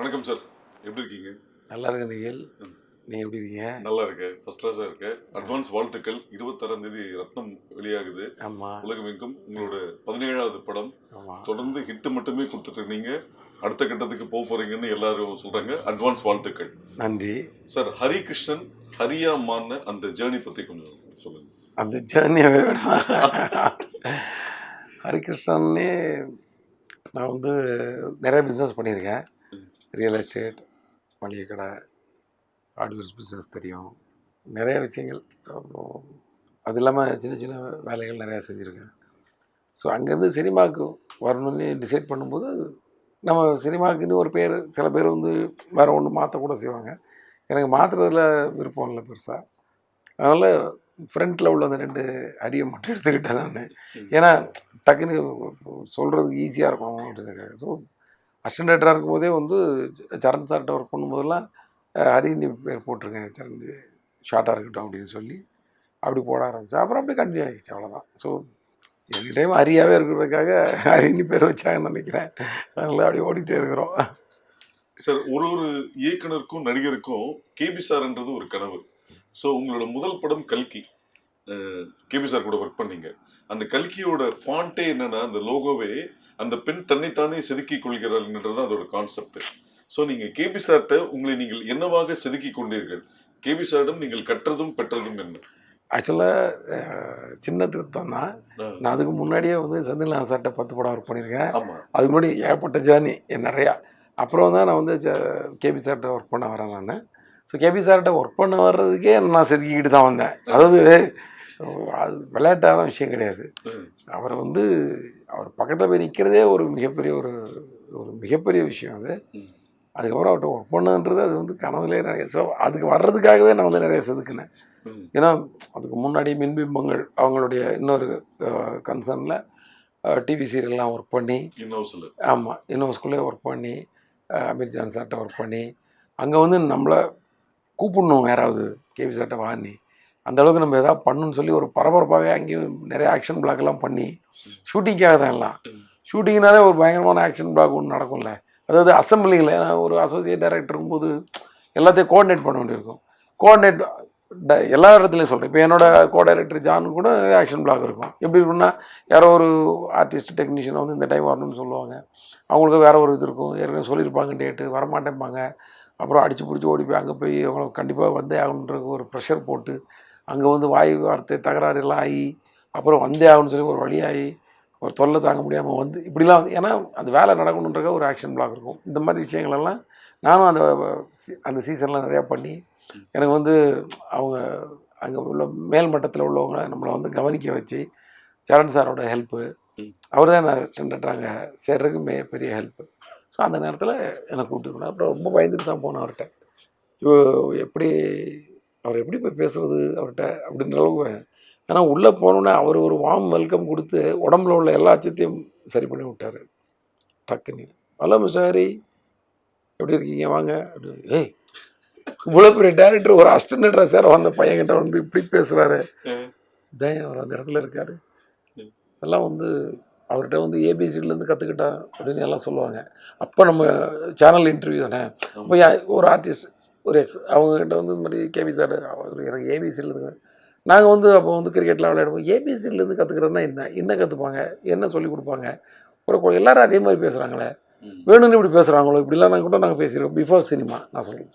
வணக்கம் சார், எப்படி இருக்கீங்க? நல்லா இருக்கு நிகில். நீ எப்படி இருக்கீங்க? நல்லா இருக்கு, ஃபர்ஸ்ட் கிளாஸாக இருக்கு. அட்வான்ஸ் வாழ்த்துக்கள். 26ஆம் தேதி ரத்னம் வெளியாகுது. ஆமாம். உலகமெங்கும் உங்களோட 17வது படம். ஆமாம். தொடர்ந்து ஹிட்டு மட்டுமே கொடுத்துட்டு இருந்தீங்க, அடுத்த கட்டத்துக்கு போக போறீங்கன்னு எல்லாரும் சொல்றாங்க. அட்வான்ஸ் வாழ்த்துக்கள். நன்றி சார். ஹரிகிருஷ்ணன் ஹரியா மான்னு அந்த ஜேர்னி பற்றி கொஞ்சம் சொல்லுங்க. அந்த ஜேர்னியாகவே வேணும். ஹரிகிருஷ்ணன்னே நான் வந்து நிறைய பிஸ்னஸ் பண்ணியிருக்கேன். ரியல் எஸ்டேட், மளிகை கடை, ஹார்ட்வேர்ஸ் பிஸ்னஸ் தெரியும், நிறைய விஷயங்கள். அது இல்லாமல் சின்ன சின்ன வேலைகள் நிறையா செஞ்சுருக்கேன். ஸோ அங்கேருந்து சினிமாவுக்கு வரணும்னு டிசைட் பண்ணும்போது நம்ம சினிமாவுக்குன்னு ஒரு பேர், சில பேர் வந்து வேறு ஒன்று மாற்றக்கூட செய்வாங்க. எனக்கு மாற்றுறதுல விருப்பம் இல்லை பெருசாக. அதனால் ஃப்ரண்ட்டில் உள்ள அந்த 2 அரியை மட்டும் எடுத்துக்கிட்டேன் நான். ஏன்னா டக்குன்னு சொல்கிறதுக்கு ஈஸியாக இருக்கும் அப்படின்னு. ஸோ அசிஸ்டன்ட் டைரக்டராக இருக்கும்போதே வந்து சரண் சார்கிட்ட ஒர்க் பண்ணும்போதெல்லாம் ஹரின்னு பேர் போட்டிருக்கேன், சரண் ஷார்ட்டாக இருக்கட்டும் அப்படின்னு சொல்லி அப்படி போட ஆரம்பித்தேன். அப்புறம் அப்படியே கண்டினியூ ஆகிடுச்சு, அவ்வளோதான். ஸோ எனி டைம் ஹரியாகவே இருக்கிறதுக்காக ஹரின்னு பேர் வச்சாங்கன்னு நினைக்கிறேன். அதனால அப்படியே ஓடிட்டே இருக்கிறோம். சார், ஒரு இயக்குனருக்கும் நடிகருக்கும் கேபி சார்ன்றது ஒரு கனவு. ஸோ உங்களோட முதல் படம் கல்கி, கேபி சார் கூட ஒர்க் பண்ணீங்க. அந்த கல்கியோட ஃபாண்ட்டே என்னன்னா, அந்த லோகோவே அந்த பெண் தன்னைத்தானே செதுக்கிக் கொள்கிறாள்ன்றது அதோட கான்செப்ட். ஸோ நீங்கள் கேபி சார்கிட்ட உங்களை நீங்கள் என்னவாக செதுக்கிக் கொண்டீர்கள்? கேபி சாரிடம் நீங்கள் கற்றதும் பெற்றதும் என்ன? ஆக்சுவலாக சின்ன திருத்தம் தான். நான் அதுக்கு முன்னாடியே வந்து செந்தில்நாதன் சார்கிட்ட 10 படம் ஒர்க் பண்ணியிருக்கேன். அதுக்கு முன்னாடி ஏகப்பட்ட ஜேர்னி நிறையா. அப்புறம் தான் நான் வந்து கேபி சார்கிட்ட ஒர்க் பண்ண வரேன் நான். ஸோ கேபி சார்கிட்ட ஒர்க் பண்ண வர்றதுக்கே நான் செதுக்கிக்கிட்டு தான் வந்தேன். அதாவது அது விளையாட்டான விஷயம் கிடையாது. அவரை வந்து அவர் பக்கத்தில் போய் நிற்கிறதே ஒரு மிகப்பெரிய விஷயம் அது. அதுக்கப்புறம் அவர்கிட்ட ஒர்க் பண்ணுன்றது அது வந்து கனவுலேயே நிறைய. ஸோ அதுக்கு வர்றதுக்காகவே நான் வந்து நிறைய செதுக்கினேன். ஏன்னா அதுக்கு முன்னாடி மின்பிம்பங்கள் அவங்களுடைய இன்னொரு கன்சர்னில் டிவி சீரியல்லாம் ஒர்க் பண்ணி, ஆமாம், இன்னோஸ்குள்ளே ஒர்க் பண்ணி, அமீர் ஜான் சார்கிட்ட ஒர்க் பண்ணி, அங்கே வந்து நம்மளை கூப்பிடணும் யாராவது கேபி சார்கிட்ட வாங்கி, அந்தளவுக்கு நம்ம எதாவது பண்ணணும்னு சொல்லி ஒரு பரபரப்பாகவே அங்கேயும் நிறைய ஆக்ஷன் பிளாக்லாம் பண்ணி, ஷூட்டிங்காக தான் எல்லாம். ஷூட்டிங்னாலே ஒரு பயங்கரமான ஆக்ஷன் பிளாக் ஒன்று நடக்கும்ல. அதாவது அசம்பிளிங்கில் ஒரு அசோசியேட் டைரக்டர் போது எல்லாத்தையும் கோஆர்டினேட் பண்ண வேண்டியிருக்கும். கோஆர்டினேட் எல்லா இடத்துலையும் சொல்கிறேன். இப்போ என்னோட கோ டைரக்டர் ஜானு கூட நிறைய ஆக்ஷன் பிளாக் இருக்கும். எப்படி இருக்குன்னா, யாரோ ஒரு ஆர்டிஸ்ட் டெக்னீஷியனை வந்து இந்த டைம் வரணும்னு சொல்லுவாங்க. அவங்களுக்கு வேறு ஒரு இது இருக்கும், ஏற்கனவே சொல்லியிருப்பாங்க டேட்டு, வரமாட்டேன்பாங்க. அப்புறம் அடித்து பிடிச்சி ஓடி போய் அங்கே போய் அவங்கள கண்டிப்பாக வந்தே ஆகணுன்றது ஒரு ப்ரெஷர் போட்டு, அங்கே வந்து வாய் வார்த்தை தகராறு எல்லாம் ஆகி, அப்புறம் வந்தே ஆகணும்னு சொல்லி ஒரு வழியாகி, ஒரு தொல்லை தாங்க முடியாமல் வந்து இப்படிலாம் வந்து, ஏன்னா அந்த வேலை நடக்கணுன்ற ஒரு ஆக்ஷன் பிளாக் இருக்கும். இந்த மாதிரி விஷயங்களெல்லாம் நானும் அந்த சீசன்லாம் நிறையா பண்ணி, எனக்கு வந்து அவங்க அங்கே உள்ள மேல் மட்டத்தில் உள்ளவங்க நம்மளை வந்து கவனிக்க வச்சு, சரண் சாரோட ஹெல்ப்பு, அவர் தான் நான் ஸ்டாண்டர்ட் அங்கே சேர்றதுக்கு பெரிய ஹெல்ப்பு. ஸோ அந்த நேரத்தில் என்னை கூப்பிட்டு போனேன். அப்புறம் ரொம்ப பயந்துட்டு தான் போனேன் அவர்கிட்ட. அவர் எப்படி போய் பேசுகிறது அவர்கிட்ட அப்படின்ற அளவுக்கு. ஆனால் உள்ளே போனோன்னே அவர் ஒரு வார்ம் வெல்கம் கொடுத்து உடம்புல உள்ள எல்லா அச்சத்தையும் சரி பண்ணி விட்டார். டக்குன்னு, ஹலோ மிஸ்டர் ஹரி, எப்படி இருக்கீங்க, வாங்க அப்படி. ஏய், இவ்வளோ பெரிய டேரக்டர் ஒரு அசிஸ்டன்ட் சார் வந்த பையன்கிட்ட வந்து இப்படி பேசுகிறாரு, இதான் அவர் அந்த இடத்துல இருக்கார். எல்லாம் வந்து அவர்கிட்ட வந்து ஏபிசிலேருந்து கற்றுக்கிட்டா அப்படின்னு எல்லாம் சொல்லுவாங்க. அப்போ நம்ம சேனல் இன்டர்வியூ தானே. அப்போ ஒரு ஆர்டிஸ்ட் ஒரு அவங்ககிட்ட வந்து இந்த மாதிரி கேபி சார் அவர் எனக்கு ஏபிசிலேருந்து, நாங்கள் வந்து அப்போ வந்து கிரிக்கெட்லாம் விளையாடுவோம். ஏபிசிலேருந்து கற்றுக்கிறதுனா என்ன கற்றுப்பாங்க, என்ன சொல்லிக் கொடுப்பாங்க, ஒரு எல்லோரும் அதே மாதிரி பேசுகிறாங்களே, வேணும்னு இப்படி பேசுகிறாங்களோ, இப்படிலாம் நாங்கள் கூட நாங்கள் பேசிடுவோம் பிஃபோர் சினிமா நான் சொல்லுவேன்.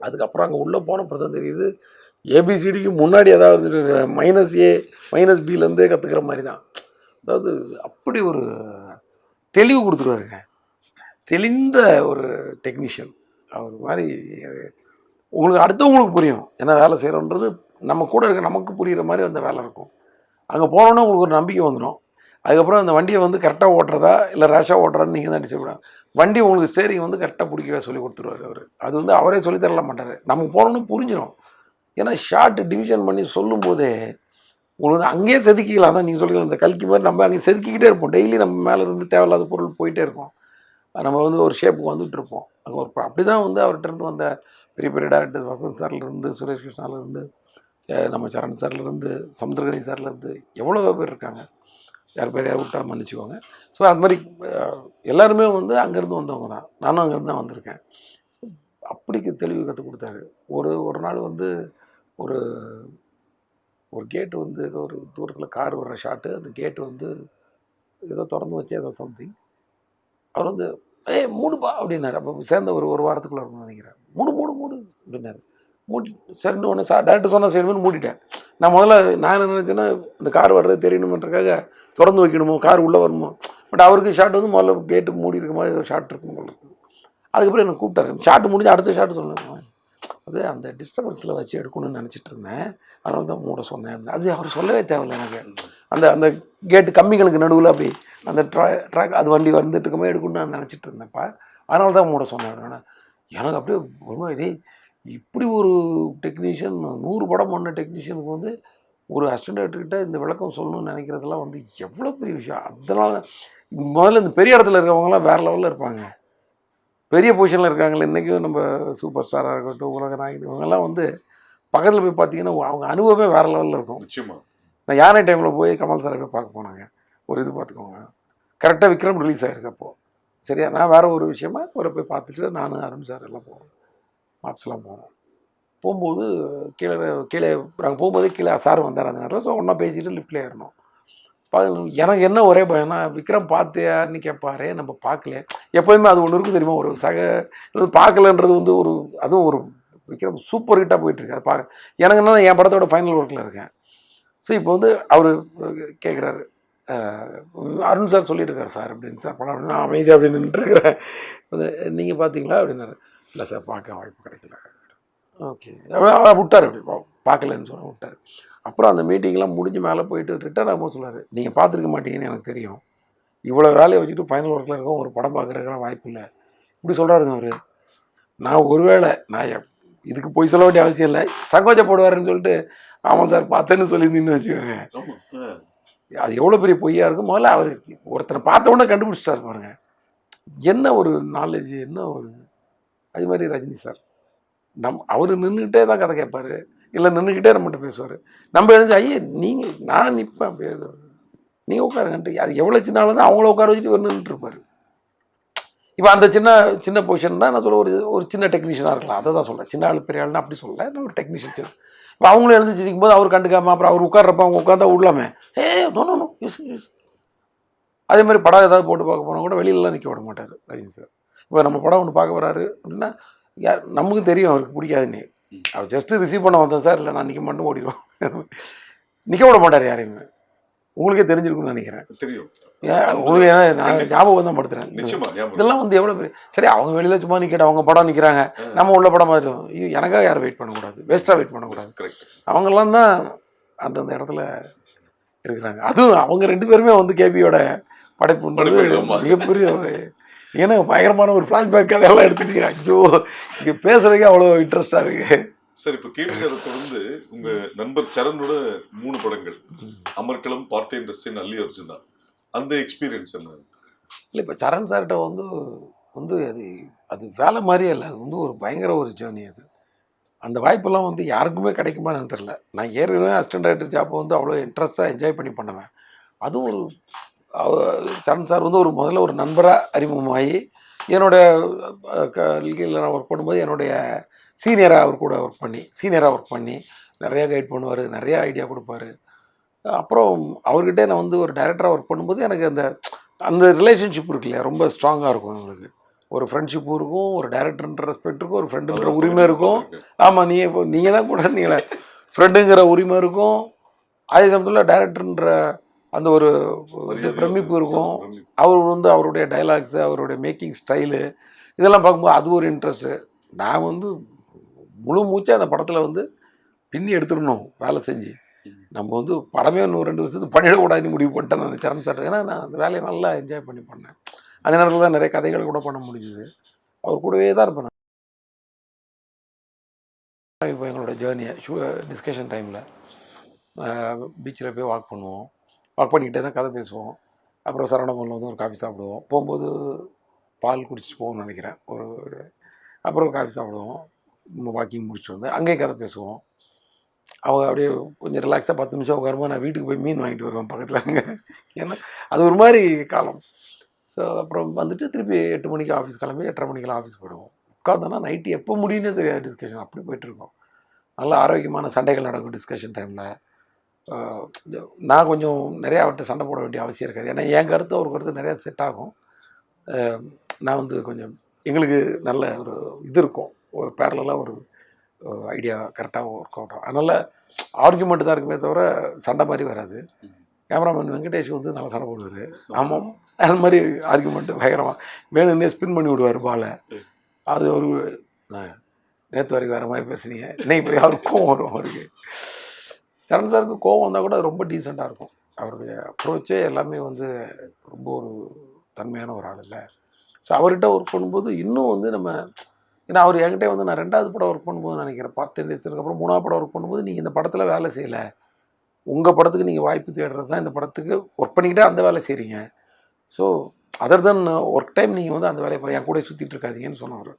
அதுக்கப்புறம் அங்கே உள்ளே போன பிரச்சனை தெரியுது, ஏபிசிடிக்கு முன்னாடி ஏதாவது -A -Bலேருந்தே கற்றுக்கிற மாதிரி தான். அதாவது அப்படி ஒரு தெளிவு கொடுத்துருவாருங்க, தெளிந்த ஒரு டெக்னீஷியன் அவர் மாதிரி. உங்களுக்கு அடுத்தவங்களுக்கு புரியும் ஏன்னா வேலை செய்கிறோன்றது, நம்ம கூட இருக்க நமக்கு புரிகிற மாதிரி அந்த வேலை இருக்கும். அங்கே போனோன்னே உங்களுக்கு ஒரு நம்பிக்கை வந்துடும். அதுக்கப்புறம் அந்த வண்டியை வந்து கரெக்டாக ஓட்டுறதா இல்லை ரேஷாக ஓட்டுறதான்னு நீங்கள் தான் டிசைட் பண்ணலாம். வண்டி உங்களுக்கு ஸ்டேரிங் வந்து கரெக்டாக பிடிக்கவே சொல்லி கொடுத்துருவார் அவர். அது வந்து அவரே சொல்லித்தரல மாட்டார், நம்ம போனோன்னு புரிஞ்சிடும். ஏன்னா ஷார்ட் டிவிஷன் பண்ணி சொல்லும்போதே உங்களுக்கு அங்கேயே செதுக்கிக்கலாம். தான் நீங்கள் சொல்லிக்கலாம், இந்த கல்கி மாதிரி நம்ம அங்கே செதுக்கிக்கிட்டே இருப்போம். டெய்லி நம்ம மேலே இருந்து தேவையில்லாத பொருள் போயிட்டே இருக்கும். நம்ம வந்து ஒரு ஷேப்புக்கு வந்துட்டு இருப்போம். அங்கே ஒரு அப்படி தான் வந்து அவர்கிட்ட இருந்து வந்த பெரிய பெரிய டேரக்டர்ஸ், வசந்த் சார்லேருந்து, சுரேஷ் கிருஷ்ணாலேருந்து, நம்ம சரண் சார்லேருந்து, சமுத்திரகனி சார்லேருந்து எவ்வளோ பேர் இருக்காங்க. யார் பேரையாக விட்டா மன்னிச்சுக்கோங்க. ஸோ அது மாதிரி எல்லாருமே வந்து அங்கேருந்து வந்தவங்க தான். நானும் அங்கேருந்து தான் வந்திருக்கேன். ஸோ அப்படிக்கு தெளிவு கற்றுக் கொடுத்தாரு. ஒரு நாள் வந்து ஒரு ஒரு கேட்டு வந்து ஏதோ ஒரு தூரத்தில் கார் வர்ற ஷாட்டு, அந்த கேட்டு வந்து ஏதோ திறந்து வச்சு ஏதோ சம்திங் அவர் வந்து மூடுப்பா அப்படின்னாரு. அப்போ சேர்ந்த ஒரு வாரத்துக்குள்ளே இருக்கும்னு நினைக்கிறேன். மூடு அப்படின்னாரு. மூடி சரின்னு ஒன்று டேரக்டர் சொன்னால் செய்யணும்னு மூடிட்டேன். நான் என்ன நினச்சேன்னா இந்த கார் வர்றது தெரியணுமன்றக்காக திறந்து வைக்கணுமோ, கார் உள்ளே வரணுமோ. பட் அவருக்கு ஷாட் வந்து முதல்ல கேட்டு மூடி இருக்க மாதிரி ஏதோ ஷாட் இருக்கும் போல இருக்கு. அதுக்கப்புறம் எனக்கு கூப்பிட்டாரு. ஷாட்டு முடிஞ்சு அடுத்த ஷாட்டு சொன்னேன். அது அந்த டிஸ்டர்பன்ஸில் வச்சு எடுக்கணும்னு நினச்சிட்டு இருந்தேன், அதனால தான் மூட சொன்னேன் அப்படின்னு. அது அவர் சொல்லவே தேவையில்லை எனக்கு. அந்த கேட்டு கம்மிகளுக்கு நடுவில் அப்படி அந்த ட்ராக் அது வண்டி வந்துட்டு இருக்கமே எடுக்கணும்னு நான் நினச்சிட்டு இருந்தேன்ப்பா, அதனால தான் மூட சொன்னேன். எனக்கு அப்படியே ஒரு மாதிரி இப்படி ஒரு டெக்னீஷியன் 100 படம் பண்ண டெக்னீஷியனுக்கு வந்து ஒரு அசிஸ்டன்ட் டைரக்டர்கிட்ட இந்த விளக்கம் சொல்லணும்னு நினைக்கிறதெல்லாம் வந்து எவ்வளோ பெரிய விஷயம். அதனால முதல்ல இந்த பெரிய இடத்துல இருக்கவங்களாம் வேறு லெவலில் இருப்பாங்க. பெரிய பொசிஷனில் இருக்காங்களே இன்றைக்கும் நம்ம சூப்பர் ஸ்டாராக இருக்கட்டும், உலக நாயகன், இவங்கெல்லாம் வந்து பக்கத்தில் போய் பார்த்தீங்கன்னா அவங்க அனுபவமே வேறு லெவலில் இருக்கும். நிச்சயமாக. நான் யானை டைமில் போய் கமல் சாரை போய் பார்க்க போனாங்க. ஒரு இது பார்த்துக்கோங்க, கரெக்டாக விக்ரம் ரிலீஸ் ஆகிருக்கு அப்போது. சரியா, நான் வேறு ஒரு விஷயமா அவரை போய் பார்த்துட்டு நான் அருண் சார் எல்லாம் போகிறோம், மார்க்ஸ்லாம் போனோம். போகும்போது கீழே நாங்கள் போகும்போதே கீழே சார் வந்தார் அந்த நேரத்தில். ஸோ ஒன்றா பேசிட்டு லிஃப்ட்டில் ஏறணும். எனக்கு என்ன ஒரே பயம்னா, விக்ரம் பார்த்தியான்னு கேட்பாரு, நம்ம பார்க்கல. எப்போதுமே அது ஒன்று இருக்கும் தெரியுமா, ஒரு பார்க்கலன்றது வந்து அதுவும் ஒரு விக்ரம் சூப்பர் ஹிட்டாக போயிட்டுருக்கு. அது எனக்கு என்ன, என் படத்தோட ஃபைனல் ஒர்க்கில் இருக்கேன். ஸோ இப்போ வந்து அவர் கேட்குறாரு, அருண் சார் சொல்லிட்டு இருக்காரு சார் அப்படின்னு. சார் படம் அப்படின்னு நான் அமைதி அப்படின்னு நின்றுருக்கிறேன். நீங்கள் பார்த்தீங்களா அப்படின்னாரு. இல்லை சார், பார்க்க வாய்ப்பு கிடைக்கல. ஓகே, விட்டார். அப்படி பார்க்கலன்னு சொல்ல விட்டார். அப்புறம் அந்த மீட்டிங்லாம் முடிஞ்சு மேலே போயிட்டு ரிட்டர்ன் ஆகும்போது சொன்னார், நீங்கள் பார்த்துருக்க மாட்டீங்கன்னு எனக்கு தெரியும், இவ்வளோ வேலையை வச்சுட்டு ஃபைனல் ஒர்க்கில் இருக்கோம், ஒரு படம் பார்க்குறதுக்கெல்லாம் வாய்ப்பு இல்லை இப்படி சொல்கிறாருங்க அவர். நான் ஒருவேளை இதுக்கு போய் சொல்ல வேண்டிய அவசியம் இல்லை, சங்கோச்சப்படுவாருன்னு சொல்லிட்டு ஆமாம் சார் பார்த்தேன்னு சொல்லியிருந்தீங்கன்னு வச்சுக்கோங்க. அது எவ்வளோ பெரிய பொய்யா இருக்கும். முதல்ல அவர் ஒருத்தனை பார்த்த உடனே கண்டுபிடிச்சிட்டாரு பாருங்க, என்ன ஒரு நாலேஜ், என்ன ஒரு. அது மாதிரி ரஜினி சார் அவர் நின்றுக்கிட்டே தான் கதை கேட்பார், இல்லை நின்றுக்கிட்டே நம்மகிட்ட பேசுவார். நம்ம எழுந்து ஐயே நான் நிற்பேன் அப்படியே, நீங்கள் உட்காருங்கன்ட்டு. அது எவ்வளோ சின்ன ஆள் தான் அவங்கள உட்கார வச்சுட்டு நின்றுட்டு இருப்பார். இப்போ அந்த சின்ன பொசிஷன் தான் நான் சொல்ல, ஒரு சின்ன டெக்னீஷியனாக இருக்கலாம், அதை தான் சொல்கிறேன். சின்ன ஆள் பெரிய ஆள்னா அப்படி சொல்லலை, நான் ஒரு டெக்னீஷியன். இப்போ அவங்களும் எழுந்துச்சிருக்கும் போது அவர் கண்டுக்காமல் அப்புறம் அவர் உட்கார்றப்ப அவங்க உட்காந்தா விடலாமே, நோ யூஸ். அதே மாதிரி படம் ஏதாவது போட்டு பார்க்க போனால் கூட வெளியிலலாம் நிற்க விட மாட்டார் ரஜினி சார். இப்போ நம்ம படம் ஒன்று பார்க்க வராரு அப்படின்னா நமக்கு தெரியும் அவருக்கு பிடிக்காதுன்னு, அவர் ஜஸ்ட்டு ரிசீவ் பண்ண வந்தேன் சார், இல்லை நான் நிற்க மட்டும் ஓடிடுவோம். நிற்க விட மாட்டார் யாரையுமே. உங்களுக்கே தெரிஞ்சிருக்குன்னு நினைக்கிறேன். தெரியும். உங்களுக்கு நான் ஞாபகம் தான் படுத்துறேன். இதெல்லாம் வந்து எவ்வளோ பெரிய. சரி, அவங்க வெளியில் சும்மா நிற்கட்டும், அவங்க படம் நிற்கிறாங்க, நம்ம உள்ள படம் மாதிரி எனக்காக யாரும் வெயிட் பண்ணக்கூடாது, வேஸ்ட்டாக வெயிட் பண்ணக்கூடாது. அவங்கெல்லாம் தான் அந்தந்த இடத்துல இருக்கிறாங்க. அதுவும் அவங்க 2 பேருமே வந்து கேபியோட படைப்பு மிகப்பெரிய ஒரு, ஏன்னா பயங்கரமான ஒரு ஃப்ளாஷ்பேக் கதையெல்லாம் எடுத்துட்டு ஐயோ இங்கே பேசுறதுக்கே அவ்வளோ இன்ட்ரெஸ்டாக இருக்கு. சார், இப்போ கேபி சார் தொடர்ந்து உங்க நண்பர் சரணோட 3 படங்கள், அமர்க்களம், பார்த்தேன் ரசிகன், அல்லி அர்ஜுனா, அந்த எக்ஸ்பீரியன்ஸ் என்ன? இல்லை, இப்போ சரண் சார்கிட்ட வந்து அது வேலை மாதிரியே இல்லை, அது வந்து ஒரு பயங்கர ஒரு ஜேர்னி. அது அந்த வாய்ப்பெல்லாம் வந்து யாருக்குமே கிடைக்குமான்னு தெரியல. நான் ஏற்கனவே அசிஸ்டன்ட் டைரக்டர் ஜாப்பை வந்து அவ்வளோ இன்ட்ரெஸ்ட்டாக என்ஜாய் பண்ணி பண்ணுவேன். அதுவும் ஒரு சரண் சார் வந்து முதல்ல ஒரு நண்பராக அறிமுகமாகி என்னோடய நான் ஒர்க் பண்ணும்போது என்னுடைய சீனியராக ஒர்க் பண்ணி நிறையா கைட் பண்ணுவார், நிறையா ஐடியா கொடுப்பாரு. அப்புறம் அவர்கிட்ட நான் வந்து ஒரு டைரக்டராக ஒர்க் பண்ணும்போது எனக்கு அந்த ரிலேஷன்ஷிப் இருக்கு இல்லையா, ரொம்ப ஸ்ட்ராங்காக இருக்கும். எங்களுக்கு ஒரு ஃப்ரெண்ட்ஷிப்பும் இருக்கும், ஒரு டைரக்டர்ன்ற ரெஸ்பெக்ட் இருக்கும், ஒரு ஃப்ரெண்டுன்ற உரிமை இருக்கும். ஆமாம், நீங்கள் தான் கூட நீங்களே ஃப்ரெண்டுங்கிற உரிமை இருக்கும். அதே சமயத்தில் டைரக்டர்ன்ற அந்த ஒரு பிரமிப்பு இருக்கும். அவர் வந்து அவருடைய டைலாக்ஸு, அவருடைய மேக்கிங் ஸ்டைலு இதெல்லாம் பார்க்கும்போது அது ஒரு இன்ட்ரெஸ்ட்டு. நான் வந்து முழு மூச்சாக அந்த படத்தில் வந்து பின்னி எடுத்துடணும் வேலை செஞ்சு. நம்ம வந்து படமே 102 வருஷத்துக்கு பண்ணிடக்கூடாதுன்னு முடிவு பண்ணிட்டேன் நான் சரண் சார். ஏன்னா நான் அந்த வேலையை நல்லா என்ஜாய் பண்ணி பண்ணேன். அந்த நேரத்தில் தான் நிறைய கதைகள் கூட பண்ண முடிஞ்சுது. அவர் கூடவே தான் இருப்பேன். இப்போ எங்களோட ஜேர்னியை டிஸ்கஷன் டைமில் பீச்சில் போய் வாக் பண்ணுவோம், வாக் பண்ணிக்கிட்டே தான் கதை பேசுவோம். அப்புறம் சரவணபவனில் வந்து ஒரு காஃபி சாப்பிடுவோம், போகும்போது பால் குடிச்சிட்டு போவோம்னு நினைக்கிறேன். அப்புறம் காஃபி சாப்பிடுவோம், வாக்கிங் முடிச்சுட்டு வந்து அங்கேயே கதை பேசுவோம். அவங்க அப்படியே கொஞ்சம் ரிலாக்ஸாக 10 நிமிஷம் உட்காரும்போது நான் வீட்டுக்கு போய் மீன் வாங்கிட்டு வருவேன் பக்கத்தில் அங்கே. ஏன்னா அது ஒரு மாதிரி காலம். ஸோ அப்புறம் வந்துட்டு திருப்பி 8 மணிக்கு ஆஃபீஸ் கிளம்பி 8:30 மணிக்கெல்லாம் ஆஃபீஸ் போயிடுவோம். உட்காந்தோன்னா நைட்டு எப்போ முடியுன்னே தெரியாது டிஸ்கஷன் அப்படி போயிட்டுருக்கோம். நல்ல ஆரோக்கியமான சண்டைகள் நடக்கும் டிஸ்கஷன் டைமில். நான் கொஞ்சம் நிறையா அவர்கிட்ட சண்டை போட வேண்டிய அவசியம் இருக்காது. ஏன்னா என் கருத்து அவர் கருத்து நிறையா செட் ஆகும். நான் வந்து கொஞ்சம் எங்களுக்கு நல்ல ஒரு இது இருக்கும், ஒரு பேரலாக ஒரு ஐடியா கரெக்டாக ஒர்க் அவுட் ஆகும். அதனால் ஆர்குமெண்ட் தான் இருக்குமே தவிர சண்டை மாதிரி வராது. கேமராமேன் வெங்கடேஷ் வந்து நல்லா சண்டை போடுவார். ஆமாம், அது மாதிரி ஆர்குமெண்ட்டு பயங்கரமாக வேணும்னே ஸ்பின் பண்ணி விடுவார் பாலை. அது ஒரு நேற்று வரைக்கும் வேறு மாதிரி பேசுனீங்க, இன்னைக்கு போய் அவருக்கு கோவம் வரும். அவருக்கு சரண் சாருக்கு கோவம் வந்தால் கூட ரொம்ப டீசெண்டாக இருக்கும். அவருடைய அப்ரோச்சே எல்லாமே வந்து ரொம்ப ஒரு தன்மையான ஒரு ஆள் இல்லை. ஸோ அவர்கிட்ட ஒர்க் பண்ணும்போது இன்னும் வந்து நம்ம, ஏன்னா அவர் என்கிட்ட வந்து நான் 2வது படம் ஒர்க் பண்ணும்போது நினைக்கிறேன் 10 டேஸ்க்கு அப்புறம் 3வது படம் ஒர்க் பண்ணும்போது நீங்கள் இந்த படத்தில் வேலை செய்யலை, உங்கள் படத்துக்கு நீங்கள் வாய்ப்பு தேடுறது தான் இந்த படத்துக்கு ஒர்க் பண்ணிக்கிட்டே அந்த வேலை செய்கிறீங்க. ஸோ அதர் தென் ஒர்க் டைம் நீங்கள் வந்து அந்த வேலையை என் கூட சுற்றிட்டு இருக்காதீங்கன்னு சொன்னவர்.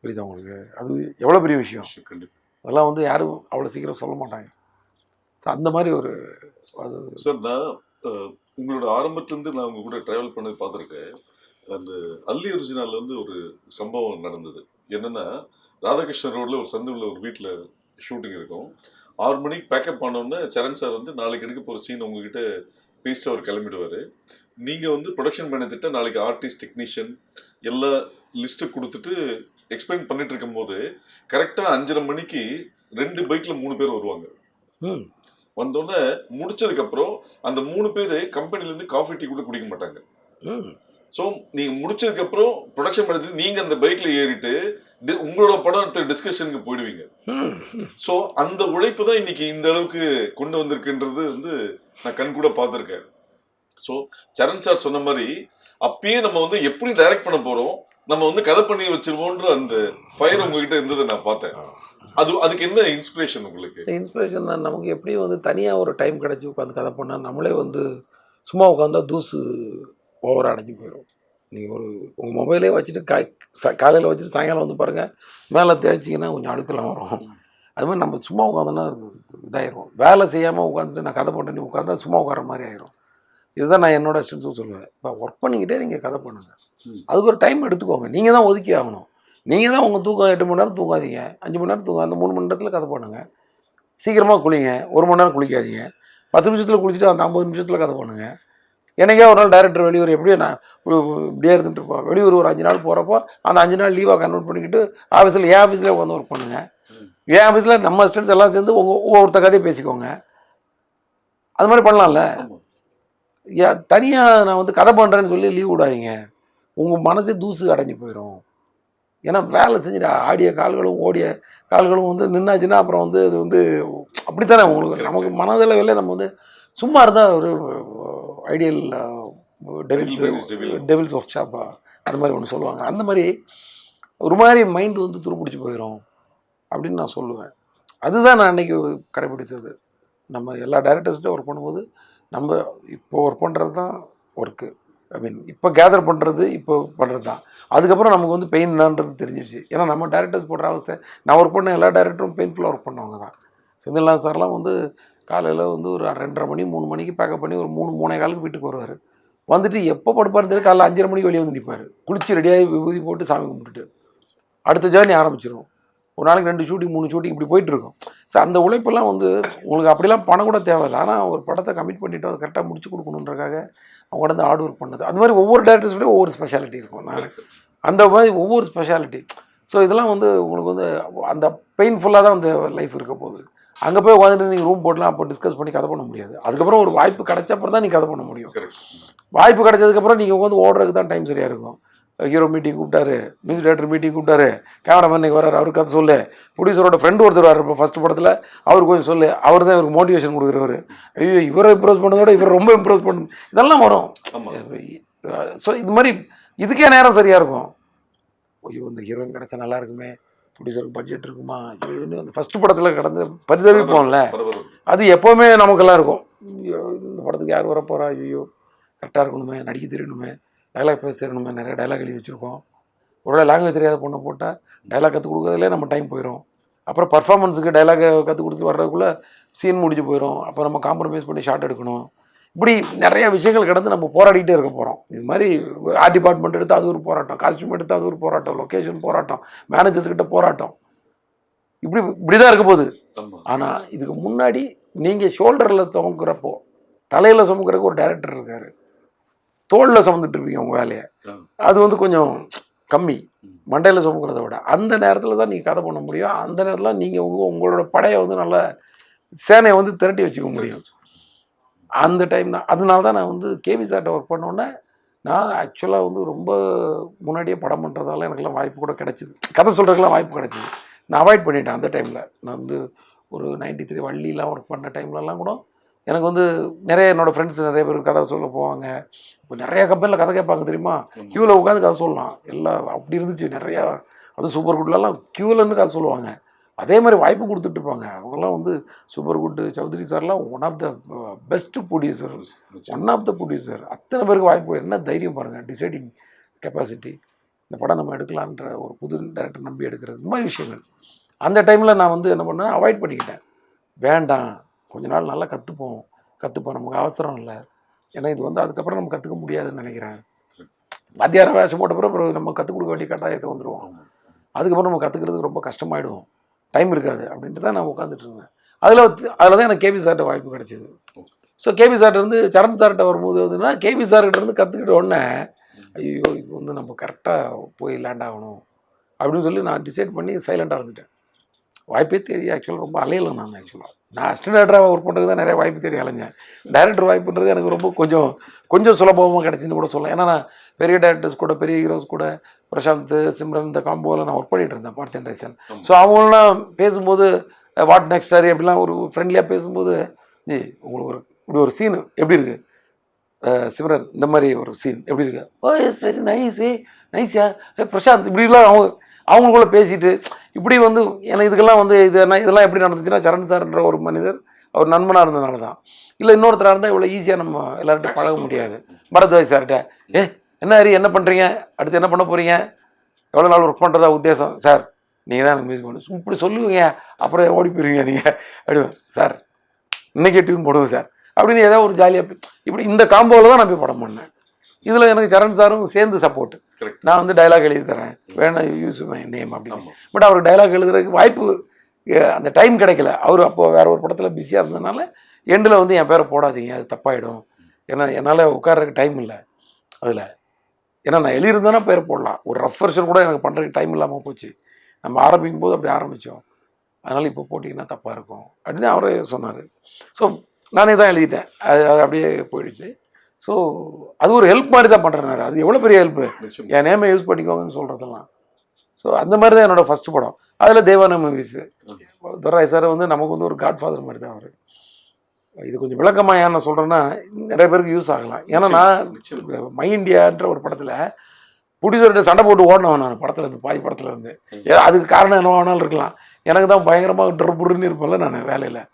புரியுதா உங்களுக்கு? அது எவ்வளோ பெரிய விஷயம். அதெல்லாம் வந்து யாரும் அவ்வளோ சீக்கிரம் சொல்ல மாட்டாங்க. ஸோ அந்த மாதிரி ஒரு அது சார். நான் உங்களோட ஆரம்பத்துலேருந்து நான் உங்க கூட ட்ராவல் பண்ணி பார்த்துருக்கேன். அந்த அல்லி ஒரிஜினல்ல வந்து ஒரு சம்பவம் நடந்தது. என்னன்னா, ராதாகிருஷ்ணன் ரோட்ல ஒரு சந்துள்ள ஒரு வீட்டில் ஷூட்டிங் இருக்கும். 6 மணிக்கு பேக்கப் ஆனோடனே சரண் சார் வந்து நாளைக்கு எடுக்க போகிற சீன் உங்ககிட்ட பேசிட்டு அவர் கிளம்பிடுவார். நீங்கள் வந்து ப்ரொடக்ஷன் மேனேஜர்கிட்ட நாளைக்கு ஆர்டிஸ்ட் டெக்னீஷியன் எல்லா லிஸ்ட்டு கொடுத்துட்டு எக்ஸ்பிளைன் பண்ணிட்டு இருக்கும்போது கரெக்டாக 5:30 மணிக்கு 2 பைக்கில் 3 பேர் வருவாங்க. வந்தோடனே முடிச்சதுக்கப்புறம் அந்த 3 பேர் கம்பெனிலேருந்து காஃபி டீ கூட குடிக்க மாட்டாங்க. ஸோ நீங்கள் முடிச்சதுக்கப்புறம் ப்ரொடக்ஷன் மேனேஜர் நீங்கள் அந்த பைக்கில் ஏறிட்டு உங்களோட படம் டிஸ்கஷனுக்கு போயிடுவீங்க. ஸோ அந்த உழைப்பு தான் இன்னைக்கு இந்த அளவுக்கு கொண்டு வந்திருக்குன்றது வந்து நான் கண் கூட பார்த்துருக்கேன். ஸோ சரண் சார் சொன்ன மாதிரி அப்பயே நம்ம வந்து எப்படி டைரக்ட் பண்ண போறோம், நம்ம வந்து கதை பண்ணி வச்சிருவோன்ற அந்த ஃபயர் உங்ககிட்ட இருந்ததை நான் பார்த்தேன். அதுக்கு என்ன இன்ஸ்பிரேஷன் உங்களுக்கு? இன்ஸ்பிரேஷன் தான். நமக்கு எப்படியும் வந்து தனியாக ஒரு டைம் கிடச்சி உட்காந்து கதை பண்ணால் நம்மளே வந்து சும்மா உட்காந்தா தூசு ஓவராக அடைஞ்சு போயிடும். நீங்கள் ஒரு உங்கள் மொபைலே வச்சுட்டு காலையில் வச்சுட்டு சாயங்காலம் வந்து பாருங்கள், மேலே தேய்ச்சிங்கன்னா கொஞ்சம் அழுக்கெல்லாம் வரும். அது மாதிரி நம்ம சும்மா உட்காந்தோன்னா இதாயிரும். வேலை செய்யாமல் உட்காந்துட்டு நான் கதை பண்ணுறேன்னு உட்காந்தா சும்மா உட்கார மாதிரி ஆயிரும். இதுதான் நான் என்னோட ஸ்டூடெண்ட்ஸும் சொல்லுவேன். இப்போ ஒர்க் பண்ணிக்கிட்டே நீங்கள் கதை பண்ணுங்கள், அதுக்கு ஒரு டைம் எடுத்துக்கோங்க. நீங்கள் தான் ஒதுக்கி ஆகணும். நீங்கள் தான் உங்கள் தூக்கம் 8 மணி நேரம் தூங்காதீங்க, 5 மணி நேரம் தூங்க. அந்த 3 மணி நேரத்தில் கதை பண்ணுங்கள். சீக்கிரமாக குளிங்க, 1 மணி நேரம் குளிக்காதீங்க. 10 நிமிஷத்தில் குளிச்சுட்டு அந்த 50 நிமிஷத்தில் கதை பண்ணுங்கள். எனக்கே ஒரு நாள் டைரக்டர் வெளியூர் எப்படியோ நான் இப்படியே இருந்துட்டு இருப்போம். வெளியூர் ஒரு 5 நாள் போகிறப்போ அந்த 5 நாள் லீவாக கன்வெர்ட் பண்ணிக்கிட்டு ஆஃபீஸில் என் ஆஃபீஸில் உட்காந்து ஒர்க் பண்ணுங்கள். என் ஆஃபீஸில் நம்ம ஸ்டூடெண்ட்ஸ் எல்லாம் சேர்ந்து ஒவ்வொருத்த கதையை பேசிக்கோங்க. அது மாதிரி பண்ணலாம்ல. தனியாக நான் வந்து கதை பண்ணுறேன்னு சொல்லி லீவ் விடாதீங்க. உங்கள் மனசே தூசு அடைஞ்சு போயிடும். ஏன்னா வேலை செஞ்சுட்டு ஆடிய கால்களும் ஓடிய கால்களும் வந்து நின்னாச்சுன்னா அப்புறம் வந்து அது வந்து அப்படித்தானே உங்களுக்கு நமக்கு மனதளவில் நம்ம வந்து சும்மா இருந்தால் ஒரு ஐடியல் டெவில்ஸ் ஒர்க் ஷாப்பா அது மாதிரி ஒன்று சொல்லுவாங்க. அந்த மாதிரி ஒரு மாதிரி மைண்டு வந்து துருப்பிடிச்சி போயிடும் அப்படின்னு நான் சொல்லுவேன். அதுதான் நான் அன்றைக்கி கடைப்பிடிச்சது. நம்ம எல்லா டைரக்டர்ஸ்கிட்டையும் ஒர்க் பண்ணும்போது நம்ம இப்போ ஒர்க் பண்ணுறது தான் ஒர்க்கு. ஐ மீன் இப்போ கேதர் பண்ணுறது இப்போ பண்ணுறது தான். அதுக்கப்புறம் நமக்கு வந்து பெயின் தான்றது தெரிஞ்சிருச்சு. ஏன்னா நம்ம டேரக்டர்ஸ் போடுற அவஸ்தை, நான் ஒர்க் பண்ண எல்லா டேரக்டரும் பெயின்ஃபுல்லாக ஒர்க் பண்ணவங்க தான். செந்தில்நாத் சார்லாம் வந்து காலையில் வந்து ஒரு 2:30 மணி 3 மணிக்கு பேக்கப் பண்ணி ஒரு 3-3:15 வீட்டுக்கு வருவார். வந்துட்டு எப்போ படுப்பாருன்னு தெரியும், காலைல 5:30 மணிக்கு வெளியே வந்து நிற்பார். குளிச்சு ரெடியாகி விபூதி போட்டு சாமி கும்பிட்டுட்டு அடுத்த ஜேர்னி ஆரம்பிச்சிடும். ஒரு நாளைக்கு 2 ஷூட்டிங் 3 ஷூட்டிங் இப்படி போயிட்டுருக்கும். ஸோ அந்த உழைப்பெல்லாம் வந்து உங்களுக்கு அப்படிலாம் பணம் கூட தேவையில்லை. ஆனால் ஒரு படத்தை கமிட் பண்ணிவிட்டு அதை கரெக்டாக முடிச்சு கொடுக்கணுன்றக்காக அவங்க வந்து ஹார்ட் ஒர்க் பண்ணது. அது மாதிரி ஒவ்வொரு டேரக்டர்ஸ்லேயும் ஒவ்வொரு ஸ்பெஷாலிட்டி இருக்கும். நான் அந்த மாதிரி ஒவ்வொரு ஸ்பெஷாலிட்டி. ஸோ இதெல்லாம் வந்து உங்களுக்கு வந்து அந்த பெயின்ஃபுல்லாக தான் அந்த லைஃப் இருக்க போகுது. அங்கே போய் உட்காந்துட்டு நீங்கள் ரூம் போட்டலாம், அப்போ டிஸ்கஸ் பண்ணி கதை பண்ண முடியாது. அதுக்கப்புறம் ஒரு வாய்ப்பு கிடைச்சப்பறம் தான் நீங்கள் கதை பண்ண முடியும். வாய்ப்பு கிடைச்சதுக்கப்புறம் நீங்கள் உட்காந்து ஓடுறதுக்கு தான் டைம் சரியாக இருக்கும். ஹீரோ மீட்டிங் கூப்பிட்டாரு, மியூசிக் டைரக்டர் மீட்டிங் கூப்பிட்டாரு, கேமராமேன் இன்னைக்கு வர்றாரு, அவருக்கு கதை சொல்லு, ப்ரொடியூசரோட ஃப்ரெண்டு ஒருத்தர் வர்றாரு இப்போ ஃபஸ்ட் படத்தில், அவர் கொஞ்சம் சொல்லு, அவர் தான் இவருக்கு மோட்டிவேஷன் கொடுக்குறவர். ஐயோ இவரை இம்ப்ரெஸ் பண்ணதோட இவர் ரொம்ப இம்ப்ரெஸ் பண்ணு, இதெல்லாம் வரும். ஸோ இது மாதிரி இதுக்கே நேரம் சரியாக இருக்கும். ஐயோ இந்த ஹீரோயின் கிடச்சா நல்லா இருக்குமே, ப்ரொடியூசருக்கு பட்ஜெட் இருக்குமா, அந்த ஃபஸ்ட்டு படத்தில் கடந்து பரிதவிப்போம்ல, அது எப்போவுமே நமக்கெல்லாம் இருக்கும். இந்த படத்துக்கு யார் வரப்போகிறா, ஐயோ கரெக்டாக இருக்கணுமே, நடிக்க தெரியணுமே, டைலாக் பேச தெரியணுமே, நிறைய டைலாக் எழுதி வச்சுருக்கோம். ஒருவேளை லாங்குவேஜ் தெரியாத பொண்ணை போட்டால் டைலாக் கற்றுக் கொடுக்குறதுலே நம்ம டைம் போயிடும். அப்புறம் பர்ஃபார்மன்ஸுக்கு டைலாக் கற்றுக் கொடுத்து வர்றதுக்குள்ளே சீன் முடிஞ்சு போயிடும். அப்போ நம்ம காம்ப்ரமைஸ் பண்ணி ஷார்ட் எடுக்கணும். இப்படி நிறைய விஷயங்கள் கடந்து நம்ம போராடிக்கிட்டே இருக்க போகிறோம். இது மாதிரி ஆர்ட் டிபார்ட்மெண்ட் எடுத்து அது ஒரு போராட்டம், காஸ்டியூம் எடுத்து அது ஒரு போராட்டம், லொக்கேஷன் போராட்டம், மேனேஜர்ஸ்கிட்ட போராட்டம், இப்படி தான் இருக்க போகுது. ஆனால் இதுக்கு முன்னாடி நீங்கள் ஷோல்டரில் சுமக்கிறப்போ, தலையில் சுமக்கிறதுக்கு ஒரு டைரக்டர் இருக்கார், தோளில் சுமந்துட்டு இருப்பீங்க உங்கள் வேலையை. அது வந்து கொஞ்சம் கம்மி, மண்டையில் சுமக்கிறத விட. அந்த நேரத்தில் தான் நீங்கள் கதை பண்ண முடியும். அந்த நேரத்தில் நீங்கள் உங்களோட படையை வந்து நல்ல சேனையை வந்து திரட்டி வச்சுக்க முடியும். அந்த டைம் தான். அதனால தான் நான் வந்து கேபி சார்ட்ட ஒர்க் பண்ணோன்னே, நான் ஆக்சுவலாக வந்து ரொம்ப முன்னாடியே படம் பண்ணுறதால எனக்குலாம் வாய்ப்பு கூட கிடச்சிது, கதை சொல்கிறதுக்கெலாம் வாய்ப்பு கிடச்சிது. நான் அவாய்ட் பண்ணிட்டேன் அந்த டைமில். நான் வந்து ஒரு 93 வள்ளிலாம் ஒர்க் பண்ண டைம்லலாம் கூட எனக்கு வந்து நிறைய என்னோடய ஃப்ரெண்ட்ஸ் நிறைய பேர் கதை சொல்ல போவாங்க. இப்போ நிறையா கம்பெனியில் கதை கேட்பாங்க தெரியுமா, க்யூவில் உட்காந்து கதை சொல்லலாம். எல்லாம் அப்படி இருந்துச்சு நிறையா. அதுவும் சூப்பர் குட்லலாம் க்யூவில்னு கதை சொல்லுவாங்க. அதே மாதிரி வாய்ப்பு கொடுத்துட்ருப்பாங்க. அவங்கெல்லாம் வந்து சூப்பர் குட் சௌத்ரி சார்லாம் one of the best producer, one of the producer. அத்தனை பேருக்கு வாய்ப்பு. என்ன தைரியம் பாருங்கள், டிசைடிங் கெப்பாசிட்டி. இந்த படம் நம்ம எடுக்கலான்ற ஒரு புது டைரக்டர் நம்பி எடுக்கிறது, இந்த மாதிரி விஷயங்கள். அந்த டைமில் நான் வந்து என்ன பண்ணேன், அவாய்ட் பண்ணிக்கிட்டேன். வேண்டாம், கொஞ்ச நாள் நல்லா கற்றுப்போம், நமக்கு அவசரம் இல்லை. ஏன்னா இது வந்து அதுக்கப்புறம் நம்ம கற்றுக்க முடியாதுன்னு நினைக்கிறேன். வாத்தியார வேஷம் போட்ட பிறகு நம்ம கற்றுக் கொடுக்க வேண்டிய கட்டாயத்தை வந்துடுவோம். அதுக்கப்புறம் நம்ம கற்றுக்கிறதுக்கு ரொம்ப கஷ்டமாயிடும், டைம் இருக்காது அப்படின்ட்டு தான் நான் உட்காந்துட்டு இருந்தேன். அதில் தான் எனக்கு கேபி சார்ட்ட வாய்ப்பு கிடச்சிது. ஸோ கேபி சார்ட்ட வந்து சரண் சார்கிட்ட வரும்போது வந்துன்னா, கேபி சார்கிட்ட இருந்து கற்றுக்கிட்ட உடனே ஐயோ இது வந்து நம்ம கரெக்டாக போய் லேண்ட் ஆகணும் அப்படின்னு சொல்லி நான் டிசைட் பண்ணி சைலண்டாக இருந்துட்டேன். வாய்ப்பே தேடி ஆக்சுவலாக ரொம்ப அலையலை. நான் அசிஸ்டன்ட் டேரக்டராக ஒர்க் பண்ணுறது தான் நிறைய வாய்ப்பு தேடி அலைஞ்சேன். டைரக்டர் வாய்ப்புன்றது எனக்கு ரொம்ப கொஞ்சம் சுலபமாக கிடச்சின்னு கூட சொல்லலாம். ஏன்னா நான் பெரிய டேரக்டர்ஸ் கூட, பெரிய ஹீரோஸ் கூட, பிரசாந்த், சிம்ரன், இந்த காம்போவில் நான் ஒர்க் பண்ணிகிட்டு இருந்தேன், பார்த்தியன் ரைசன். ஸோ அவங்களாம் பேசும்போது வாட் நெக்ஸ்ட் சார் அப்படிலாம் ஒரு ஃப்ரெண்ட்லியாக பேசும்போது, உங்களுக்கு இப்படி ஒரு சீன் எப்படி இருக்குது சிம்ரன், இந்த மாதிரி ஒரு சீன் எப்படி இருக்குது, ஓ சரி நைஸா பிரசாந்த், இப்படிலாம் அவங்களுக்குள்ள பேசிட்டு இப்படி வந்து எனக்கு இதுக்கெல்லாம் வந்து இதெல்லாம் எப்படி நடந்துச்சுன்னா, சரண் சார்ன்ற ஒரு மனிதர் அவர் நண்பனாக இருந்ததுனால தான். இல்லை இன்னொருத்தராக இருந்தால் இவ்வளோ ஈஸியாக நம்ம எல்லார்கிட்ட பழக முடியாது. பரத்வாஜ் சார்கிட்ட என்ன ஹரி என்ன பண்ணுறீங்க, அடுத்து என்ன பண்ண போகிறீங்க, எவ்வளோ நாள் ஒர்க் பண்ணுறதா உத்தேசம், சார் நீங்கள் தான் எனக்கு மியூசிக் பண்ணு, இப்படி சொல்லுவீங்க, அப்புறம் ஓடி போயிருவீங்க நீங்கள் அப்படி, சார் இன்னைக்கே டியூன் போடுங்க சார் அப்படின்னு ஏதாவது ஒரு ஜாலியாக இப்படி இந்த காம்போவில் தான் நான் போய் படம் பண்ணேன். இதில் எனக்கு சரண் சாரும் சேர்ந்து சப்போர்ட். நான் வந்து டைலாக் எழுதி தரேன், வேணா யூஸ் மை நேம் அப்படின்னு. பட் அவருக்கு டைலாக் எழுதுறதுக்கு வாய்ப்பு அந்த டைம் கிடைக்கல. அவர் அப்போது வேற ஒரு படத்தில் பிஸியாக இருந்ததுனால எண்டில் வந்து என் பேரை போடாதீங்க, அது தப்பாயிடும், ஏன்னா என்னால் உட்கார்றதுக்கு டைம் இல்லை அதில். ஏன்னா நான் எழுதியிருந்தேன்னா பேர் போடலாம், ஒரு ரஃப் வெர்ஷன் கூட எனக்கு பண்ணுறதுக்கு டைம் இல்லாமல் போச்சு. நம்ம ஆரம்பிக்கும் போது அப்படி ஆரம்பித்தோம், அதனால் இப்போ போட்டிங்கன்னா தப்பாக இருக்கும் அப்படின்னு அவரே சொன்னார். ஸோ நானே தான் எழுதிட்டேன், அது அப்படியே போயிடுச்சு. ஸோ அது ஒரு ஹெல்ப் மாதிரி தான் பண்ணுறேன். அது எவ்வளோ பெரிய ஹெல்ப்பு, என் நேமை யூஸ் பண்ணிக்கோங்கன்னு சொல்கிறதெல்லாம். ஸோ அந்த மாதிரி தான் என்னோடய ஃபஸ்ட்டு படம். அதில் தேவான மூவிஸு. துரை சார் வந்து நமக்கு வந்து ஒரு காட்ஃபாதர் மாதிரி தான் அவர். இது கொஞ்சம் விளக்கமாக ஏன் நான் சொல்கிறேன்னா, நிறைய பேருக்கு யூஸ் ஆகலாம். ஏன்னா நான் மை இண்டியான்ற ஒரு படத்தில் ப்ரொடியூசர்கிட்ட சண்டை போட்டு ஓடினவன் நான் படத்தில் இருந்து, பாதி படத்தில் இருந்து. அதுக்கு காரணம் என்ன வேணாலும் இருக்கலாம், எனக்கு தான் பயங்கரமாக ட்ருன்னு இருப்பேன்ல நான் வேலையில்.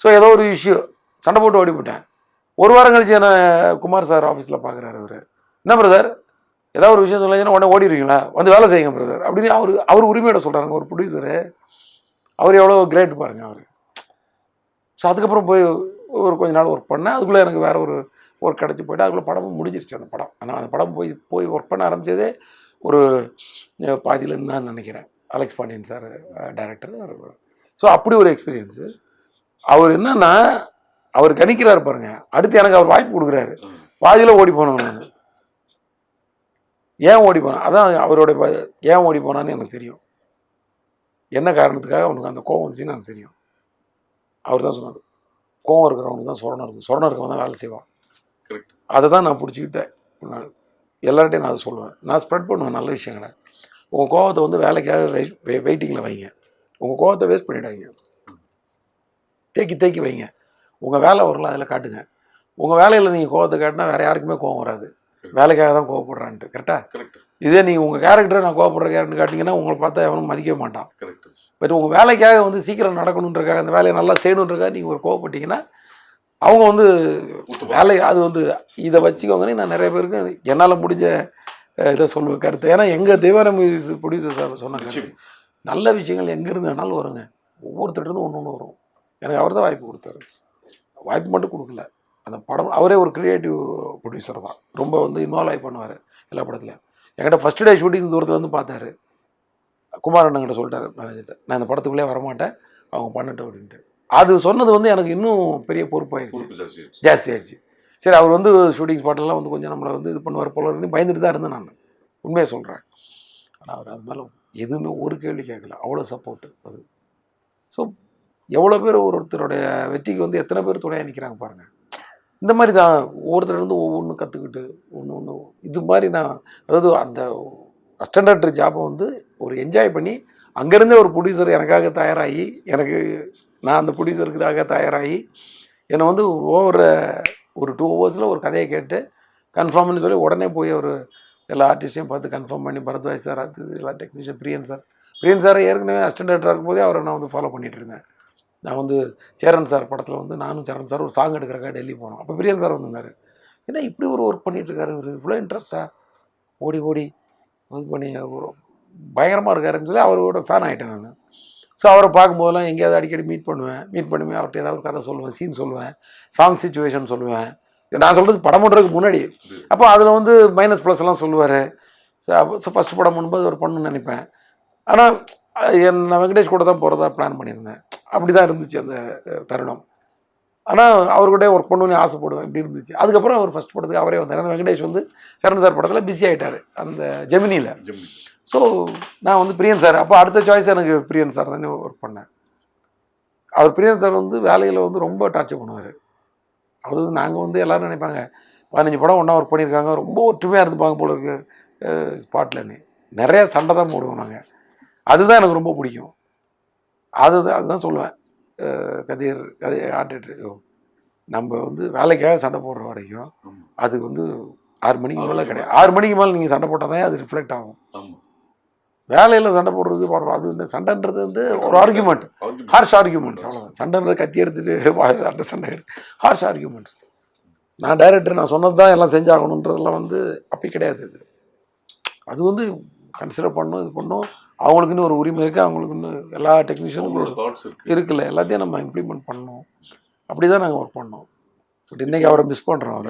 ஸோ ஏதோ ஒரு இஷ்யூ சண்டை போட்டு ஓடி போட்டேன். ஒரு வாரம் கழிச்சு என்ன குமார் சார் ஆஃபீஸில் பார்க்குறாரு. அவர் என்ன பிரதர் ஏதாவது ஒரு விஷயம் சொல்லிங்கன்னா உடனே ஓடிடுவீங்களா, வந்து வேலை செய்யுங்க பிரதர் அப்படின்னு அவர் உரிமையோட சொல்கிறாங்க. ஒரு ப்ரொடியூசரு, அவர் எவ்வளோ கிரேட் பாருங்கள் அவர். ஸோ அதுக்கப்புறம் போய் ஒரு கொஞ்ச நாள் ஒர்க் பண்ணேன். அதுக்குள்ளே எனக்கு வேறு ஒரு ஒர்க் கிடச்சி போய்ட்டு அதுக்குள்ளே படமும் முடிஞ்சிருச்சு அந்த படம். ஆனால் அந்த படம் போய் ஒர்க் பண்ண ஆரம்பித்ததே ஒரு பாதியிலேருந்து தான் நினைக்கிறேன். Alex Pandian sir director. So அப்படி ஒரு எக்ஸ்பீரியன்ஸு. அவர் என்னன்னா அவர் கணிக்கிறாரு பாருங்க, அடுத்து எனக்கு அவர் வாய்ப்பு கொடுக்குறாரு. பாதியில் ஓடி போனவன் நான். ஏன் ஓடி போனான், அதான் அவருடைய ஏன் ஓடி போனான்னு எனக்கு தெரியும். என்ன காரணத்துக்காக அவனுக்கு அந்த கோவம் வந்துச்சுன்னு எனக்கு தெரியும். அவர் தான் சொன்னார், கோவம் இருக்கிறவனுக்கு தான் சொரணம் இருக்கும், சொரணம் இருக்கவன் தான் வேலை செய்வான். அதை தான் நான் பிடிச்சிக்கிட்டேன். எல்லார்ட்டையும் நான் அதை சொல்லுவேன், நான் ஸ்ப்ரெட் பண்ணுவேன் நல்ல விஷயங்களை. உங்கள் கோவத்தை வந்து வேலைக்காக வெயிட்டிங்கில் வைங்க, உங்கள் கோவத்தை வேஸ்ட் பண்ணிடாதீங்க, தேக்கி வைங்க. உங்கள் வேலை வரலாம் அதில் காட்டுங்க. உங்கள் வேலையில் நீங்கள் கோவத்தை காட்டினா வேறு யாருக்குமே கோவம் வராது, வேலைக்காக தான் கோவப்படுறான்ட்டு. கரெக்டாக? இதே நீங்கள் உங்கள் கேரக்டரை நான் கோவப்படுற கேரக்டர் காட்டிங்கன்னா உங்களை பார்த்தா எவனும் மதிக்கவே மாட்டான். பட் உங்கள் வேலைக்காக வந்து சீக்கிரம் நடக்கணுன்றக்காக, அந்த வேலையை நல்லா செய்யணுன்றக்காக நீங்கள் ஒரு கோவப்பட்டீங்கன்னா அவங்க வந்து வேலை அது வந்து இதை வச்சுக்கோங்கன்னு நான் நிறைய பேருக்கு என்னால் முடிஞ்ச இதை சொல்லுவேன் கருத்து. ஏன்னா எங்கள் தேவான ப்ரொடியூசர் சார் சொன்னாங்க, நல்ல விஷயங்கள் எங்கேருந்து வேணாலும் வருங்க. ஒவ்வொருத்தர்கிட்டருந்து ஒன்று ஒன்று வரும். எனக்கு அவர் தான் வாய்ப்பு கொடுத்தாரு. வாய்ப்பு மட்டும் கொடுக்கல, அந்த படம் அவரே ஒரு கிரியேட்டிவ் ப்ரொடியூசர் தான். ரொம்ப வந்து இன்வால்வ் ஆகி பண்ணுவார் எல்லா படத்துலையும். என்கிட்ட ஃபஸ்ட் டே ஷூட்டிங் தூரத்தில் வந்து பார்த்தாரு. குமார் அண்ணங்கிட்ட சொல்லிட்டாரு மேனேஜர்கிட்ட, நான் இந்த படத்துக்குள்ளே வரமாட்டேன், அவங்க பண்ணட்டும் அப்படின்ட்டு. அது சொன்னது வந்து எனக்கு இன்னும் பெரிய பொறுப்பாயிடுச்சு, ஜாஸ்தி ஆயிடுச்சு. சரி, அவர் வந்து ஷூட்டிங் ஸ்பாட்டெல்லாம் வந்து கொஞ்சம் நம்மளை வந்து இது பண்ணுவார் போல இருக்குன்னு பயந்துட்டு தான் இருந்தேன் நான், உண்மையை சொல்கிறேன். ஆனால் அவர் அது மேலே எதுவுமே ஒரு கேள்வி கேட்கல, அவ்வளோ சப்போர்ட்டு அது. ஸோ எவ்வளோ பேர் ஒருத்தருடைய வெற்றிக்கு வந்து எத்தனை பேர் துணையாக நிற்கிறாங்க பாருங்கள். இந்த மாதிரி தான் ஒவ்வொருத்தர் ஒவ்வொன்றும் கற்றுக்கிட்டு ஒன்று ஒன்று இது மாதிரி நான், அதாவது அந்த அசிஸ்டன்ட் ஜாபை வந்து ஒரு என்ஜாய் பண்ணி அங்கேருந்தே ஒரு ப்ரொடியூசர் எனக்காக தயாராகி, நான் அந்த ப்ரொடியூசருக்காக தயாராகி என்னை வந்து ஒரு 2 ஹவர்ஸில் ஒரு கதையை கேட்டு கன்ஃபார்ம்னு சொல்லி உடனே போய் ஒரு எல்லா ஆர்டிஸ்டையும் பார்த்து கன்ஃபார்ம் பண்ணி, பரத்வாஜ் சார், அது எல்லா டெக்னீஷியன், பிரியன் சார் ஏற்கனவே அசிஸ்டன்ட் டைரக்டராக இருக்கும்போதே அவரை நான் வந்து ஃபாலோ பண்ணிகிட்டு இருந்தேன். நான் வந்து சேரன் சார் படத்தில் வந்து நானும் சேரன் சார் ஒரு சாங் எடுக்கிறக்காக டெல்லி போனோம். அப்போ பிரியன் சார் வந்திருந்தார். ஏன்னா இப்படி ஒரு ஒர்க் பண்ணிகிட்ருக்காரு, ஒரு இவ்வளோ இன்ட்ரெஸ்ட்டாக ஓடி இது பண்ணி ஒரு பயங்கரமாக இருக்காருன்னு சொல்லி அவரோட ஃபேன் ஆகிட்டேன் நான். ஸோ அவரை பார்க்கும்போதெல்லாம் எங்கேயாவது அடிக்கடி மீட் பண்ணுவேன், அவர்கிட்ட ஏதாவது ஒரு கதை சொல்லுவேன், சீன் சொல்லுவேன், சாங் சிச்சுவேஷன் சொல்லுவேன். நான் சொல்கிறது படம் பண்ணுறதுக்கு முன்னாடி. அப்போ அதில் வந்து மைனஸ் ப்ளஸ் எல்லாம் சொல்லுவார். ஸோ ஃபஸ்ட் படம் பண்ணும்போது ஒரு பண்ணணும்னு நினைப்பேன். ஆனால் நான் வெங்கடேஷ் கூட தான் போகிறதா பிளான் பண்ணியிருந்தேன். அப்படி தான் இருந்துச்சு அந்த தருணம். ஆனால் அவர்கிட்ட ஒர்க் பண்ணணும்னு ஆசைப்படுவேன், இப்படி இருந்துச்சு. அதுக்கப்புறம் அவர் ஃபஸ்ட் படத்துக்கு அவரே வந்தார். ஏன்னா வெங்கடேஷ் வந்து சரண் சார் படத்தில் பிஸி ஆகிட்டார் அந்த ஜெமினியில். ஸோ நான் வந்து பிரியன் சார், அப்போ அடுத்த சாய்ஸ் எனக்கு பிரியன் சார் தானே ஒர்க் பண்ணேன். பிரியன் சார் வந்து வேலையில் வந்து ரொம்ப டார்ச்சர் பண்ணுவார். அதாவது நாங்கள் வந்து எல்லோரும் நினைப்பாங்க 15 படம் ஒன்றா ஒர்க் பண்ணியிருக்காங்க, ரொம்ப ஒற்றுமையாக இருந்துப்பாங்க போல இருக்கு ஸ்பாட்லன்னு. நிறையா சண்டை தான் போடுவோம் நாங்கள். அதுதான் எனக்கு ரொம்ப பிடிக்கும். அதுதான் சொல்லுவேன், கதிர் ஆர்டிஸ்ட் நம்ம வந்து வேலைக்காக சண்டை போடுற வரைக்கும் அது வந்து 6 மணிக்கு மேலே கிடையாது. 6 மணிக்கு மேலே நீங்கள் சண்டை போட்டால் தான் அது ரிஃப்ளெக்ட் ஆகும். வேலையில் சண்டை போடுறது அது வந்து சண்டைன்றது வந்து ஒரு ஆர்கியூமெண்ட், ஹார்ஷ் ஆர்கியூமெண்ட்ஸ், அவ்வளோதான். சண்டைன்ற கத்தி எடுத்துகிட்டு அந்த சண்டை ஹார்ஷ் ஆர்கியூமெண்ட்ஸ். நான் டைரக்டர், நான் சொன்னது தான் எல்லாம் செஞ்சாகணுன்றதெல்லாம் வந்து அப்படி கிடையாது. அது வந்து கன்சிடர் பண்ணணும், இது பண்ணணும். அவங்களுக்குன்னு ஒரு உரிமை இருக்குது, அவங்களுக்குன்னு எல்லா டெக்னீஷியனும் இருக்குல்ல, எல்லாத்தையும் நம்ம இம்ப்ளிமெண்ட் பண்ணணும். அப்படி தான் நாங்கள் ஒர்க் பண்ணோம். பட் இன்றைக்கி அவரை மிஸ் பண்ணுறோம்.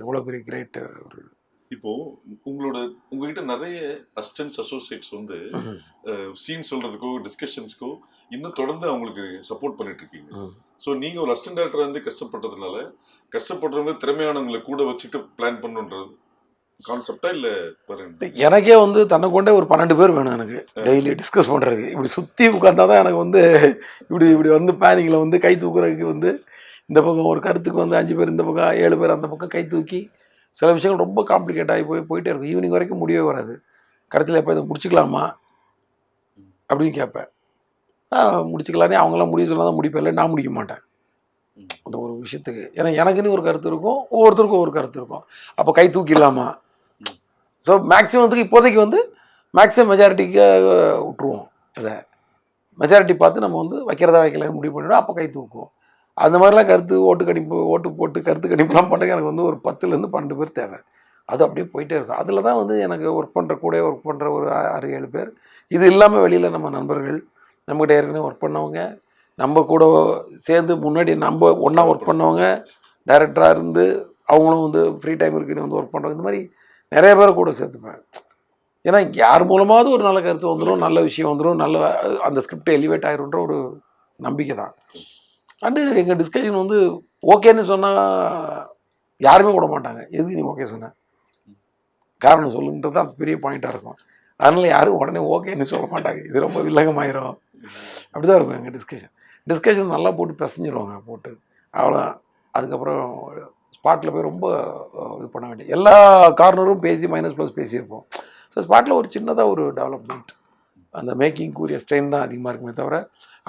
எவ்வளோ பெரிய கிரேட் ஒரு. இப்போ உங்ககிட்ட நிறைய அசிஸ்டன்ஸ் அசோசியேட்ஸ் வந்து சீன் சொல்றதுக்கோ டிஸ்கஷன்ஸ்க்கோ இன்னும் தொடர்ந்து அவங்களுக்கு சப்போர்ட் பண்ணிட்டு இருக்கீங்க. ஸோ நீங்கள் ஒரு அசிஸ்டன்ட் டைரக்டர் வந்து கஷ்டப்பட்டதுனால கஷ்டப்படுறவங்க திறமையானவங்களை கூட வச்சுட்டு பிளான் பண்ணுன்றது கான்செப்டா இல்லை? எனக்கே வந்து தன்னை கொண்டே ஒரு 12 பேர் வேணும் எனக்கு டெய்லி டிஸ்கஸ் பண்ணுறது. இப்படி சுற்றி உட்காந்தா தான் எனக்கு வந்து இப்படி வந்து பிளானிங்கில் வந்து கை தூக்குறதுக்கு வந்து இந்த பக்கம் ஒரு கருத்துக்கு வந்து 5 பேர் இந்த பக்கம் 7 பேர் அந்த பக்கம் கை தூக்கி சில விஷயங்கள் ரொம்ப காம்ப்ளிகேட் ஆகி போயிட்டே இருக்கும். ஈவினிங் வரைக்கும் முடியவே வராது. கடைசியில் எப்போ இதை முடிச்சுக்கலாமா அப்படின்னு கேட்பேன். முடிச்சுக்கலானே அவங்களாம் முடிவு சொன்னால் தான் முடிப்பேன், இல்லை நான் முடிக்க மாட்டேன் அந்த ஒரு விஷயத்துக்கு. ஏன்னா எனக்குன்னு ஒரு கருத்து இருக்கும், ஒவ்வொருத்தருக்கும் ஒரு கருத்து இருக்கும். அப்போ கை தூக்கிடலாமா? ஸோ மேக்ஸிமத்துக்கு இப்போதைக்கு வந்து மேக்ஸிமம் மெஜாரிட்டிக்கு விட்டுருவோம். அதை மெஜாரிட்டி பார்த்து நம்ம வந்து வைக்கிறதா வைக்கலன்னு முடிவு பண்ணிவிடும். அப்போ கை தூக்குவோம். அந்த மாதிரிலாம் ஓட்டு போட்டு கருத்து கணிப்புலாம் பண்ணுறதுக்கு எனக்கு வந்து ஒரு 10லேருந்து 12 பேர் தேவை. அது அப்படியே போயிட்டே இருக்கும். அதில் தான் வந்து எனக்கு ஒர்க் பண்ணுற ஒரு 6-7 பேர். இது இல்லாமல் வெளியில் நம்ம நண்பர்கள், நம்மகிட்ட ஏற்கனவே ஒர்க் பண்ணவங்க, நம்ம கூட சேர்ந்து முன்னாடி நம்ம ஒன்றா ஒர்க் பண்ணவங்க, டைரக்டராக இருந்து அவங்களும் வந்து ஃப்ரீ டைம் இருக்குன்னு வந்து ஒர்க் பண்ணுறோம். இந்த மாதிரி நிறைய பேரை கூட சேர்த்துப்பேன். ஏன்னா யார் மூலமாவது ஒரு நல்ல கருத்து வந்துடும், நல்ல விஷயம் வந்துடும், நல்ல அந்த ஸ்கிரிப்ட் எலிவேட் ஆகிருன்ற ஒரு நம்பிக்கை தான். அண்டு எங்கள் டிஸ்கஷன் வந்து ஓகேன்னு சொன்னால் யாருமே விட மாட்டாங்க. எதுக்கு நீ ஓகே சொன்ன, காரணம் சொல்லுன்றது தான் பெரிய பாயிண்ட்டாக இருக்கும். அதனால் யாரும் உடனே ஓகேன்னு சொல்ல மாட்டாங்க. இது ரொம்ப வில்லங்கமாயிரும். அப்படி தான் இருக்கும் எங்கள் டிஸ்கஷன் நல்லா போட்டு பிசைஞ்சிருவாங்க போட்டு, அவ்வளோதான். அதுக்கப்புறம் ஸ்பாட்டில் போய் ரொம்ப இது பண்ண வேண்டிய எல்லா கார்னரும் பேசி மைனஸ் ப்ளஸ் பேசியிருப்போம். ஸோ ஸ்பாட்டில் ஒரு சின்னதாக ஒரு டெவலப்மெண்ட், அந்த மேக்கிங்குரிய ஸ்ட்ரெயின் தான் அதிகமாக இருக்குமே தவிர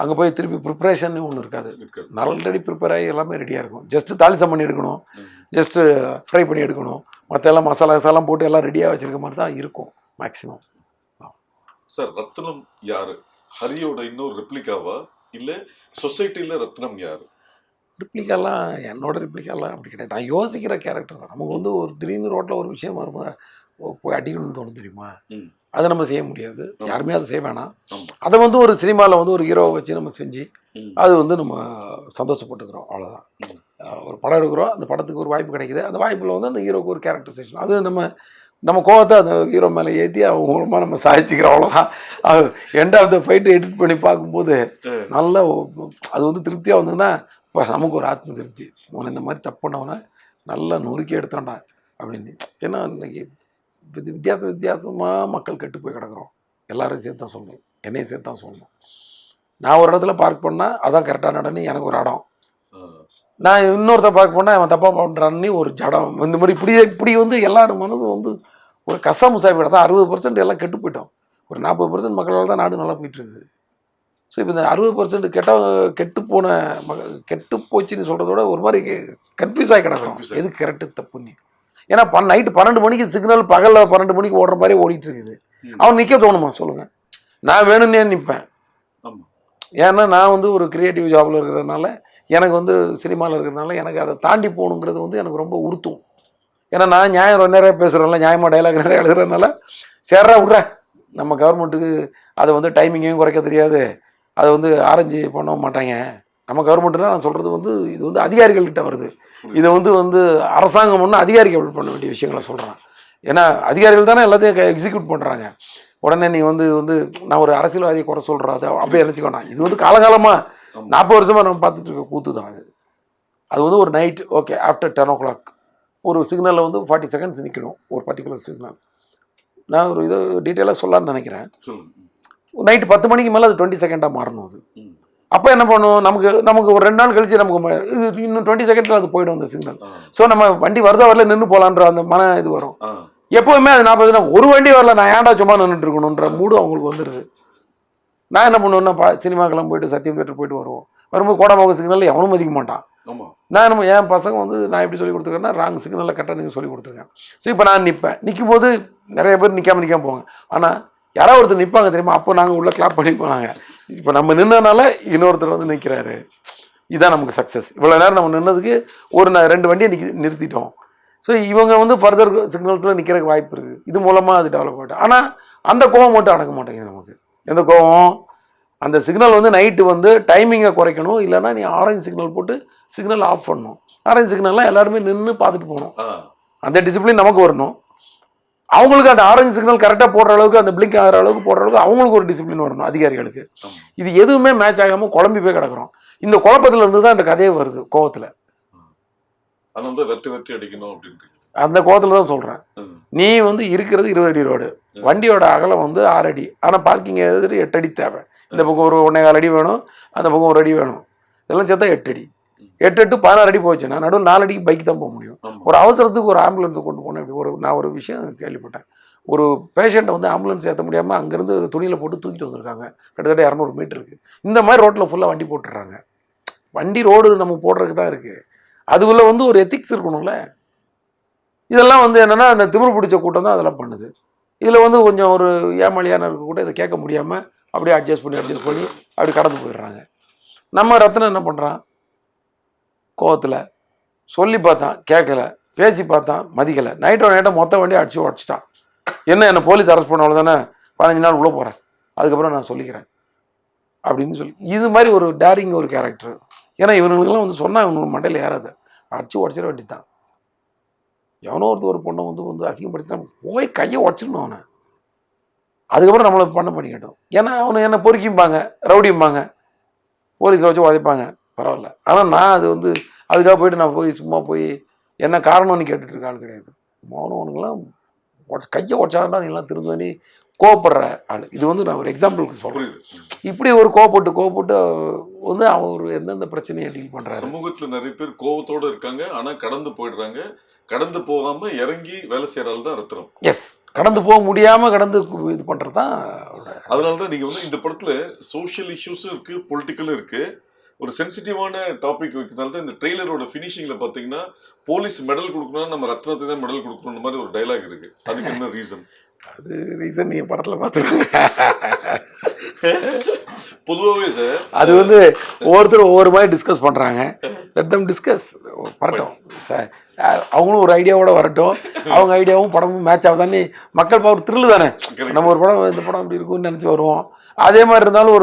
அங்கே போய் திருப்பி ப்ரிப்பரேஷன் ஒன்று இருக்காது. ஆல்ரெடி ப்ரிப்பேர் ஆகி எல்லாமே ரெடியாக இருக்கும். ஜஸ்ட்டு தாளிசம் பண்ணி எடுக்கணும், ஜஸ்ட்டு ஃப்ரை பண்ணி எடுக்கணும், மற்ற எல்லாம் மசாலாஸெல்லாம் போட்டு எல்லாம் ரெடியாக வச்சுருக்க மாதிரி தான் இருக்கும் மேக்ஸிமம். சார், ரத்னம் யார்? ஹரியோட இன்னொரு ரெப்ளிகாவா இல்லை சொசைட்டியில் ரத்னம் யார்? ரிப்ளிகாலாம் என்னோட ரிப்ளிகாலாம் அப்படி கிடையாது. நான் யோசிக்கிற கேரக்டர் தான். நமக்கு வந்து ஒரு திடீர்னு ரோட்டில் ஒரு விஷயம் வரும்போது போய் அடிக்கணும்னு தோணும் தெரியுமா? ம். அதை நம்ம செய்ய முடியாது, யாருமே அதை செய்ய வேணாம். ஆமா. அதை வந்து ஒரு சினிமாவில் வந்து ஒரு ஹீரோவை வச்சு நம்ம செஞ்சு ம். அது வந்து நம்ம சந்தோஷப்பட்டுக்கிறோம், அவ்வளோதான். ம். ஒரு படம் எடுக்கிறோம், அந்த படத்துக்கு ஒரு வாய்ப்பு கிடைக்குது, அந்த வாய்ப்பில் வந்து அந்த ஹீரோக்கு ஒரு கேரக்டரைசேஷன், அது நம்ம கோவத்தை அந்த ஹீரோ மேலே ஏற்றி அவங்க மூலமாக நம்ம சாதிச்சுக்கிறோம், அவ்வளோதான். அது end of the fight edit பண்ணி பார்க்கும்போது நல்ல அது வந்து திருப்தியாக வந்ததுன்னா இப்போ நமக்கு ஒரு ஆத்ம திருப்தி. உன்னை இந்த மாதிரி தப்பு பண்ணவனை நல்லா நொறுக்கி எடுத்தான்டா அப்படின்னு. ஏன்னா இன்னைக்கு வித்தியாசமாக மக்கள் கெட்டு போய் கிடக்குறோம். எல்லாரும் சேர்த்து தான் சொல்லணும், என்னையும் சேர்த்து தான் சொல்லணும். நான் ஒரு இடத்துல பார்க் பண்ணால் அதான் கரெக்டாக நடன்னு எனக்கு ஒரு இடம், நான் இன்னொருத்த பார்க் பண்ணால் அவன் தப்பாக பண்ணுறான்னு ஒரு ஜடம். இந்த மாதிரி இப்படி வந்து எல்லாரும் மனசு வந்து ஒரு கசாமுசாய் போய்ட்டு தான் 60% எல்லாம் கெட்டு போயிட்டோம். ஒரு 40% மக்களால் தான் நாடு நல்லா போயிட்டுருக்குது. ஸோ இப்போ இந்த 60% கெட்டு போச்சுன்னு சொல்கிறத விட ஒரு மாதிரி கன்ஃபியூஸ் ஆகி கிடக்கிறோம், எது கரெக்டு தப்புன்னு. ஏன்னா நைட்டு 12 மணிக்கு சிக்னல் பகலில் 12 மணிக்கு ஓடுற மாதிரி ஓடிட்டு இருக்குது. அவன் நிற்க தோணுமா சொல்லுங்கள்? நான் வேணும்னே நிற்பேன். ஏன்னா நான் வந்து ஒரு கிரியேட்டிவ் ஜாபில் இருக்கிறதுனால, எனக்கு வந்து சினிமாவில் இருக்கிறதுனால எனக்கு அதை தாண்டி போகணுங்கிறது வந்து எனக்கு ரொம்ப உறுத்தும். ஏன்னா நான் நியாயம் நிறைய பேசுகிறேன்ல, நியாயமாக டைலாக் நிறைய எழுதுறதுனால சேர்றா விட்றேன். நம்ம கவர்மெண்ட்டுக்கு அதை வந்து டைமிங்கையும் குறைக்க தெரியாது, அதை வந்து ஆரஞ்சு பண்ண மாட்டாங்க. நம்ம கவர்மெண்ட்னா நான் சொல்கிறது வந்து இது வந்து அதிகாரிகள்கிட்ட வருது. இதை வந்து அரசாங்கம் ஒன்று அதிகாரிகள் பண்ண வேண்டிய விஷயங்களை சொல்கிறேன். ஏன்னா அதிகாரிகள் தானே எல்லாத்தையும் எக்ஸிக்யூட் பண்ணுறாங்க. உடனே நீ வந்து நான் ஒரு அரசியல்வாதியை குறை சொல்கிறோம், அதை அப்படியே நினச்சிக்கோண்ணா. இது வந்து காலகாலமாக 40 வருஷமாக நம்ம பார்த்துட்டு இருக்க கூத்து தான் அது. அது வந்து ஒரு நைட் ஓகே ஆஃப்டர் 10 o'clock ஒரு சிக்னலில் வந்து 40 seconds நிற்கணும், ஒரு பர்டிகுலர் சிக்னல். நான் ஒரு இது டீட்டெயிலாக சொல்லலான்னு நினைக்கிறேன். நைட்டு 10 மணிக்கு மேலே அது 20 seconds மாறணும். அது அப்போ என்ன பண்ணுவோம், நமக்கு ஒரு 2 நாள் கழிச்சு நமக்கு இது இன்னும் 20 seconds அது போயிடும் அந்த சிக்னல். ஸோ நம்ம வண்டி வருதா வரல நின்று போகலான்ற அந்த மன இது வரும். எப்போவுமே அது 40 ஒரு வண்டி வரல, நான் ஏன்டா சும்மா நின்றுட்டு இருக்கணுன்ற மூடு அவங்களுக்கு வந்துடுது. நான் என்ன பண்ணுவேன்னா சினிமாக்கெல்லாம் போயிட்டு சத்தியம் தேட்டர் போயிட்டு வரும்போது கோடமாக சிக்னலில் எவனும் மதிக்க மாட்டான். நான் என் பசங்க வந்து நான் எப்படி சொல்லி கொடுத்துருக்கேன்னா ராங் சிக்னலில் கரெக்டாக நீங்கள் சொல்லி கொடுத்துருக்கேன். ஸோ இப்போ நான் நிற்பேன், நிற்கும் போது நிறைய பேர் நிற்காம போவாங்க. ஆனால் யாராவது ஒருத்தர் நிற்பாங்க தெரியுமா, அப்போ நாங்கள் உள்ளே கிளாப் பண்ணி போனாங்க. இப்போ நம்ம நின்றனால இன்னொருத்தர் வந்து நிற்கிறாரு, இதுதான் நமக்கு சக்ஸஸ். இவ்வளோ நேரம் நம்ம நின்னதுக்கு ஒரு 2 வண்டியை நிறுத்திட்டோம். ஸோ இவங்க வந்து ஃபர்தர் சிக்னல்ஸில் நிற்கிறதுக்கு வாய்ப்பு இருக்குது. இது மூலமாக அது டெவலப் ஆகிட்டோம். ஆனால் அந்த கோவம் மட்டும் அடக்க மாட்டேங்குது நமக்கு. எந்த கோவம், அந்த சிக்னல் வந்து நைட்டு வந்து டைமிங்கை குறைக்கணும், இல்லைனா நீ ஆரஞ்சு சிக்னல் போட்டு சிக்னல் ஆஃப் பண்ணணும். ஆரஞ்சு சிக்னல்லாம் எல்லாருமே நின்று பார்த்துட்டு போகணும். அந்த டிசிப்ளின் நமக்கு வரணும். அவங்களுக்கு அந்த ஆரஞ்சு சிக்னல் கரெக்டாக போடுற அளவுக்கு, அந்த பிளிங்க் ஆகிற அளவுக்கு போடுற அளவுக்கு அவங்களுக்கு ஒரு டிசிப்ளின் வரணும் அதிகாரிகளுக்கு. இது எதுவுமே மேட்ச் ஆகாமல் குழம்பி போய் கிடக்கிறோம். இந்த குழப்பத்தில் இருந்து தான் இந்த கதையே வருது, கோவத்தில். அந்த கோவத்தில் தான் சொல்கிறேன். நீ வந்து இருக்கிறது 20 அடி ரோடு, வண்டியோட அகலம் வந்து 6 அடி, ஆனால் பார்க்கிங் எதிர்த்து 8 அடி தேவை. இந்த பக்கம் ஒரு 1.25 அடி வேணும், அந்த பக்கம் 1 அடி வேணும், இதெல்லாம் சேர்த்தா 8 அடி. 8 × 16 அடி போச்சுன்னா நடுவில் 4 அடிக்கு பைக் தான் போக முடியும். ஒரு அவசரத்துக்கு ஒரு ஆம்புலன்ஸை கொண்டு போனேன். நான் ஒரு விஷயம் கேள்விப்பட்டேன். ஒரு பேஷண்ட்டை வந்து ஆம்புலன்ஸ் ஏற்ற முடியாமல் அங்கேருந்து துணியில் போட்டு தூக்கிட்டு வந்திருக்காங்க, கிட்டத்தட்ட 200 மீட்டருக்கு. இந்த மாதிரி ரோட்டில் ஃபுல்லாக வண்டி போட்டுடுறாங்க. வண்டி ரோடு நம்ம போடுறதுக்கு தான் இருக்குது, அதுக்குள்ளே வந்து ஒரு எத்திக்ஸ் இருக்கணும்ல. இதெல்லாம் வந்து என்னென்னா அந்த திமிரு பிடிச்ச கூட்டம் தான் அதெல்லாம் பண்ணுது. இதில் வந்து கொஞ்சம் ஒரு ஏமாளியான இருக்க கூட இதை கேட்க முடியாமல் அப்படியே அட்ஜஸ்ட் பண்ணி அப்படி கடந்து போயிடுறாங்க. நம்ம ரத்னம் என்ன பண்ணுறான், கோவத்தில் சொல்லி பார்த்தான் கேட்கல, பேசி பார்த்தான் மதிக்கலை, நைட்டை மொத்த வண்டியை அடிச்சு உடச்சிட்டான். என்னை போலீஸ் அரெஸ்ட் பண்ண தானே 15 நாள் உள்ளே போகிறேன், அதுக்கப்புறம் நான் சொல்லிக்கிறேன் அப்படின்னு சொல்லி இது மாதிரி ஒரு டேரிங் ஒரு கேரக்டர். ஏன்னா இவனுங்களுக்கெல்லாம் வந்து சொன்னால் இவனுக்கு மண்டையில் ஏறாது, அடிச்சு உடச்சிட வேண்டியதான். எவனோ ஒரு பொண்ணை வந்து அசிங்கப்படுத்தினா போய் கையை உடச்சிடணும் அவனை. அதுக்கப்புறம் நம்மளை பண்ணிக்கிட்டோம். ஏன்னா அவனு என்ன பொறுக்கிம்பாங்க, ரவுடிம்பாங்க, போலீஸில் வச்சு உதைப்பாங்க, பரவாயில்ல. ஆனால் நான் அது வந்து அதுக்காக போயிட்டு நான் சும்மா போய் என்ன காரணம்னு கேட்டுட்டு இருக்க ஆள் கிடையாது. மௌனவனுங்கெல்லாம் கையை உடச்சாதான் நீங்களாம் திருந்தனி கோவப்படுற ஆள். இது வந்து நான் ஒரு எக்ஸாம்பிளுக்கு சொல்கிறேன். இப்படி ஒரு கோவப்பட்டு வந்து அவன் ஒரு எந்தெந்த பிரச்சனையை டீல் பண்ணுறாரு. சமூகத்தில் நிறைய பேர் கோவத்தோடு இருக்காங்க, ஆனால் கடந்து போயிடுறாங்க. கடந்து போகாம இறங்கி வேலை செய்யறாள் தான் ரத்னம். எஸ், கடந்து போக முடியாம கடந்து இது பண்றது தான். அதனாலதான் நீங்க வந்து இந்த படத்துல சோஷியல் இஷ்யூஸும் இருக்கு, பொலிட்டிக்கலும் இருக்கு. ஒரு சென்சிட்டிவான டாபிக் வைக்கிறதுனால தான் இந்த ட்ரெய்லரோட ஃபினிஷிங்ல பாத்தீங்கன்னா போலீஸ் மெடல் கொடுக்கணும், நம்ம ரத்னத்துக்கு தான் மெடல் கொடுக்கணும் மாதிரி ஒரு டைலாக் இருக்கு. அதுக்கு என்ன ரீசன்? அது ரீசன் நீங்க படத்துல பாத்துக்கோங்க. பொதுவாகவே சார் அது வந்து ஒவ்வொருத்தரும் ஒவ்வொரு மாதிரி டிஸ்கஸ் பண்றாங்க. Let them discuss. படட்டும் சார். அவங்களும் ஒரு ஐடியாவோட வரட்டும், அவங்க ஐடியாவும் படமும் மேட்ச் ஆகுதானே மக்கள் ஒரு த்ரில்லு தானே. நம்ம ஒரு படம் இந்த படம் இப்படி இருக்கும்னு நினச்சி வருவோம், அதே மாதிரி இருந்தாலும்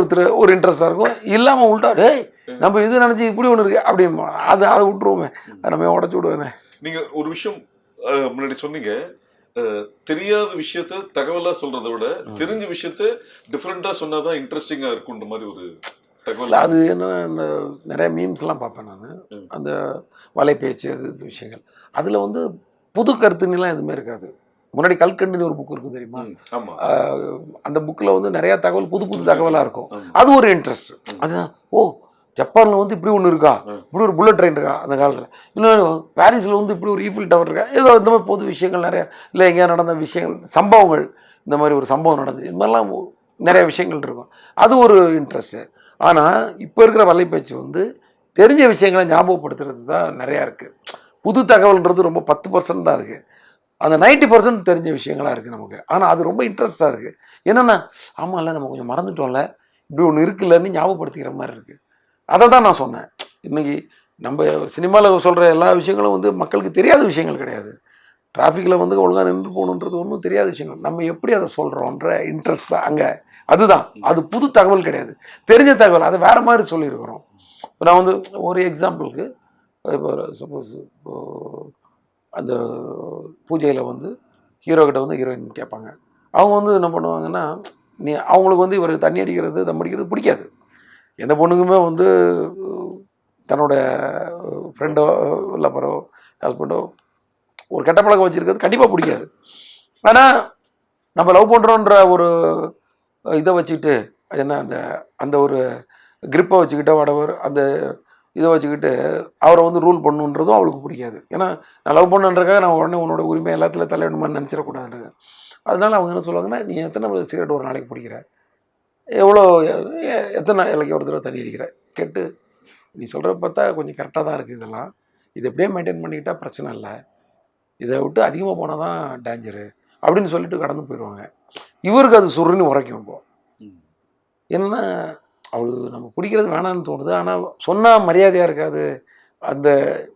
ஒரு இன்ட்ரெஸ்டாக இருக்கும். இல்லாமல் உள்ட்டா டேய் நம்ம இது நினச்சி இப்படி ஒன்று இருக்கு அப்படி அதை விட்டுருவோமே, நம்ம உடச்சி விடுவேனே. நீங்கள் ஒரு விஷயம் முன்னாடி சொன்னீங்க, தெரியாத விஷயத்த தகவலா சொல்றதை விட தெரிஞ்ச விஷயத்த டிஃப்ரெண்டா சொன்னாதான் இன்ட்ரெஸ்டிங்கா இருக்குன்ற மாதிரி ஒரு தகவல். அது என்ன, இந்த நிறைய மீம்ஸ்லாம் பார்ப்பேன் நான், அந்த வலைப்பேச்சு அது விஷயங்கள், அதில் வந்து புது கருத்துன்னெலாம் எதுவுமே இருக்காது. முன்னாடி கல்கண்டுன்னு ஒரு புக் இருக்கும் தெரியுமா, அந்த புக்கில் வந்து நிறையா தகவல் புது புது தகவலாக இருக்கும். அது ஒரு இன்ட்ரெஸ்ட். அதுதான் ஓ ஜப்பானில் வந்து இப்படி ஒன்று இருக்கா, இப்படி ஒரு புல்லட் ட்ரெயின் இருக்கா அந்த காலத்தில், இன்னும் பாரிஸில் வந்து இப்படி ஒரு ஈஃபில் டவர் இருக்கா, ஏதோ இந்த மாதிரி பொது விஷயங்கள் நிறையா, இல்லை எங்கேயா நடந்த விஷயங்கள் சம்பவங்கள், இந்த மாதிரி ஒரு சம்பவம் நடந்தது, இது மாதிரிலாம் நிறைய விஷயங்கள் இருக்கும். அது ஒரு இன்ட்ரெஸ்ட்டு. ஆனால் இப்போ இருக்கிற வலைப்பேச்சு வந்து தெரிஞ்ச விஷயங்களை ஞாபகப்படுத்துறது தான் நிறையா இருக்குது. புது தகவல்ன்றது ரொம்ப 10% தான் இருக்குது. அந்த 90% தெரிஞ்ச விஷயங்களாக இருக்குது நமக்கு. ஆனால் அது ரொம்ப இன்ட்ரெஸ்டாக இருக்குது. என்னென்னா ஆமாம்ல நம்ம கொஞ்சம் மறந்துட்டோம்ல, இப்படி ஒன்று இருக்குல்லன்னு ஞாபகப்படுத்திக்கிற மாதிரி இருக்குது. அதை தான் நான் சொன்னேன். இன்றைக்கி நம்ம சினிமாவில் சொல்கிற எல்லா விஷயங்களும் வந்து மக்களுக்கு தெரியாத விஷயங்கள் கிடையாது. டிராஃபிக்கில் வந்து ஒழுங்காக நின்று போகணுன்றது ஒன்றும் தெரியாத விஷயங்கள். நம்ம எப்படி அதை சொல்கிறோன்ற இன்ட்ரெஸ்ட் தான் அங்கே. அதுதான், அது புது தகவல் கிடையாது, தெரிஞ்ச தகவல். அதை வேறு மாதிரி சொல்லியிருக்கிறோம். இப்போ நான் வந்து ஒரு எக்ஸாம்பிளுக்கு, இப்போ சப்போஸ் அந்த பூஜையில் வந்து ஹீரோக்கிட்ட வந்து ஹீரோயின் கேட்பாங்க. அவங்க வந்து என்ன பண்ணுவாங்கன்னா, அவங்களுக்கு வந்து இவர் தண்ணி அடிக்கிறது தம் அடிக்கிறது பிடிக்காது. எந்த பொண்ணுக்குமே வந்து தன்னோட ஃப்ரெண்டோ லவ்வரோ ஹஸ்பண்டோ ஒரு கெட்ட பழக்கம் வச்சுருக்கிறது கண்டிப்பாக பிடிக்காது. ஆனால் நம்ம லவ் பண்ணுறோன்ற ஒரு இதை வச்சுக்கிட்டு, அது என்ன அந்த அந்த ஒரு கிரிப்பை வச்சுக்கிட்டோ வடவர் அந்த இதை வச்சுக்கிட்டு அவரை வந்து ரூல் பண்ணுன்றதும் அவளுக்கு பிடிக்காது. ஏன்னா நான் லவ் பண்ணுன்றக்காக நான் உடனே உன்னோட உரிமை எல்லாத்துலேயும் தலையிடணுமான்னு நினச்சிடக்கூடாதுன்றது. அதனால அவங்க என்ன சொல்லுவாங்கன்னா, நீ எத்தனை சிகரெட் ஒரு நாளைக்கு பிடிக்கிற, எவ்வளோ எத்தனை நாளைக்கு ஒரு தடவை தண்ணி அடிக்கிற கேட்டு, நீ சொல்கிற பார்த்தா கொஞ்சம் கரெக்டாக தான் இருக்குது, இதெல்லாம் இதை எப்படியே மெயின்டைன் பண்ணிக்கிட்டால் பிரச்சனை இல்லை, இதை விட்டு அதிகமாக போனால் தான் டேஞ்சரு அப்படின்னு சொல்லிட்டு கடந்து போயிடுவாங்க. இவருக்கு அது சுருன்னு உரைக்கும். இப்போ என்னென்னா அவளுக்கு நம்ம பிடிக்கிறது வேணான்னு தோணுது, ஆனால் சொன்னால் மரியாதையாக இருக்காது,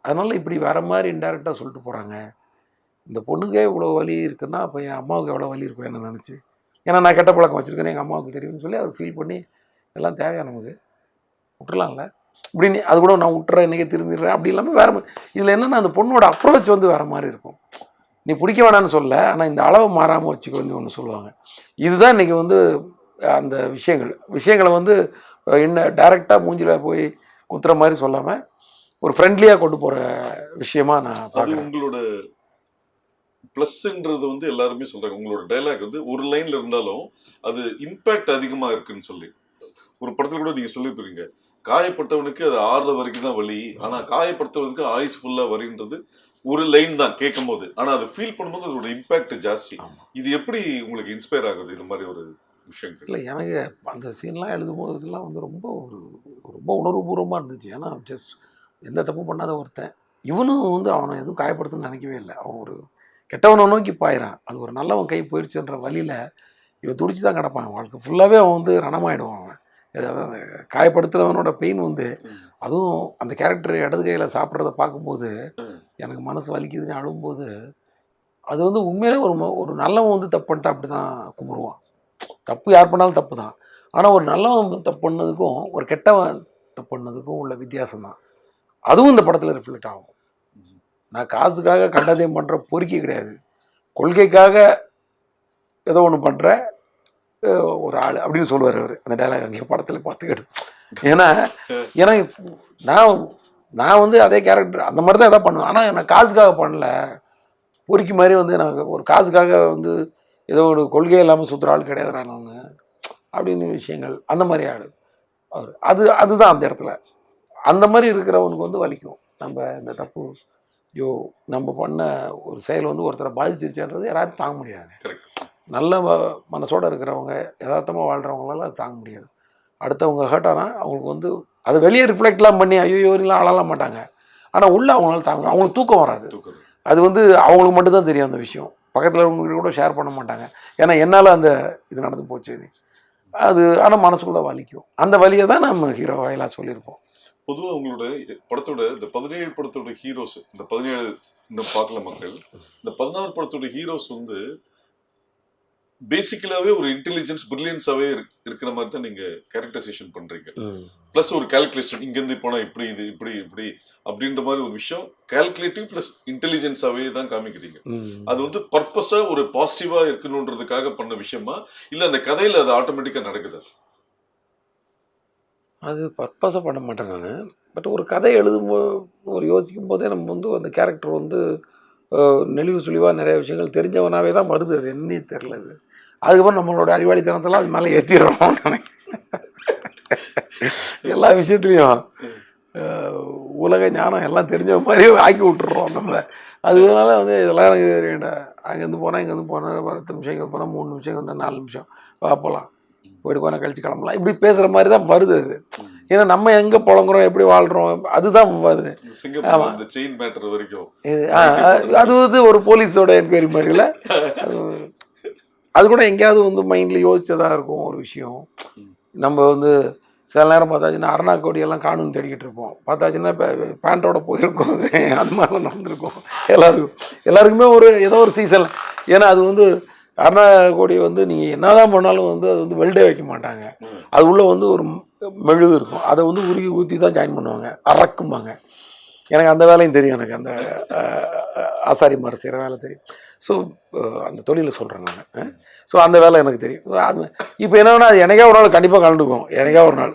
அதனால் இப்படி வேறு மாதிரி இன்டெரக்டாக சொல்லிட்டு போகிறாங்க. இந்த பொண்ணுக்கே இவ்வளோ வலி இருக்குன்னா அப்போ என் அம்மாவுக்கு எவ்வளோ வலி இருக்கும் என்ன நினச்சி, ஏன்னா நான் கெட்ட பழக்கம் வச்சுருக்கேன்னு எங்கள் அம்மாவுக்கு தெரியும்னு சொல்லி அவர் ஃபீல் பண்ணி எல்லாம் தேவையா நமக்கு விட்டுறலாம்ல அப்படின்னு, அது கூட நான் விட்டுறேன் இன்றைக்கி திருந்திடுறேன் அப்படி இல்லாமல் வேறு. இதில் என்னென்னா அந்த பொண்ணோட அப்ரோச் வந்து வேறு மாதிரி இருக்கும். நீ பிடிக்க வேணான்னு சொல்ல, ஆனால் இந்த அளவு மாறாமல் வச்சுக்கோன்னு ஒன்று சொல்லுவாங்க. இதுதான் இன்றைக்கி வந்து அந்த விஷயங்களை வந்து இன்னும் டைரெக்டாக மூஞ்சில் போய் குத்துற மாதிரி சொல்லாமல் ஒரு ஃப்ரெண்ட்லியாக கொண்டு போகிற விஷயமா நான் பார்க்குறேன். உங்களோட ப்ளஸ்ன்றது வந்து எல்லாருமே சொல்கிறாங்க, உங்களோட டைலாக் வந்து ஒரு லைனில் இருந்தாலும் அது இம்பேக்ட் அதிகமாக இருக்குன்னு சொல்லி. ஒரு படத்தில் கூட நீங்கள் சொல்லியிருப்பீங்க, காயப்பட்டவனுக்கு அது ஆறுற வரைக்கும் தான் வலி, ஆனால் காயப்படுத்தவனுக்கு ஆயுஸ் ஃபுல்லாக வரின்றது ஒரு லைன் தான் கேட்கும் போது, ஆனால் அது ஃபீல் பண்ணும்போது அதோட இம்பேக்ட் ஜாஸ்தி. இது எப்படி உங்களுக்கு இன்ஸ்பயர் ஆகுது இந்த மாதிரி ஒரு விஷயங்கள்? இல்லை, எனக்கு அந்த சீன்லாம் எழுதும் போதெல்லாம் வந்து ரொம்ப உணர்வுபூர்வமாக இருந்துச்சு. ஏன்னா ஜஸ்ட் எந்த தப்பும் பண்ணாத ஒருத்தன், இவனும் வந்து அவனை எதுவும் காயப்படுத்தணும்னு நினைக்கவே இல்லை. அவன் ஒரு கெட்டவனை நோக்கி பாயிறான், அது ஒரு நல்லவன் கை போயிடுச்சுன்ற வழியில் இவன் துடிச்சு தான் கிடப்பான். வாழ்க்கை ஃபுல்லாகவே அவன் வந்து ரணமாயிடுவான். அவன் ஏதாவது காயப்படுத்துகிறவனோட பெயின் வந்து, அதுவும் அந்த கேரக்டர் இடது கையில் சாப்பிட்றத பார்க்கும்போது எனக்கு மனசு வலிக்குதுன்னு அழும்போது, அது வந்து உண்மையிலே ஒரு நல்லவன் வந்து தப்பு பண்ணிட்டா அப்படி தான் கும்பிடுவான். தப்பு யார் பண்ணாலும் தப்பு தான், ஆனால் ஒரு நல்லவன் தப்பு பண்ணதுக்கும் ஒரு கெட்டவன் தப்பு பண்ணதுக்கும் உள்ள வித்தியாசம் தான். அதுவும் இந்த படத்தில் ரிஃப்ளெக்ட் ஆகும். நான் காசுக்காக கண்டதையும் பண்ணுற பொறுக்கி கிடையாது, கொள்கைக்காக ஏதோ ஒன்று பண்ணுற ஒரு ஆள் அப்படின்னு சொல்லுவார் அவர். அந்த டைலாக் அங்கே படத்தில் பார்த்துக்கிட்டு, ஏன்னா நான் வந்து அதே கேரக்டர் அந்த மாதிரி தான் எதாவது பண்ணுவேன், ஆனால் நான் காசுக்காக பண்ணல, பொறுக்கி மாதிரி வந்து எனக்கு ஒரு காசுக்காக வந்து ஏதோ ஒரு கொள்கை இல்லாமல் சுற்றுற ஆள் கிடையாது நான் அப்படின்னு விஷயங்கள். அந்த மாதிரி ஆள் அவர். அதுதான் அந்த இடத்துல அந்த மாதிரி இருக்கிறவனுக்கு வந்து வலிக்கும். நம்ம இந்த தப்பு நம்ம பண்ண ஒரு செயல் வந்து ஒருத்தரை பாதிச்சிருச்சுன்றது யாராரும் தாங்க முடியாது. நல்ல மனசோடு இருக்கிறவங்க, யதார்த்தமாக வாழ்கிறவங்களால அது தாங்க முடியாது. அடுத்தவங்க ஹர்ட் ஆனால் அவங்களுக்கு வந்து அதை வெளியே ரிஃப்ளெக்ட்லாம் பண்ணி ஐயோலாம் அழலாம் மாட்டாங்க, ஆனால் உள்ளே அவங்களால தாங்க, அவங்களுக்கு தூக்கம் வராது. அது வந்து அவங்களுக்கு மட்டும்தான் தெரியும் அந்த விஷயம். பக்கத்தில் இருக்கவங்க கூட ஷேர் பண்ண மாட்டாங்க, ஏன்னா என்னால் அந்த இது நடந்து போச்சு அது. ஆனால் மனசுக்குள்ளே வலிக்கும். அந்த வலியை தான் நம்ம ஹீரோ வாயிலாக சொல்லியிருப்போம். பொதுவாக உங்களோட படத்தோட இந்த 17 படத்தோட ஹீரோஸ், இந்த 17 இன்னும் பார்க்கல மக்கள். இந்த 16 படத்தோட ஹீரோஸ் வந்து பேசிக்கலாவே ஒரு இன்டெலிஜென்ஸ் பிரில்லியன்ஸாவே இருக்கிற மாதிரி தான் நீங்க கேரக்டரைசேஷன் பண்றீங்க. பிளஸ் ஒரு கால்குலேஷன், இங்க இருந்து போனா இப்படி இது இப்படி இப்படி அப்படின்ற மாதிரி ஒரு விஷயம் கால்குலேட்டிவ் பிளஸ் இன்டெலிஜென்ஸாவே தான் காமிக்கிறீங்க. அது வந்து பர்பஸா ஒரு பாசிட்டிவா இருக்கணும்ன்றதுக்காக பண்ண விஷயமா இல்ல அந்த கதையில அது ஆட்டோமேட்டிக்கா நடக்குது? அது பர்பஸாக பண்ண மாட்டேன் நான். பட் ஒரு கதை எழுதும்போது ஒரு யோசிக்கும் போதே நம்ம வந்து அந்த கேரக்டர் வந்து நெளிவு சுழிவாக நிறைய விஷயங்கள் தெரிஞ்சவனாவே தான் வருது. அது என்னன்னே தெரில. அது அதுக்கப்புறம் நம்மளோட அறிவாளித்தனத்தெல்லாம் அது மேலே ஏற்றிடுறோம் எல்லா விஷயத்துலையும் உலக ஞானம் எல்லாம் தெரிஞ்ச மாதிரியே ஆக்கி விட்டுறோம் நம்மளை. அதனால வந்து இதெல்லாம் எனக்கு தெரியண்டா. அங்கேருந்து போனால் இங்கேருந்து போனால் 10 நிமிஷம், இங்கே போனால் 3 நிமிஷம், இங்கே 4 நிமிஷம் போகலாம், போயிட்டு போனால் கழிச்சு கிளம்பலாம், இப்படி பேசுகிற மாதிரி தான் வருது அது. ஏன்னா நம்ம எங்கே புழங்குறோம் எப்படி வாழ்கிறோம் அதுதான் வருது. அது வந்து ஒரு போலீஸோட என்கொயரி மாதிரி இல்லை. அது கூட எங்கேயாவது வந்து மைண்டில் யோசிச்சதாக இருக்கும் ஒரு விஷயம். நம்ம வந்து சில நேரம் பார்த்தாச்சுன்னா அருணா கோடியெல்லாம் காணுன்னு தேடிக்கிட்டு இருப்போம். பார்த்தாச்சுன்னா இப்போ பேண்ட்டோட போயிருக்கோம். அது மாதிரிலாம் நடந்திருக்கும் எல்லாருக்குமே ஒரு ஏதோ ஒரு சீசன். ஏன்னா அது வந்து அருணா கோடி வந்து நீங்கள் என்னதான் பண்ணாலும் வந்து அது வந்து வெல்டே வைக்க மாட்டாங்க. அது உள்ளே வந்து ஒரு மெழுகு இருக்கும், அதை வந்து உருகி ஊற்றி தான் ஜாயின் பண்ணுவாங்க, அறக்கும்பாங்க. எனக்கு அந்த வேலையும் தெரியும். எனக்கு அந்த ஆசாரி மாதிரி செய்கிற வேலை தெரியும். ஸோ அந்த தொழிலை சொல்கிறேன் நான். ஸோ அந்த வேலை எனக்கு தெரியும். அது இப்போ என்னன்னா அது எனக்கே ஒரு நாள் கண்டிப்பாக கலந்துக்கும். எனக்கே ஒரு நாள்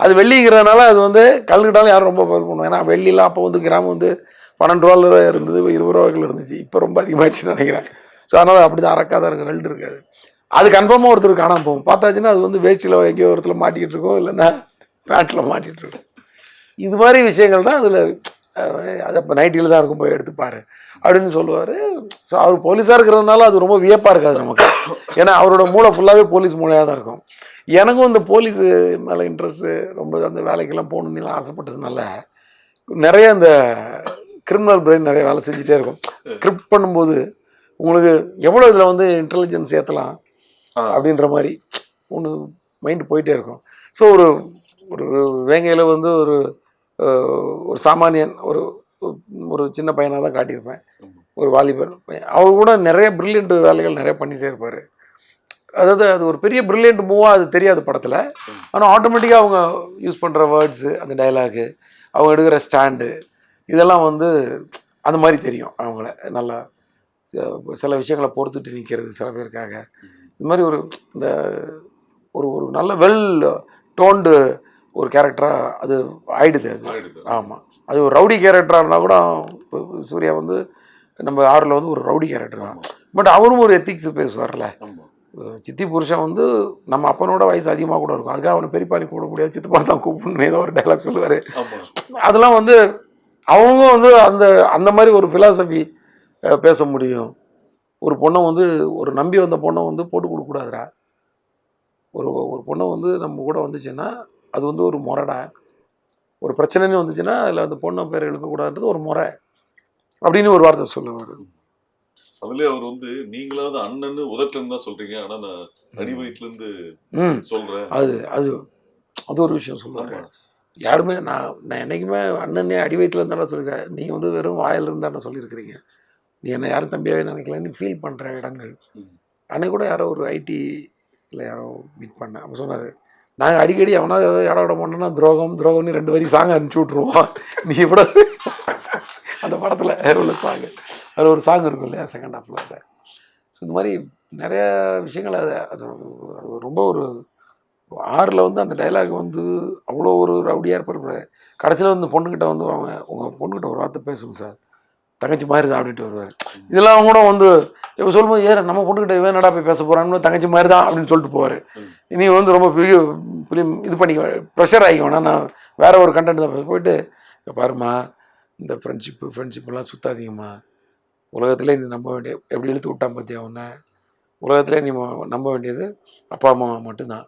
அது வெள்ளிங்கிறதுனால அது வந்து கலந்துக்கிட்டாலும் யாரும் ரொம்ப பேர் பண்ணுவோம். ஏன்னா வெள்ளிலாம் அப்போ வந்து கிராமம் வந்து 12 ரூபா இருந்தது, 20 ரூபாய்கள் இருந்துச்சு. இப்போ ரொம்ப அதிகமாகிடுச்சுன்னு நினைக்கிறேன். ஸோ அதனால் அப்படி தான் அறக்காதான் இருக்குது, வெல்டு இருக்காது. அது கன்ஃபார்மாக ஒருத்தர் காணாமல் போகும். பார்த்தாச்சுன்னா அது வந்து வேஸ்ட்டில் எங்கேயோ ஒருத்தர் மாட்டிக்கிட்டு இருக்கோம், இல்லைன்னா பேண்ட்டில் மாட்டிகிட்டு இருக்கோம். இது மாதிரி விஷயங்கள் தான் அதில். அது அப்போ நைட்டில் தான் இருக்கும், போய் எடுத்துப்பார் அப்படின்னு சொல்லுவார். ஸோ அவர் போலீஸாக இருக்கிறதுனால அது ரொம்ப வியப்பாக இருக்காது நமக்கு. ஏன்னா அவரோட மூளை ஃபுல்லாகவே போலீஸ் மூளையாக தான் இருக்கும். எனக்கும் இந்த போலீஸு மேலே இன்ட்ரெஸ்ட்டு ரொம்ப, அந்த வேலைக்கெல்லாம் போகணுன்னு ஆசைப்பட்டதுனால நிறைய இந்த கிரிமினல் பிரெயின் நிறைய வேலை செஞ்சுட்டே இருக்கும். ஸ்கிரிப்ட் பண்ணும்போது உங்களுக்கு எவ்வளோ இதில் வந்து இன்டெலிஜென்ஸ் ஏற்றலாம் அப்படின்ற மாதிரி ஒன்று மைண்டு போயிட்டே இருக்கும். ஸோ ஒரு வேங்கையில் வந்து ஒரு சாமானியன் ஒரு சின்ன பையனாக தான் காட்டியிருப்பேன், ஒரு வாலிபன் பையன். அவர் கூட நிறைய பிரில்லியன்ட் வேலைகள் நிறைய பண்ணிகிட்டே இருப்பார். அதாவது அது ஒரு பெரிய பிரில்லியன்ட் மூவாக அது தெரியாது படத்தில். ஆனால் ஆட்டோமேட்டிக்காக அவங்க யூஸ் பண்ணுற வேர்ட்ஸு, அந்த டைலாகு, அவங்க எடுக்கிற ஸ்டாண்டு, இதெல்லாம் வந்து அந்த மாதிரி தெரியும். அவங்கள நல்லா சில விஷயங்களை பொறுத்துட்டு நிற்கிறது சில பேருக்காக. இந்த மாதிரி இந்த ஒரு நல்ல வெல் டோன்டு ஒரு கேரக்டராக அது ஆயிடுது. அது ஆமாம், அது ஒரு ரவுடி கேரக்டராக இருந்தால் கூட சூர்யா வந்து நம்ம 6ல் வந்து ஒரு ரவுடி கேரக்டர் தான். பட் அவரும் ஒரு எத்திக்ஸ் பேசுவார்ல. சித்தி புருஷன் வந்து நம்ம அப்பனோட வயசு அதிகமாக கூட இருக்கும், அதுக்காக அவனை பெரியப்பாணி கூப்பிட முடியாது, சித்தப்பா தான் கூப்பிடணும், ஏதோ ஒரு டைலாக் சொல்லுவார். அதெல்லாம் வந்து அவங்க வந்து அந்த மாதிரி ஒரு ஃபிலாசபி பேச முடியும். ஒரு பொண்ணை வந்து ஒரு நம்பி வந்த பொண்ணை வந்து போட்டு கொடுக்கக்கூடாதுடா. ஒரு பொண்ணை வந்து நம்ம கூட வந்துச்சுன்னா அது வந்து ஒரு முறைடா. ஒரு பிரச்சனைன்னு வந்துச்சுன்னா அதில் அந்த பொண்ணை பேர் எழுக்கக்கூடாதுன்றது ஒரு முறை அப்படின்னு ஒரு வார்த்தை சொல்லுவார். அதுலேயே அவர் வந்து நீங்களாவது அண்ணன்னு உதட்டுன்னு தான் சொல்கிறீங்க, ஆனால் நான் அடி வயிற்றுலேருந்து சொல்கிறேன். அது ஒரு விஷயம் சொல்லுவாங்க. யாருமே நான் என்றைக்குமே அண்ணனே அடி வயிற்றுல இருந்தாலும் சொல்லியிருக்கேன். நீங்கள் வந்து வெறும் வாயிலிருந்து தானே சொல்லியிருக்கிறீங்க, நீ என்னை யாரும் தம்பியாகவே நினைக்கலன்னு ஃபீல் பண்ணுற இடங்கள். அன்னைக்கு கூட யாரோ ஒரு ஐடியில் யாரோ மீட் பண்ணேன். அப்போ சொன்னார், நாங்கள் அடிக்கடி அவனா ஏதோ இடம் விட மாட்டோம்னா துரோகம்னு 2 வரி சாங் அனுப்பிச்சி விட்ருவோம். நீ கூட அந்த படத்தில் உள்ள சாங்கு, அதில் ஒரு சாங் இருக்கும் இல்லையா செகண்ட் ஹாஃபில். ஸோ இந்த மாதிரி நிறைய விஷயங்கள் அது ரொம்ப ஒரு 6ல் வந்து அந்த டைலாக் வந்து அவ்வளோ ஒரு ரவுடியாக இருப்பார். கடைசியில் வந்து பொண்ணுக்கிட்ட வந்து அவங்க உங்கள் பொண்ணுக்கிட்ட ஒரு வார்த்தை பேசணும் சார், தங்கச்சி மாதிரி தான் அப்படின்ட்டு வருவார். இதெல்லாம் கூட வந்து இப்போ சொல்லும்போது நம்ம பொண்ணுக்கிட்ட இவன் என்னடா போய் பேச போகிறான்னு, தங்கச்சி மாதிரி தான் அப்படின்னு சொல்லிட்டு போவார். நீ வந்து ரொம்ப பெரிய ஃபிலிம் இது பண்ணிக்க ப்ரெஷர் ஆகிக்கோனா, நான் வேறு ஒரு கண்டென்ட் தான் போயிட்டு பாருமா, இந்த ஃப்ரெண்ட்ஷிப்லாம் சுத்தாதீங்கம்மா, உலகத்தில் நீ நம்ப வேண்டிய எப்படி இழுத்து விட்டான் பார்த்தியா உன்னை, உலகத்தில் நீ நம்ப வேண்டியது அப்பா அம்மா மட்டும்தான்,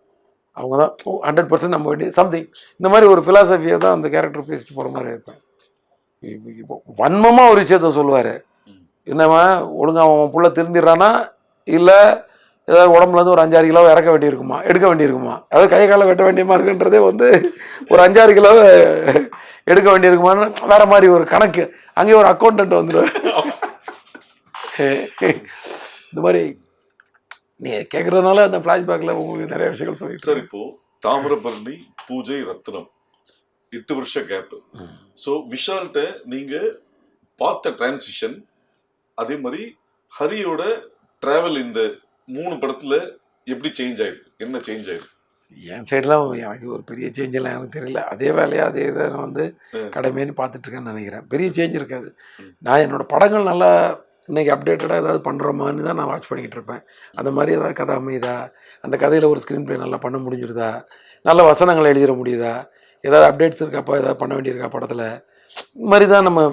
அவங்க தான் 100% நம்ப வேண்டியது சம்திங். இந்த மாதிரி ஒரு ஃபிலாசபியை தான் அந்த கேரக்டர் பேசிட்டு போகிற மாதிரி இருப்பேன். இப்போ வன்மமாக ஒரு விஷயத்த சொல்லுவார், என்னவா ஒழுங்காக அவன் புள்ள திருந்திடுறானா இல்லை ஏதாவது உடம்புலேருந்து ஒரு 5-6 கிலோ இறக்க வேண்டியிருக்குமா, எடுக்க வேண்டியிருக்குமா, அதாவது கை காலை வெட்ட வேண்டியமா இருக்குன்றதே வந்து ஒரு 5-6 கிலோ எடுக்க வேண்டியிருக்குமான்னு வேற மாதிரி ஒரு கணக்கு. அங்கேயே ஒரு அக்கௌண்டன்ட் வந்துடுவார். இந்த மாதிரி நீ கேட்குறதுனால அந்த ஃப்ளாஷ்பேக்கில் உங்களுக்கு நிறைய விஷயங்கள் சொல்லிட்டு சார். இப்போ தாமிரபரணி, பூஜை, ரத்னம் 8 வருஷ கேப். ஸோ விஷால்கிட்ட நீங்க பார்த்த டிரான்சிஷன், அதே மாதிரி ஹரியோட டிராவல் இந்த 3 படத்துல எப்படி சேஞ்ச் ஆயிருக்கு, என்ன சேஞ்ச் ஆயிருக்கு? என் சைடெலாம் எனக்கு ஒரு பெரிய சேஞ்செல்லாம் எனக்கு தெரியல. அதே வேலையாக அதே இதை நான் வந்து கடமைன்னு பார்த்துட்ருக்கேன்னு நினைக்கிறேன். பெரிய சேஞ்ச் இருக்காது. நான் என்னோடய படங்கள் நல்லா இன்றைக்கி அப்டேட்டடாக ஏதாவது பண்ணுறோமான்னு தான் நான் வாட்ச் பண்ணிக்கிட்டு இருப்பேன். அந்த மாதிரி ஏதாவது கதை அமையுதா, அந்த கதையில் ஒரு ஸ்க்ரீன் ப்ளே நல்லா பண்ண முடிஞ்சிருதா, நல்ல வசனங்களை எழுதிட முடியுதா, ஏதாவது அப்டேட்ஸ் இருக்காப்பா, ஏதாவது பண்ண வேண்டியிருக்கா படத்தில், இந்த மாதிரி தான் நம்ம.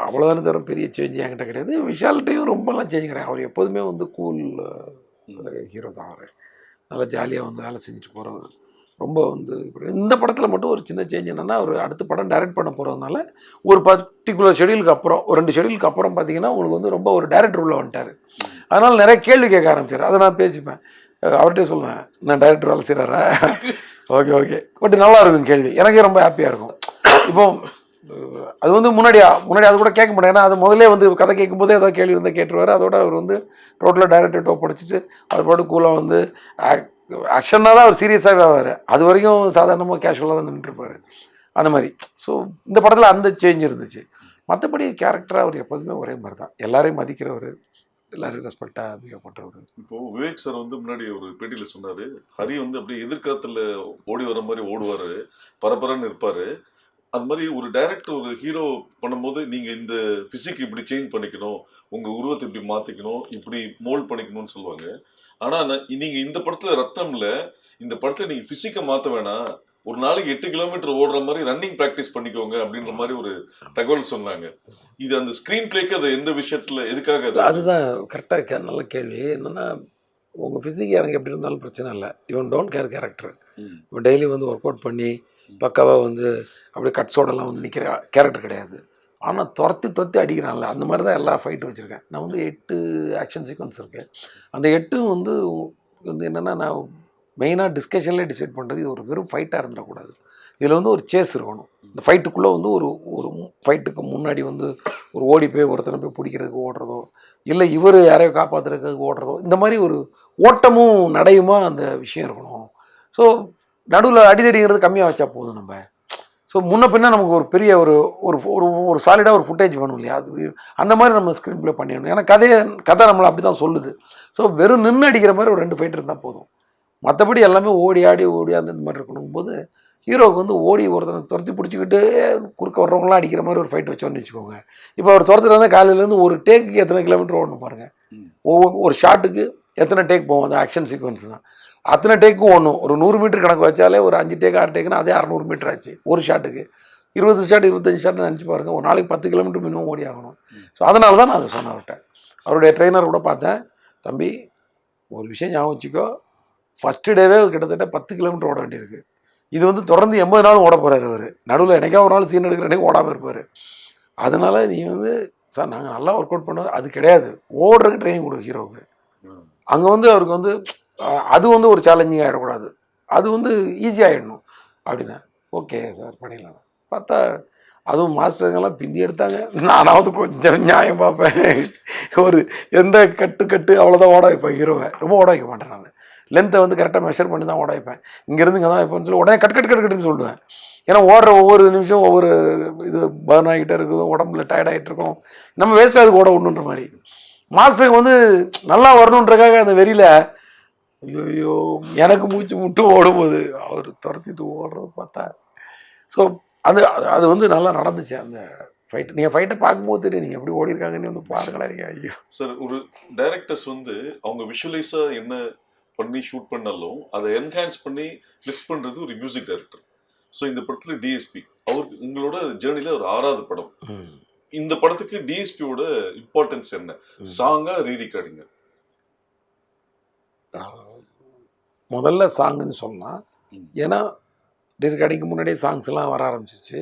அவ்வளோதானே தவிர பெரிய சேஞ்ச் என்கிட்ட கிடையாது. விஷால்கிட்டையும் ரொம்பலாம் சேஞ்ச் கிடையாது. அவர் எப்போதுமே வந்து கூல் ஹீரோ தான். அவர் நல்லா ஜாலியாக வந்து வேலை செஞ்சுட்டு போகிறவர். ரொம்ப வந்து இந்த படத்தில் மட்டும் ஒரு சின்ன சேஞ்ச் என்னென்னா, அவர் அடுத்த படம் டைரக்ட் பண்ண போகிறதுனால ஒரு பர்டிகுலர் ஷெடியூலுக்கு அப்புறம், ஒரு 2 ஷெடியூலுக்கு அப்புறம் பார்த்தீங்கன்னா உங்களுக்கு வந்து ரொம்ப ஒரு டைரக்டர் உள்ள வந்துட்டார். அதனால் நிறைய கேள்வி கேட்க ஆரம்பிச்சார். அதை நான் பேசிப்பேன், அவர்கிட்ட சொல்லுவேன், நான் டைரக்டர் வேலை செய்கிறாரா, ஓகே ஓகே, பட் நல்லா இருக்கும் கேள்வி, எனக்கே ரொம்ப ஹாப்பியாக இருக்கும். இப்போ அது வந்து முன்னாடி அது கூட கேட்க மாட்டேன். ஏன்னா அது முதலே வந்து கதை கேட்கும்போதே ஏதாவது கேள்வி இருந்தால் கேட்டுருவார். அதோட அவர் வந்து டோட்டலாக டைரக்டர் டோப் படிச்சுட்டு அது பாட்டு கூலாக வந்து ஆக்ஷனாக தான் அவர் சீரியஸாகவே ஆவார். அது வரைக்கும் சாதாரணமாக கேஷுவலாக தான் நின்றுருப்பார் அந்த மாதிரி. ஸோ இந்த படத்தில் அந்த சேஞ்ச் இருந்துச்சு. மற்றபடி கேரக்டராக அவர் எப்போதுமே ஒரே மாதிரி தான், எல்லாரையும் மதிக்கிறவர், எல்லாரையும் ரெஸ்பெக்டாக பிஹேவ் பண்ணுறவர். இப்போது விவேக் சார் வந்து முன்னாடி ஒரு பேட்டியில் சொன்னார், ஹரி வந்து அப்படியே எதிர்காலத்தில் ஓடி வர மாதிரி ஓடுவார், பரபரன்னு இருப்பார். அது மாதிரி ஒரு டைரக்டர் ஒரு ஹீரோ பண்ணும்போது நீங்கள் இந்த ஃபிசிக் இப்படி சேஞ்ச் பண்ணிக்கணும், உங்கள் உருவத்தை இப்படி மாற்றிக்கணும், இப்படி மோல்ட் பண்ணிக்கணும்னு சொல்லுவாங்க. ஆனால் நீங்கள் இந்த படத்தில் ரத்னம்ல இந்த படத்தில் நீங்கள் ஃபிசிக்கை மாற்ற வேணாம், ஒரு நாளைக்கு 8 கிலோமீட்டர் ஓடுற மாதிரி ரன்னிங் ப்ராக்டிஸ் பண்ணிக்கோங்க அப்படின்ற மாதிரி ஒரு தகவல் சொன்னாங்க. இது அந்த ஸ்க்ரீன் பிளேக்கு அது எந்த விஷயத்தில் எதுக்காக? அதுதான் கரெக்டாக நல்ல கேள்வி. என்னென்னா உங்கள் ஃபிசிக் எனக்கு எப்படி இருந்தாலும் பிரச்சனை இல்லை, இவன் டோன்ட் கேர் கேரக்டர். இவன் டெய்லி வந்து ஒர்க் அவுட் பண்ணி பக்காவாக வந்து அப்படியே கட்ஸோடலாம் வந்து நிற்கிற கேரக்டர் கிடையாது. ஆனால் துரத்தி அடிக்கிறான்ல, அந்த மாதிரி தான் எல்லா ஃபைட்டும் வச்சுருக்கேன். நான் வந்து 8 ஆக்ஷன் சீக்வன்ஸ் இருக்குது. அந்த 8ம் வந்து என்னென்னா, நான் மெயினாக டிஸ்கஷன்லேயே டிசைட் பண்ணுறது, இது ஒரு வெறும் ஃபைட்டாக இருந்துடக்கூடாது, இதில் வந்து ஒரு சேஸ் இருக்கணும். இந்த ஃபைட்டுக்குள்ளே வந்து ஒரு ஃபைட்டுக்கு முன்னாடி வந்து ஒரு ஓடி போய் ஒருத்தனை போய் பிடிக்கிறதுக்கு ஓடுறதோ, இல்லை இவர் யாரையோ காப்பாற்றுறதுக்கு ஓடுறதோ, இந்த மாதிரி ஒரு ஓட்டமும் நடையுமா அந்த விஷயம் இருக்கணும். ஸோ நடுவில் அடிதடிங்கிறது கம்மியாக வச்சா போதும் நம்ம. ஸோ முன்ன பின்னா நமக்கு ஒரு பெரிய ஒரு ஒரு சாலிடாக ஒரு ஃபுட்டேஜ் வேணும் இல்லையா, அது அந்த மாதிரி நம்ம ஸ்க்ரீன் ப்ளே பண்ணிடணும். ஏன்னா கதை நம்மளை அப்படி தான் சொல்லுது. ஸோ வெறும் நின்று அடிக்கிற மாதிரி ஒரு 2 ஃபைட் இருந்தால் போதும். மற்றபடி எல்லாமே ஓடி அந்த மாதிரி இருக்கணும் போது ஹீரோவுக்கு வந்து ஓடி ஒருத்தனை துரத்தி பிடிச்சிக்கிட்டு குறுக்க வர்றவங்களாம் அடிக்கிற மாதிரி ஒரு ஃபைட் வச்சோன்னு வச்சுக்கோங்க. இப்போ அவர் துரத்துட்டு வந்தால் காலையிலேருந்து ஒரு டேக்குக்கு எத்தனை கிலோமீட்டர் ஓடணும் பாருங்கள். ஒரு ஷாட்டுக்கு எத்தனை டேக் போகும், அந்த ஆக்ஷன் சீக்வன்ஸ் தான் அத்தனை டேக்கும் ஓடணும். ஒரு 100 மீட்டர் கணக்கு வச்சாலே ஒரு 5 டேக் 6 டேக்குன்னா அதே 600 மீட்டர் ஆச்சு ஒரு ஷாட்டுக்கு. 20 ஷாட் 25 ஷாட் நினச்சி பாருங்கள், ஒரு நாளைக்கு 10 கிலோமீட்டர் மினிமம் ஓடி ஆகணும். ஸோ அதனால தான் நான் அதை சொன்னேன் அவர்கிட்ட. அவருடைய ட்ரெயினர் கூட பார்த்தேன், தம்பி ஒரு விஷயம் ஞாபகம் வச்சுக்கோ, ஃபஸ்ட்டு டேவே கிட்டத்தட்ட 10 கிலோமீட்டர் ஓட வேண்டியிருக்கு. இது வந்து தொடர்ந்து 80 நாளும் ஓட போகிறாரு அவர். நடுவில் எனக்கே ஒரு நாள் சீன் எடுக்கிற அன்றைக்கி ஓடாமல் இருப்பார். அதனால் நீ வந்து சார் நாங்கள் நல்லா ஒர்க் அவுட் பண்ணோம், அது கிடையாது, ஓடுறதுக்கு ட்ரைனிங் கொடு ஹீரோவுக்கு. அங்கே வந்து அவருக்கு வந்து அது வந்து ஒரு சேலஞ்சிங் ஆகிடக்கூடாது, அது வந்து ஈஸியாகிடணும் அப்படின்னா ஓகே சார் பண்ணிடலாம். பார்த்தா அதுவும் மாஸ்டருங்கெல்லாம் பிந்தி எடுத்தாங்க. நானாவது கொஞ்சம் நியாயம் பார்ப்பேன். ஒரு எந்த கட்டு அவ்வளோதான் ஓட வைப்பேன் ஹீரோவை, ரொம்ப ஓட வைக்க மாட்டேன். நான் லென்த்தை வந்து கரெக்டாக மெஷர் பண்ணி தான் ஓட வைப்பேன். இங்கேருந்து இங்கே தான் வைப்பேன்னு சொல்லி உடனே கட்டுன்னு சொல்லுவேன். ஏன்னா ஓடுற ஒவ்வொரு நிமிஷம் ஒவ்வொரு இது பர்ன் ஆகிட்டே இருக்குது, உடம்புல டயர்டாகிட்டு இருக்கும், நம்ம வேஸ்ட்டாக அதுக்கு ஓட விடணுன்ற மாதிரி. மாஸ்டருக்கு வந்து நல்லா வரணுன்றக்காக அந்த வெறியில் ஐயோ எனக்கு மூச்சு முட்டு ஓடும்போது அவர் துரத்திட்டு ஓடுறது பார்த்தா. ஸோ அது வந்து நல்லா நடந்துச்சு அந்த ஃபைட். நீங்கள் ஃபைட்டை பார்க்கும்போது தெரியும் நீங்கள் எப்படி ஓடிருக்காங்கன்னு வந்து பாருங்களேன். ஐயோ சார், ஒரு டைரக்டர்ஸ் வந்து அவங்க விஷுவலைஸாக என்ன பண்ணி ஷூட் பண்ணாலும் அதை என்ஹான்ஸ் பண்ணி லிஃப்ட் பண்ணுறது ஒரு மியூசிக் டைரக்டர். ஸோ இந்த படத்தில் டிஎஸ்பி அவருக்கு உங்களோட ஜேர்னியில் ஒரு 6வது படம். இந்த படத்துக்கு டிஎஸ்பியோட இம்பார்ட்டன்ஸ் என்ன? சாங்கா ரீரிகார்டிங்க? முதல்ல சாங்குன்னு சொல்லலாம். ஏன்னா ரீரிகார்டிங்க்கு முன்னாடியே சாங்ஸ் எல்லாம் வர ஆரம்பிச்சிச்சு.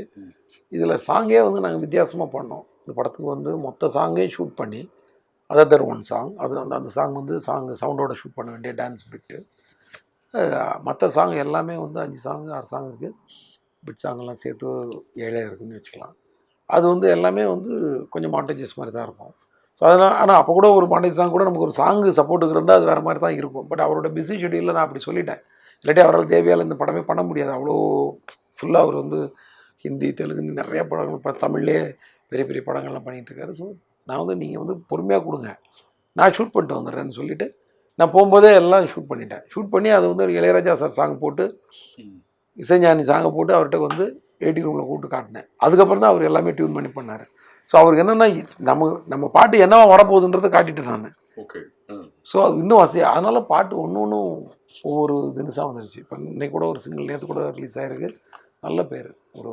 இதில் சாங்கே வந்து நாங்கள் வித்தியாசமாக பண்ணோம். இந்த படத்துக்கு வந்து மொத்த சாங்கே ஷூட் பண்ணி அதர் ஒன் சாங். அது அந்த சாங் வந்து சவுண்டோட ஷூட் பண்ண வேண்டிய டான்ஸ் பிட்டு. மற்ற சாங் எல்லாமே வந்து 5 சாங் 6 சாங் இருக்குது. பிட் சாங்கெல்லாம் சேர்த்து 7 இருக்குன்னு வச்சுக்கலாம். அது வந்து எல்லாமே வந்து கொஞ்சம் மாண்டேஜஸ் மாதிரி தான் இருக்கும். ஸோ அதனால் ஆனால் அப்போ கூட ஒரு மாண்டேஜ் சாங் கூட நமக்கு ஒரு சாங்கு சப்போர்ட்டுக்கு இருந்தால் அது வேறு மாதிரி தான் இருக்கும். பட் அவரோட பிஸி ஷெடியூலில் நான் அப்படி சொல்லிட்டேன். இல்லாட்டி அவரால் தேவையால் இந்த படமே பண்ண முடியாது. அவ்வளோ ஃபுல்லாக அவர் வந்து ஹிந்தி, தெலுங்கு நிறைய படங்கள் இப்போ தமிழ்லேயே பெரிய பெரிய படங்கள்லாம் பண்ணிகிட்டு இருக்காரு. ஸோ நான் வந்து நீங்கள் வந்து பொறுமையாக கொடுங்க, நான் ஷூட் பண்ணிட்டு வந்துடுறேன்னு சொல்லிவிட்டு நான் போகும்போதே எல்லாம் ஷூட் பண்ணிட்டேன். ஷூட் பண்ணி அது வந்து இளையராஜா சார் சாங் போட்டு, இசைஞானி சாங்கை போட்டு அவர்கிட்ட வந்து வெயிட்டிங் ரூமில் கூப்பிட்டு காட்டினேன். அதுக்கப்புறம் தான் அவர் எல்லாமே டியூன் பண்ணி பண்ணார். ஸோ அவருக்கு என்னென்னா நம்ம பாட்டு என்னவா வரப்போகுதுன்றதை காட்டிட்டேன் நான். ஓகே. ஸோ அது இன்னும் வசதியாக, அதனால் பாட்டு ஒன்றும் ஒவ்வொரு தினசாக வந்துருச்சு. இப்போ இன்னைக்கு கூட ஒரு சிங்கிள் நேற்று கூட ரிலீஸ் ஆகிருக்கு. நல்ல பேர். ஒரு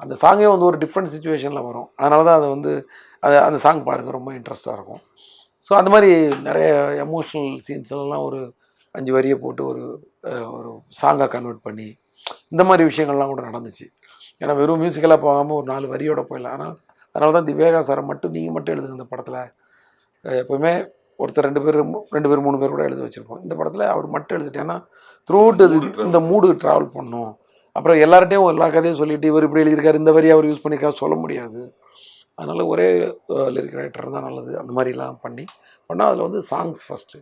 அந்த சாங்கே வந்து ஒரு டிஃப்ரெண்ட் சுச்சுவேஷனில் வரும். அதனால தான் அதை வந்து அந்த சாங் பாருங்கள், ரொம்ப இன்ட்ரெஸ்ட்டாக இருக்கும். ஸோ அந்த மாதிரி நிறைய எமோஷ்னல் சீன்ஸ்லாம் ஒரு 5 வரியை போட்டு ஒரு சாங்காக கன்வெர்ட் பண்ணி இந்த மாதிரி விஷயங்கள்லாம் கூட நடந்துச்சு. ஏன்னா வெறும் மியூசிக்கலாக போகாமல் ஒரு 4 வரியோட போயிடலாம். அதனால தான் திவேகா சாரை மட்டும் நீங்கள் மட்டும் எழுதுங்க இந்த படத்தில். எப்போவுமே ஒருத்தர் 2 பேர் 3 பேர் கூட எழுத வச்சுருப்போம். இந்த படத்தில் அவர் மட்டும் எழுதிட்டேன்னா த்ரூ அவுட் இந்த மூடு ட்ராவல் பண்ணணும். அப்புறம் எல்லார்ட்டையும் எல்லா கதையும் சொல்லிவிட்டு இவர் இப்படி எழுதியிருக்காரு, இந்த வரியை அவர் யூஸ் பண்ணிக்காக சொல்ல முடியாது. அதனால் ஒரே லிரிக் ரைட்டர் தான் நல்லது. அந்த மாதிரிலாம் பண்ணால் அதில் வந்து சாங்ஸ் ஃபஸ்ட்டு.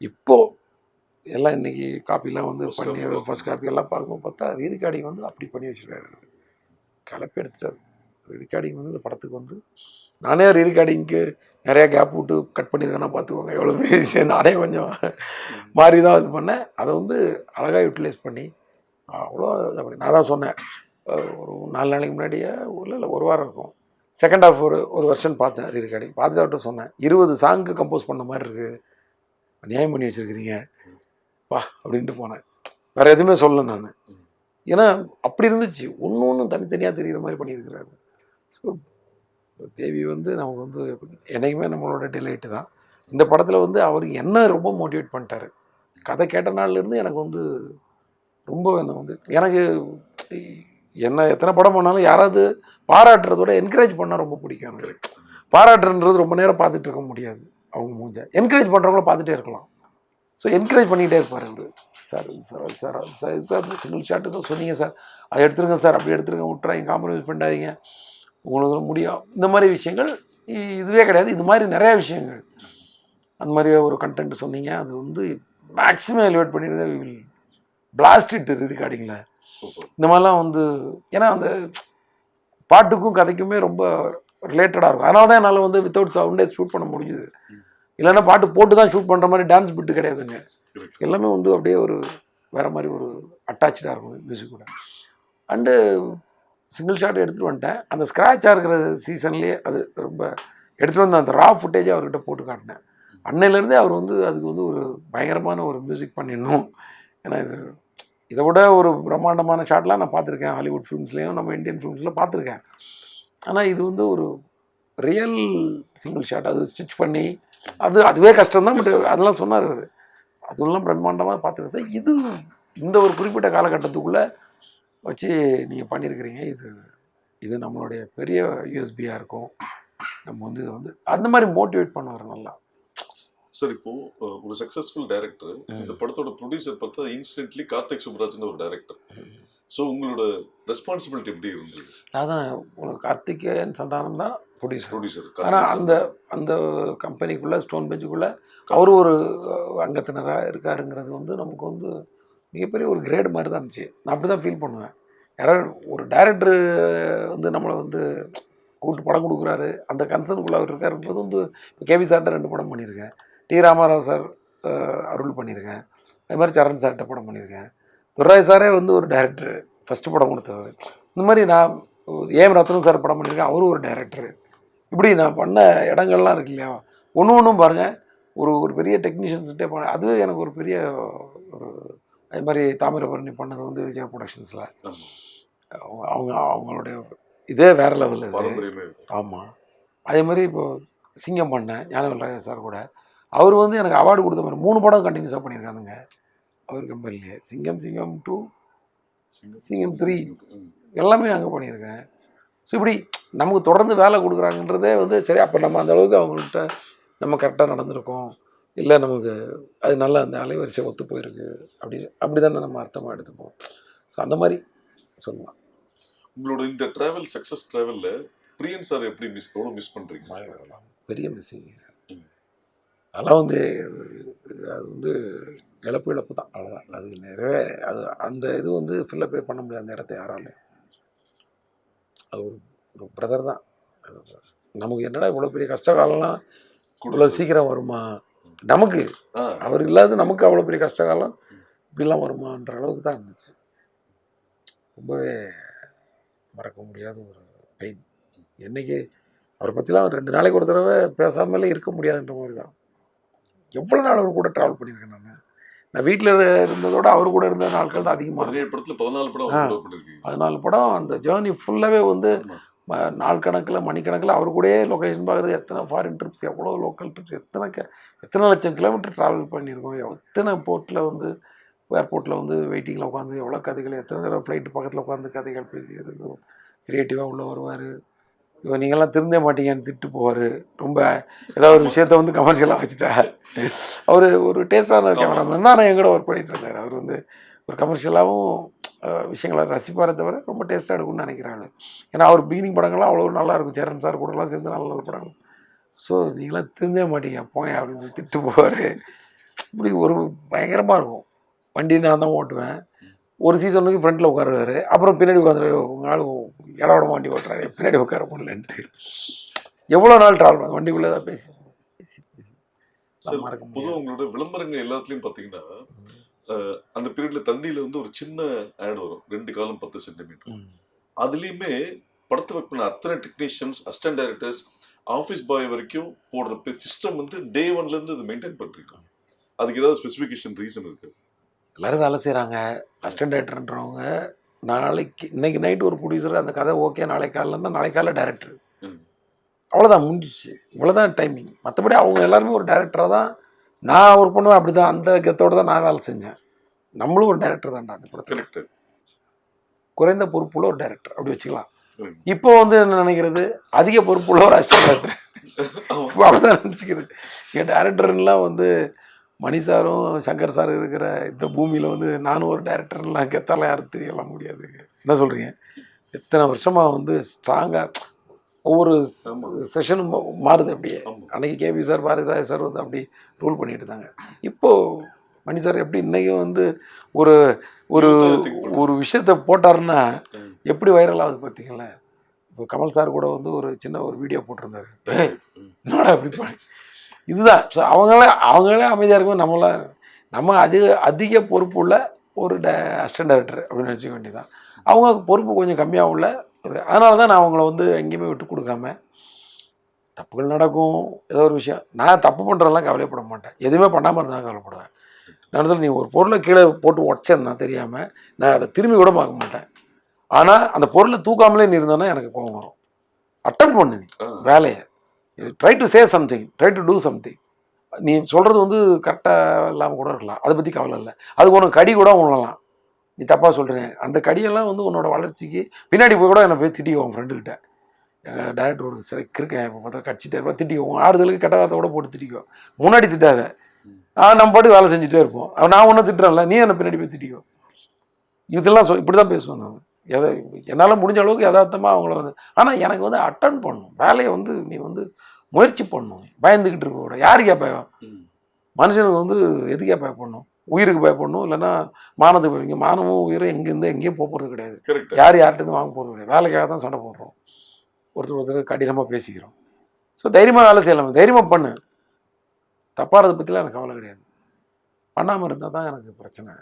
இப்போது எல்லாம் இன்றைக்கி காப்பிலாம் வந்து பண்ணி ஃபஸ்ட் காப்பி எல்லாம் பார்க்கும்போது பார்த்தா ரீரிகார்டிங் வந்து அப்படி பண்ணி வச்சுருக்காரு. கலப்பி எடுத்துட்டார். ரீரிகார்டிங் வந்து இந்த படத்துக்கு வந்து நானே ரீரிகார்டிங்க்கு நிறையா கேப் விட்டு கட் பண்ணியிருக்கேன்னா பார்த்துக்கோங்க எவ்வளோ பெரிய விஷயம். நானே கொஞ்சம் மாறி தான் இது பண்ணேன். அதை வந்து அழகாக யூட்டிலைஸ் பண்ணி அவ்வளோ அப்படி நான் தான் சொன்னேன். ஒரு 4 நாளைக்கு முன்னாடியே இல்லை ஒரு வாரம் இருக்கும். செகண்ட் ஹாஃப் ஒரு வெர்ஷன் பார்த்தேன் ரீரிகார்டிங். பார்த்துட்டு அவர்கிட்ட சொன்னேன், 20 சாங்க்கு கம்போஸ் பண்ண மாதிரி இருக்குது, நியாயம் பண்ணி வச்சுருக்கிறீங்க வா அப்படின்ட்டு போனேன். வேறு எதுவுமே சொல்லலை நான். ஏன்னா அப்படி இருந்துச்சு. ஒன்றும் தனித்தனியாக தெரிகிற மாதிரி பண்ணியிருக்கிறாரு. ஸோ தேவி வந்து நமக்கு வந்து என்றைக்குமே நம்மளோட டிலைட்டு தான். இந்த படத்தில் வந்து அவர் என்ன ரொம்ப மோட்டிவேட் பண்ணிட்டாரு. கதை கேட்ட நாள்லேருந்து எனக்கு வந்து ரொம்ப என்ன வந்து எனக்கு என்ன எத்தனை படம் பண்ணாலும் யாராவது பாராட்டுறதோட என்கரேஜ் பண்ணால் ரொம்ப பிடிக்கும். எனக்கு பாராட்டுன்றது ரொம்ப நேரம் பார்த்துட்டு இருக்க முடியாது. அவங்க மூஞ்ச என்கரேஜ் பண்ணுறவங்கள பார்த்துட்டே இருக்கலாம். ஸோ என்கரேஜ் பண்ணிகிட்டே இருப்பார் அவர். Sir sir sir sir sir single shot தான் சொன்னீங்க சார், அதை எடுத்துருங்க சார், அப்படி எடுத்துருங்க, விட்டுறாங்க, காம்ப்ரமைஸ் பண்ணாதீங்க, உங்களுக்கு முடியும். இந்த மாதிரி விஷயங்கள் இதுவே கிடையாது. இது மாதிரி நிறையா விஷயங்கள் அந்த மாதிரி ஒரு கண்டென்ட் சொன்னீங்க. அது வந்து மேக்ஸிமம் எலிவேட் பண்ணிடுறது. வில் பிளாஸ்ட் இட் ரெக்கார்டிங்கில். இந்த மாதிரிலாம் வந்து ஏன்னா அந்த பாட்டுக்கும் கதைக்குமே ரொம்ப ரிலேட்டடாக இருக்கும். அதனால தான் என்னால் வந்து வித்தவுட் சவுண்டே ஷூட் பண்ண முடியுது. இல்லைன்னா பாட்டு போட்டு தான் ஷூட் பண்ணுற மாதிரி டான்ஸ் பிட்டு கிடையாதுங்க. எல்லாமே வந்து அப்படியே ஒரு வேறு மாதிரி ஒரு அட்டாச்சாக இருக்கும் மியூசிக் கூட. அண்டு சிங்கிள் ஷாட் எடுத்துகிட்டு வந்துட்டேன். அந்த ஸ்க்ராட்சாக இருக்கிற சீசன்லேயே அது ரொம்ப எடுத்துகிட்டு வந்து அந்த ரா ஃபுட்டேஜை அவர்கிட்ட போட்டு காட்டினேன். அன்னையிலேருந்தே அவர் வந்து அதுக்கு வந்து ஒரு பயங்கரமான ஒரு மியூசிக் பண்ணிடணும். ஏன்னா இதை விட ஒரு பிரம்மாண்டமான ஷாட்லாம் நான் பார்த்துருக்கேன். ஹாலிவுட் ஃபிலிம்ஸ்லேயும் நம்ம இந்தியன் ஃபிலிம்ஸில் பார்த்துருக்கேன். ஆனால் இது வந்து ஒரு ரியல் சிங்கிள் ஷாட். அது ஸ்டிச் பண்ணி அதுவே கஷ்டம்தான். பட் அதெல்லாம் சொன்னார் அவர். அதெல்லாம் பிரம்மாண்டமாக பார்த்துருக்கேன். இது இந்த ஒரு குறிப்பிட்ட காலகட்டத்துக்குள்ளே வச்சு நீங்கள் பண்ணியிருக்கிறீங்க. இது நம்மளுடைய பெரிய யூஎஸ்பியாக இருக்கும். நம்ம வந்து இதை வந்து அந்த மாதிரி மோட்டிவேட் பண்ணுவார் நல்லா. சார் இப்போ ஒரு சக்ஸஸ்ஃபுல் டைரக்டர், இந்த படத்தோட ப்ரொடியூசர் பார்த்தா இன்ஸ்டன்ட்லி கார்த்திக் சுப்ராஜ்னு ஒரு டைரக்டர். ஸோ உங்களோட ரெஸ்பான்சிபிலிட்டி எப்படி இருந்தது? அதான் உங்களுக்கு கார்த்திகேயன் சந்தானம் தான் ப்ரொடியூசர். ஆனால் அந்த கம்பெனிக்குள்ளே ஸ்டோன் பெஞ்சுக்குள்ளே அவர் ஒரு அங்கத்தினராக இருக்காருங்கிறது வந்து நமக்கு வந்து மிகப்பெரிய ஒரு கிரேடு மாதிரி தான் இருந்துச்சு. நான் அப்படி தான் ஃபீல் பண்ணுவேன். யாராவது ஒரு டைரக்டரு வந்து நம்மளை வந்து கூப்பிட்டு படம் கொடுக்குறாரு, அந்த கன்சர்னுக்குள்ளே அவர் இருக்காருன்றது வந்து இப்போ கேவி சார்கிட்ட 2 படம் பண்ணியிருக்கேன். டி ராமாராவ் சார் அருள் பண்ணியிருக்கேன். அது மாதிரி சரண் சார்கிட்ட படம் பண்ணியிருக்கேன். துர்ராய் சாரே வந்து ஒரு டைரக்டரு, ஃபஸ்ட்டு படம் கொடுத்தவர். இந்த மாதிரி நான் ஏஎம் ரத்னம் சார் படம் பண்ணியிருக்கேன், அவரும் ஒரு டைரக்டரு. இப்படி நான் பண்ண இடங்கள்லாம் இருக்கு இல்லையா, ஒன்றும் பாருங்கள் ஒரு பெரிய டெக்னீஷியன்ஸ்கிட்டே பண்ண. அதுவே எனக்கு ஒரு பெரிய ஒரு அது மாதிரி தாமிரபரணி பண்ணது வந்து விஜயா ப்ரொடக்ஷன்ஸில். அவங்களுடைய இதே வேறு லெவலில். ஆமாம். அதே மாதிரி இப்போது சிங்கம் பண்ணேன் ஞானவேல் சார் கூட. அவர் வந்து எனக்கு அவார்டு கொடுத்த மாதிரி 3 படம் கண்டினியூஸாக பண்ணியிருக்காருங்க அவர் கம்பெனிலே. சிங்கம் 2, சிங்கம் 3 எல்லாமே அங்கே பண்ணியிருக்கேன். ஸோ இப்படி நமக்கு தொடர்ந்து வேலை கொடுக்குறாங்கன்றதே வந்து சரி. அப்போ நம்ம அந்த அளவுக்கு அவங்கள்ட்ட நம்ம கரெக்டாக நடந்திருக்கோம், இல்லை நமக்கு அது நல்லா அந்த அலைவரிசை ஒத்து போயிருக்கு, அப்படி தானே நம்ம அர்த்தமாக எடுத்துப்போம். ஸோ அந்த மாதிரி சொல்லலாம். உங்களோட இந்த டிராவல் சக்ஸஸ் டிராவலில் பிரியன் சார் எப்படி எவ்வளோ மிஸ் பண்ணுறீங்க? பெரிய மிஸ்ஸிங். அதெல்லாம் வந்து அது வந்து இழப்பு தான், அவ்வளோதான். அது நிறைய அது அந்த இது வந்து ஃபில்லப்பே பண்ண முடியாது அந்த இடத்த யாராலும். அது ஒரு பிரதர் தான். நமக்கு என்னடா இவ்வளோ பெரிய கஷ்ட காலம்லாம் இவ்வளோ சீக்கிரம் வருமா, நமக்கு அவர் இல்லாத நமக்கு அவ்வளோ பெரிய கஷ்ட காலம் இப்படிலாம் வருமான்ற அளவுக்கு தான் இருந்துச்சு. ரொம்பவே மறக்க முடியாத ஒரு பெயின். என்னைக்கு அவரை பற்றிலாம் 2 நாளைக்கு ஒரு தடவை பேசாமலே இருக்க முடியாதுன்ற மாதிரி தான். எவ்வளோ நாள் அவர் கூட ட்ராவல் பண்ணியிருக்கேன் நான் வீட்டில் இருந்ததோட அவர் கூட இருந்த நாட்கள் தான் அதிகமாக. 14 படம். அந்த ஜேர்னி ஃபுல்லாகவே வந்து நாள் கணக்கில் மணிக்கணக்கில் அவர் கூடயே லொக்கேஷன் பார்க்குறது. எத்தனை ஃபாரின் ட்ரிப், எவ்வளோ லோக்கல் ட்ரிப், எத்தனை லட்சம் கிலோமீட்டர் ட்ராவல் பண்ணியிருக்கோம். எத்தனை போர்ட்டில் வந்து ஏர்போர்ட்டில் வந்து வெயிட்டிங்கில் உட்காந்து எவ்வளோ கதைகள், எத்தனை தடவை ஃப்ளைட்டு பக்கத்தில் உட்காந்து கதைகள் பேசி க்ரியேட்டிவாக உள்ளே வருவார். இவன் நீங்கள்லாம் திருந்தே மாட்டீங்கன்னு திட்டு போவார். ரொம்ப ஏதாவது ஒரு விஷயத்த வந்து கமர்ஷியலாக வச்சுட்டா. அவர் ஒரு டேஸ்டான கேமராமேன் தான். நான் எங்கூட ஒர்க் பண்ணிகிட்டு இருந்தார். அவர் வந்து ஒரு கமர்ஷியலாகவும் விஷயங்களை ரசிப்பாரை தவிர ரொம்ப டேஸ்ட்டாக எடுக்கும்னு நினைக்கிறாங்க. ஏன்னா அவர் பிகினிங் படங்கள்லாம் அவ்வளோ நல்லாயிருக்கும். சேரன் சார் கூடலாம் சேர்ந்து நல்ல நல்ல படங்கள். ஸோ நீங்களாம் திருந்தே மாட்டீங்க போங்க அப்படின்னு திட்டு போவார். இப்படி ஒரு பயங்கரமாக இருக்கும். வண்டி நான் தான் ஓட்டுவேன். ஒரு சீசனுக்கு ஃப்ரண்ட்டில் உட்காருவார். அப்புறம் பின்னாடி உட்காந்து உங்கள் ஆள் இடோட வண்டி ஓட்டுறாரு, பின்னாடி உட்கார முடியலன்ட்டு. எவ்வளோ நாள் ட்ராவல் வண்டிக்குள்ளே தான் பேசி பொதுவாக உங்களோட விளம்பரங்கள் எல்லாத்துலேயும் பார்த்தீங்கன்னா அந்த பீரியட்ல தந்தியில வந்து ஒரு சின்ன ஆட் வரும், 2 காலம் 10 சென்டிமீட்டர். அதுலேயுமே படத்தை ஒர்க் பண்ண அத்தனை technicians, assistant directors, office boy வரைக்கும் போடுற சிஸ்டம் வந்து டே 1லேருந்து இது மெயின்டைன் பண்ணிருக்கோம். அதுக்கு ஏதாவது ஸ்பெசிஃபிகேஷன் ரீசன் இருக்கு? எல்லோரும் வேலை செய்கிறாங்க. அசிஸ்டன்ட் டைரக்டர்ன்றவங்க இன்னைக்கு நைட்டு ஒரு ப்ரொடியூசர் அந்த கதை ஓகே, நாளைக்கு காலைலன்னா நாளைக்கு காலைல டைரக்டர், அவ்வளோதான் முடிஞ்சிச்சு. இவ்வளோதான் டைமிங். மற்றபடி அவங்க எல்லாருமே ஒரு டைரக்டராக தான். நான் ஒர்க் பண்ணுவேன் அப்படி தான். அந்த கத்தோடு தான் நான் வேலை செஞ்சேன். நம்மளும் ஒரு டைரக்டர் தான்டா அந்த படத்தில். குறைந்த பொறுப்புள்ள ஒரு டைரக்டர் அப்படி வச்சுக்கலாம். இப்போ வந்து என்ன நினைக்கிறது, அதிக பொறுப்புள்ள ஒரு அசிஸ்டன்ட் டைரக்டர் அப்படிதான் நினச்சிக்கிறது. என் டைரக்டர்லாம் வந்து மணி சாரும் சங்கர் சார் இருக்கிற இந்த பூமியில் வந்து நானும் ஒரு டைரக்டர்லாம் கெத்தாலாம் யாரும் தெரியலாம் முடியாது. என்ன சொல்கிறீங்க? எத்தனை வருஷமாக வந்து ஸ்ட்ராங்காக ஒவ்வொரு செஷனும் மாறுது. அப்படியே அன்றைக்கி கேபி சார், பாரதிராஜ் சார் வந்து அப்படி ரூல் பண்ணிட்டு இருந்தாங்க. இப்போது மணி சார் எப்படி இன்றைக்கும் வந்து ஒரு ஒரு ஒரு விஷயத்தை போட்டாருன்னா எப்படி வைரல் ஆகுது பார்த்தீங்களா? இப்போ கமல் சார் கூட வந்து ஒரு சின்ன ஒரு வீடியோ போட்டிருந்தாரு. என்னடா அப்படி இதுதான். ஸோ அவங்களே அமைதியாக இருக்கும். நம்ம அதிக பொறுப்பு உள்ள ஒரு அசிஸ்டன்ட் டைரக்டர் அப்படின்னு நினச்சிக்க வேண்டியதான். அவங்க பொறுப்பு கொஞ்சம் கம்மியாக உள்ள. அதனால தான் நான் அவங்கள வந்து எங்கேயுமே விட்டு கொடுக்காம, தப்புகள் நடக்கும், ஏதோ ஒரு விஷயம் நான் தப்பு பண்ணுறதெல்லாம் கவலைப்பட மாட்டேன். எதுவுமே பண்ணாமல் இருந்தால் கவலைப்படுவேன். நான் சொல்லி நீ ஒரு பொருளை கீழே போட்டு உடச்சேன்னா தெரியாமல் நான் அதை திரும்பி கூட பார்க்க மாட்டேன். ஆனால் அந்த பொருளை தூக்காமலே நீ இருந்தோன்னா எனக்கு கோபம் வரும். அட்டன் பண்ணு நீ வேலையை. Try to say something, try to do something. நீ சொல்கிறது வந்து கரெக்டாக இல்லாமல் கூட இருக்கலாம், அதை பற்றி கவலை இல்லை. அதுக்கு உனக்கு கடி கூட உணலாம். நீ தப்பாக சொல்கிறேன். அந்த கடியெல்லாம் வந்து உன்னோட வளர்ச்சிக்கு பின்னாடி போய் கூட என்னை போய் திட்டிக்கோ. உன் ஃப்ரெண்டுக்கிட்ட எங்கள் டேரக்டர் ஒரு சில இருக்கேன் இப்போ பார்த்தா கடிச்சிட்டே இருப்பா, திட்டிக்கோ. ஆறுதலுக்கு கெட்ட வார்த்தை கூட போட்டு திட்டிக்கோ. முன்னாடி திட்டாத. நம்ம பாட்டு வேலை செஞ்சுட்டே இருப்போம். நான் ஒன்றும் திட்டுறேன்ல, நீ என்னை பின்னாடி போய் திட்டிக்கோ. இதெல்லாம் இப்படி தான் பேசுவேன் நான். என்னால் முடிஞ்ச அளவுக்கு யதார்த்தமாக அவங்கள வந்து. ஆனால் எனக்கு வந்து அட்டன் பண்ணணும் வேலையை. வந்து நீ வந்து முயற்சி பண்ணணும். பயந்துக்கிட்டு இருக்க கூட. யாருக்கே பயம்? மனுஷனுக்கு வந்து எதுக்கே பயப்படணும்? உயிருக்கு பயப்படணும், இல்லைன்னா மானத்துக்கு பயப்பீங்க. மானமும் உயிரும் எங்கேருந்து எங்கேயும் போகிறது கிடையாது. யார்கிட்டருந்து வாங்க போகிறது கிடையாது. வேலைக்காக தான் சண்டை போடுறோம். ஒருத்தர் கடினமாக பேசிக்கிறோம். ஸோ தைரியமாக வேலை செய்யலாம். தைரியமாக பண்ணு. தப்பாகிறத பற்றிலாம் எனக்கு கவலை கிடையாது. பண்ணாமல் இருந்தால் தான் எனக்கு பிரச்சனை.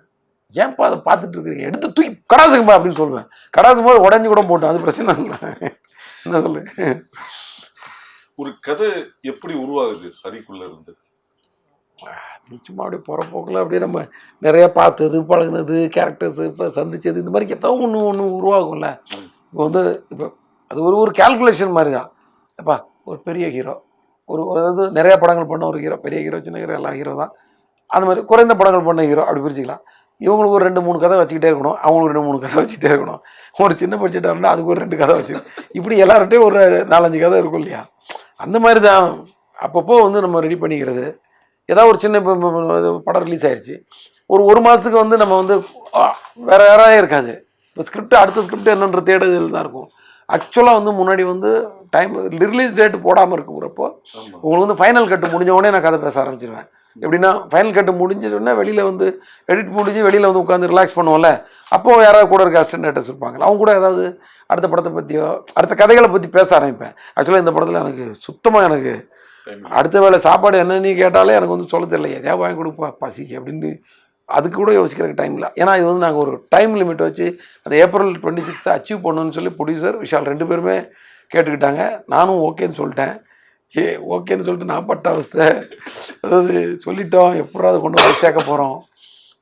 ஏன்ப்பா அதை பார்த்துட்டு இருக்கிறீங்க, எடுத்து தூக்கி கடாசுங்கப்பா அப்படின்னு சொல்லுவேன். கடாசும் போது உடஞ்சி கூட போட்டோம், அது பிரச்சனை இல்லை. என்ன சொல்லு? ஒரு கதை எப்படி உருவாகுது ஹரிக்குள்ள இருந்து? சும்மா அப்படியே போகிற போக்கில் அப்படியே நம்ம நிறைய பார்த்தது, பழகுனது, கேரக்டர்ஸு, இப்போ சந்திச்சது, இந்த மாதிரி ஏதோ ஒன்று உருவாகும்ல. இப்போ வந்து இப்போ அது ஒரு கேல்குலேஷன் மாதிரி தான். அப்பா ஒரு பெரிய ஹீரோ, அதாவது நிறையா படங்கள் பண்ண ஒரு ஹீரோ, பெரிய ஹீரோ சின்ன ஹீரோ எல்லாம் ஹீரோ தான். அந்த மாதிரி குறைந்த படங்கள் பண்ண ஹீரோ அப்படி பிரிச்சுக்கலாம். இவங்களுக்கு ஒரு 2-3 கதை வச்சுக்கிட்டே இருக்கணும், அவங்களுக்கு 2-3 கதை வச்சுக்கிட்டே இருக்கணும். ஒரு சின்ன பட்ஜெட்டாக இருந்தால் அதுக்கு ஒரு 2 கதை வச்சு, இப்படி எல்லார்ட்டையும் ஒரு 4-5 கதை இருக்கும் இல்லையா? அந்த மாதிரி தான் அப்பப்போ வந்து நம்ம ரெடி பண்ணிக்கிறது. ஏதாவது ஒரு சின்ன படம் ரிலீஸ் ஆயிடுச்சு, ஒரு மாதத்துக்கு வந்து நம்ம வந்து வேறு வேறாவே இருக்காது. இப்போ ஸ்கிரிப்ட் அடுத்த ஸ்கிரிப்ட் என்னன்ற தேடுதல் தான் இருக்கும். ஆக்சுவலாக வந்து முன்னாடி வந்து டைம் ரிலீஸ் டேட் போடாமல் இருக்கிறப்போ உங்களுக்கு வந்து ஃபைனல் கட்டு முடிஞ்ச உடனே நான் கதை பேச ஆரம்பிச்சிருவேன். எப்படின்னா ஃபைனல் கட்டு முடிஞ்சோடனே வெளியில் வந்து எடிட் முடிஞ்சு வெளியில் வந்து உட்காந்து ரிலாக்ஸ் பண்ணுவோம்ல, அப்போது யாராவது கூட இருக்க அசிஸ்டன்ட் டேரக்டர்ஸ் இருப்பாங்க, அவங்க கூட ஏதாவது அடுத்த படத்தை பற்றியோ அடுத்த கதைகளை பற்றி பேச ஆரம்பிப்பேன். ஆக்சுவலாக இந்த படத்தில் எனக்கு சுத்தமாக எனக்கு அடுத்த வேளை சாப்பாடு என்னன்னு கேட்டாலே எனக்கு வந்து சொல்ல தெரியல, எதையாவது வாங்கி கொடுப்பா பசிக்கு அப்படின்னு அதுக்கு கூட யோசிக்கிறதுக்கு டைம் இல்லை. ஏன்னா இது வந்து நாங்கள் ஒரு டைம் லிமிட் வச்சு அந்த ஏப்ரல் 26 அச்சீவ் பண்ணணும்னு சொல்லி ப்ரொடியூசர் விஷால் 2 பேருமே கேட்டுக்கிட்டாங்க. நானும் ஓகேன்னு சொல்லிட்டேன். ஓகேன்னு சொல்லிட்டு நான் பட்ட அவஸ்தை, அதாவது சொல்லிட்டோம் எப்படா அதை கொண்டு வந்து சேர்க்க போகிறோம்.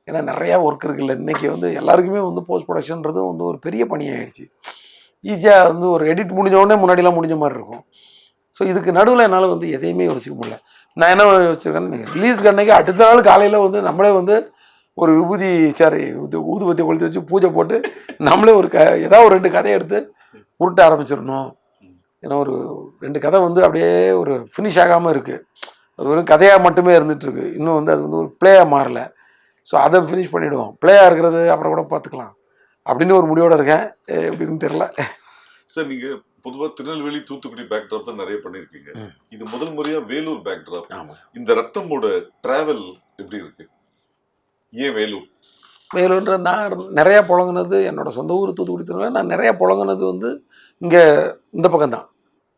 ஏன்னா நிறையா ஒர்க் இருக்குல்ல, இன்றைக்கி வந்து எல்லாருக்குமே வந்து போஸ்ட் ப்ரொடக்ஷன்றது வந்து ஒரு பெரிய பணியாகிடுச்சு. ஈஸியாக வந்து ஒரு எடிட் முடிஞ்சோடனே முன்னாடிலாம் முடிஞ்ச மாதிரி இருக்கும். ஸோ இதுக்கு நடுவில் என்னால் வந்து எதையுமே யோசிக்க முடியல. நான் என்ன யோசிச்சிருக்கேன்னு, ரிலீஸ்க்கு அன்றைக்கி அடுத்த நாள் காலையில் வந்து நம்மளே வந்து ஒரு விபூதி ஊதுபத்தியை கொளுத்தி வச்சு பூஜை போட்டு நம்மளே ஏதாவது ஒரு 2 கதையை எடுத்து உருட்ட ஆரம்பிச்சிடணும். ஏன்னா ஒரு 2 கதை வந்து அப்படியே ஒரு ஃபினிஷ் ஆகாமல் இருக்குது, அது ஒரு கதையாக மட்டுமே இருந்துகிட்ருக்கு, இன்னும் வந்து அது வந்து ஒரு பிளேயாக மாறலை. ஸோ அதை ஃபினிஷ் பண்ணிவிடுவோம், பிளேயாக இருக்கிறது அப்புறம் கூட பார்த்துக்கலாம் அப்படின்னு ஒரு முடிவோடு இருக்கேன். எப்படின்னு தெரில சார். நீங்கள் பொதுவாக திருநெல்வேலி தூத்துக்குடி பேக்ட்ராப் தான் நிறைய பண்ணியிருக்கீங்க. இது முதல் முறையாக வேலூர் பேக்ட்ராப். இந்த ரத்தமோட டிராவல் எப்படி இருக்கு? ஏன் வேலூர்? வேலூர்ன்ற நான் நிறையா புழங்கினது என்னோட சொந்த ஊர் தூத்துக்குடி திருநெல்வேலி. நான் நிறையா புழங்கினது வந்து இங்கே இந்த பக்கம் தான்,